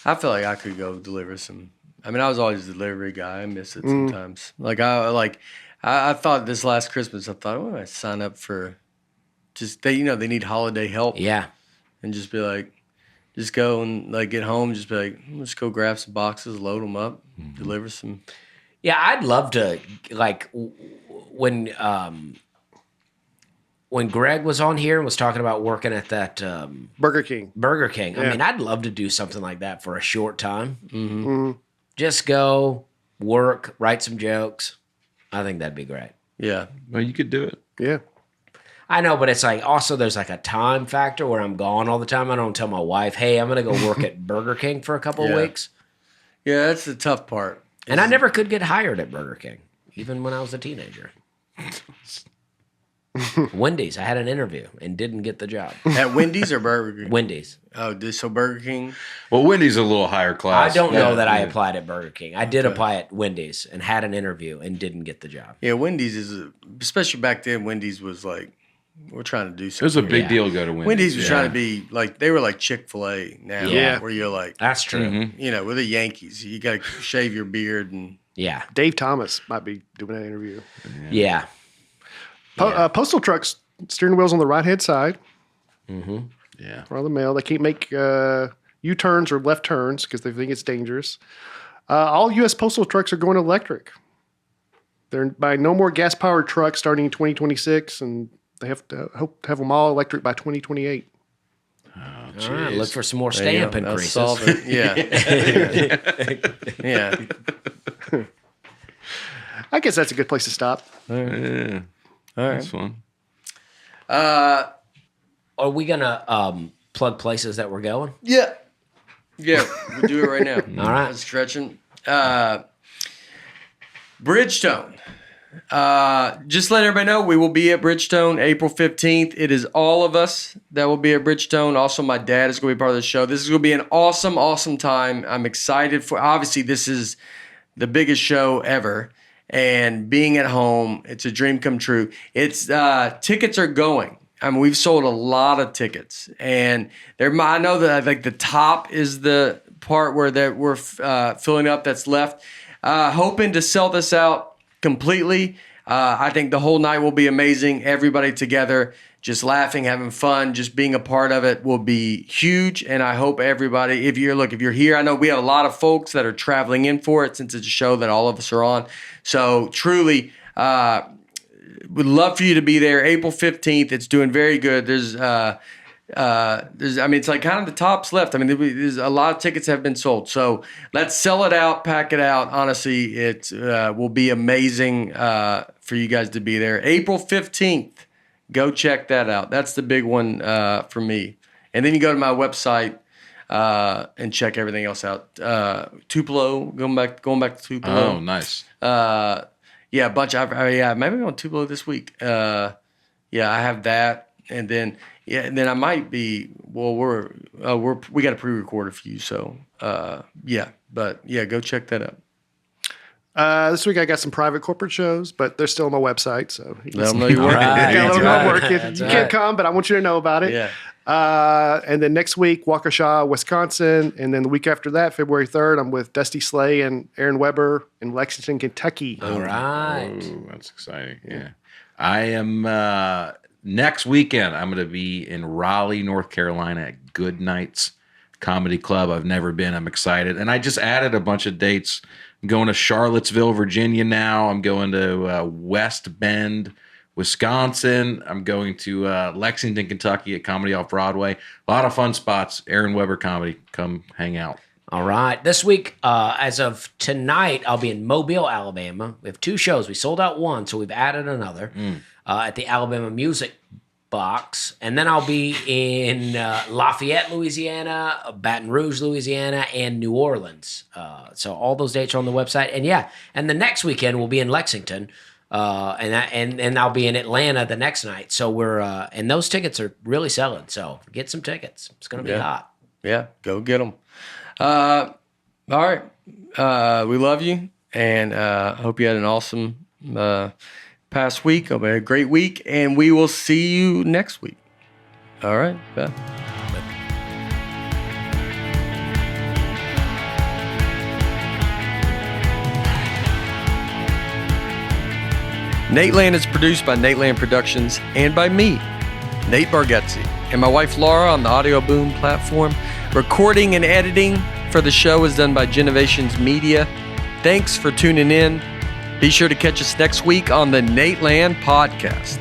I feel like I could go deliver some. I mean, I was always a delivery guy. I miss it sometimes. I thought this last Christmas, I thought, I sign up for just they need holiday help. Yeah. And just be like, just go and get home, just be like, let's go grab some boxes, load them up, deliver some. Yeah, I'd love to when Greg was on here and was talking about working at that Burger King? I mean, I'd love to do something like that for a short time. Mm-hmm. Just go work, write some jokes. I think that'd be great. Yeah. Well, you could do it. Yeah. I know, but it's also there's a time factor where I'm gone all the time. I don't tell my wife, hey, I'm going to go work at Burger King for a couple of weeks. Yeah, that's the tough part. And I never could get hired at Burger King, even when I was a teenager. Wendy's, I had an interview and didn't get the job. At Wendy's or Burger King? Wendy's. Oh, so Burger King? Well, Wendy's a little higher class. I don't know that I applied at Burger King. I did apply at Wendy's and had an interview and didn't get the job. Yeah, Wendy's especially back then, Wendy's was we're trying to do something. It was a big deal to go to Wendy's. Wendy's was trying to be they were like Chick-fil-A now. Yeah. Where you're like, That's true. we're the Yankees. You got to shave your beard and. Yeah. Dave Thomas might be doing that interview. Yeah. Postal trucks, steering wheels on the right-hand side. Mm-hmm. Yeah. For all the mail. They can't make U-turns or left turns because they think it's dangerous. All U.S. postal trucks are going electric. They're buying no more gas-powered trucks starting in 2026, and they have to hope to have them all electric by 2028. All right, look for some more stamp increases. Solve it. Yeah. Yeah. I guess that's a good place to stop. Yeah. All right. That's fun. Are we going to plug places that we're going? Yeah. Yeah, we'll do it right now. All right. That's stretching. Bridgestone. Just let everybody know we will be at Bridgestone April 15th. It is all of us that will be at Bridgestone. Also, my dad is going to be part of the show. This is going to be an awesome, awesome time. I'm excited for. Obviously, this is the biggest show ever, and being at home, it's a dream come true. It's tickets are going. I mean, we've sold a lot of tickets, and I know that the top is the part where we're filling up. That's left. Hoping to sell this out completely. I think the whole night will be amazing. Everybody together, just laughing, having fun, just being a part of it will be huge. And I hope everybody, if you're here, I know we have a lot of folks that are traveling in for it since it's a show that all of us are on. So truly, would love for you to be there. April 15th. It's doing very good. There's it's kind of the tops left. I mean, there's a lot of tickets have been sold. So let's sell it out, pack it out. Honestly, it will be amazing for you guys to be there. April 15th. Go check that out. That's the big one for me. And then you go to my website and check everything else out. Tupelo, going back to Tupelo. Oh, nice. Yeah, a bunch. Maybe I'm on Tupelo this week. I have that, and then I might be. Well, we got a pre-record a few, so go check that out. This week I got some private corporate shows, but they're still on my website, so you Let them know you're working. Right. can let them know I'm working. That's You right. can't come, but I want you to know about it. Yeah. And then next week, Waukesha, Wisconsin. And then the week after that, February 3rd, I'm with Dusty Slay and Aaron Weber in Lexington, Kentucky. All right. Oh, that's exciting. Yeah. I am next weekend. I'm going to be in Raleigh, North Carolina at Good Nights Comedy Club. I've never been. I'm excited. And I just added a bunch of dates. I'm going to Charlottesville, Virginia now. I'm going to West Bend, Wisconsin. I'm going to Lexington, Kentucky at Comedy Off Broadway. A lot of fun spots. Aaron Weber Comedy. Come hang out. All right. This week, as of tonight, I'll be in Mobile, Alabama. We have 2 shows. We sold out one, so we've added another at the Alabama Music Box. And then I'll be in Lafayette, Louisiana, Baton Rouge, Louisiana, and New Orleans. So all those dates are on the website. And the next weekend we'll be in Lexington. And I'll be in Atlanta the next night. So we're and those tickets are really selling. So get some tickets. It's going to be hot. Yeah, go get them. All right. We love you, and hope you had an awesome past week. Hope you had a great week, and we will see you next week. All right. Bye. Nateland is produced by Nateland Productions and by me, Nate Bargatze, and my wife Laura on the Audio Boom platform. Recording and editing for the show is done by Genovations Media. Thanks for tuning in. Be sure to catch us next week on the Nateland Podcast.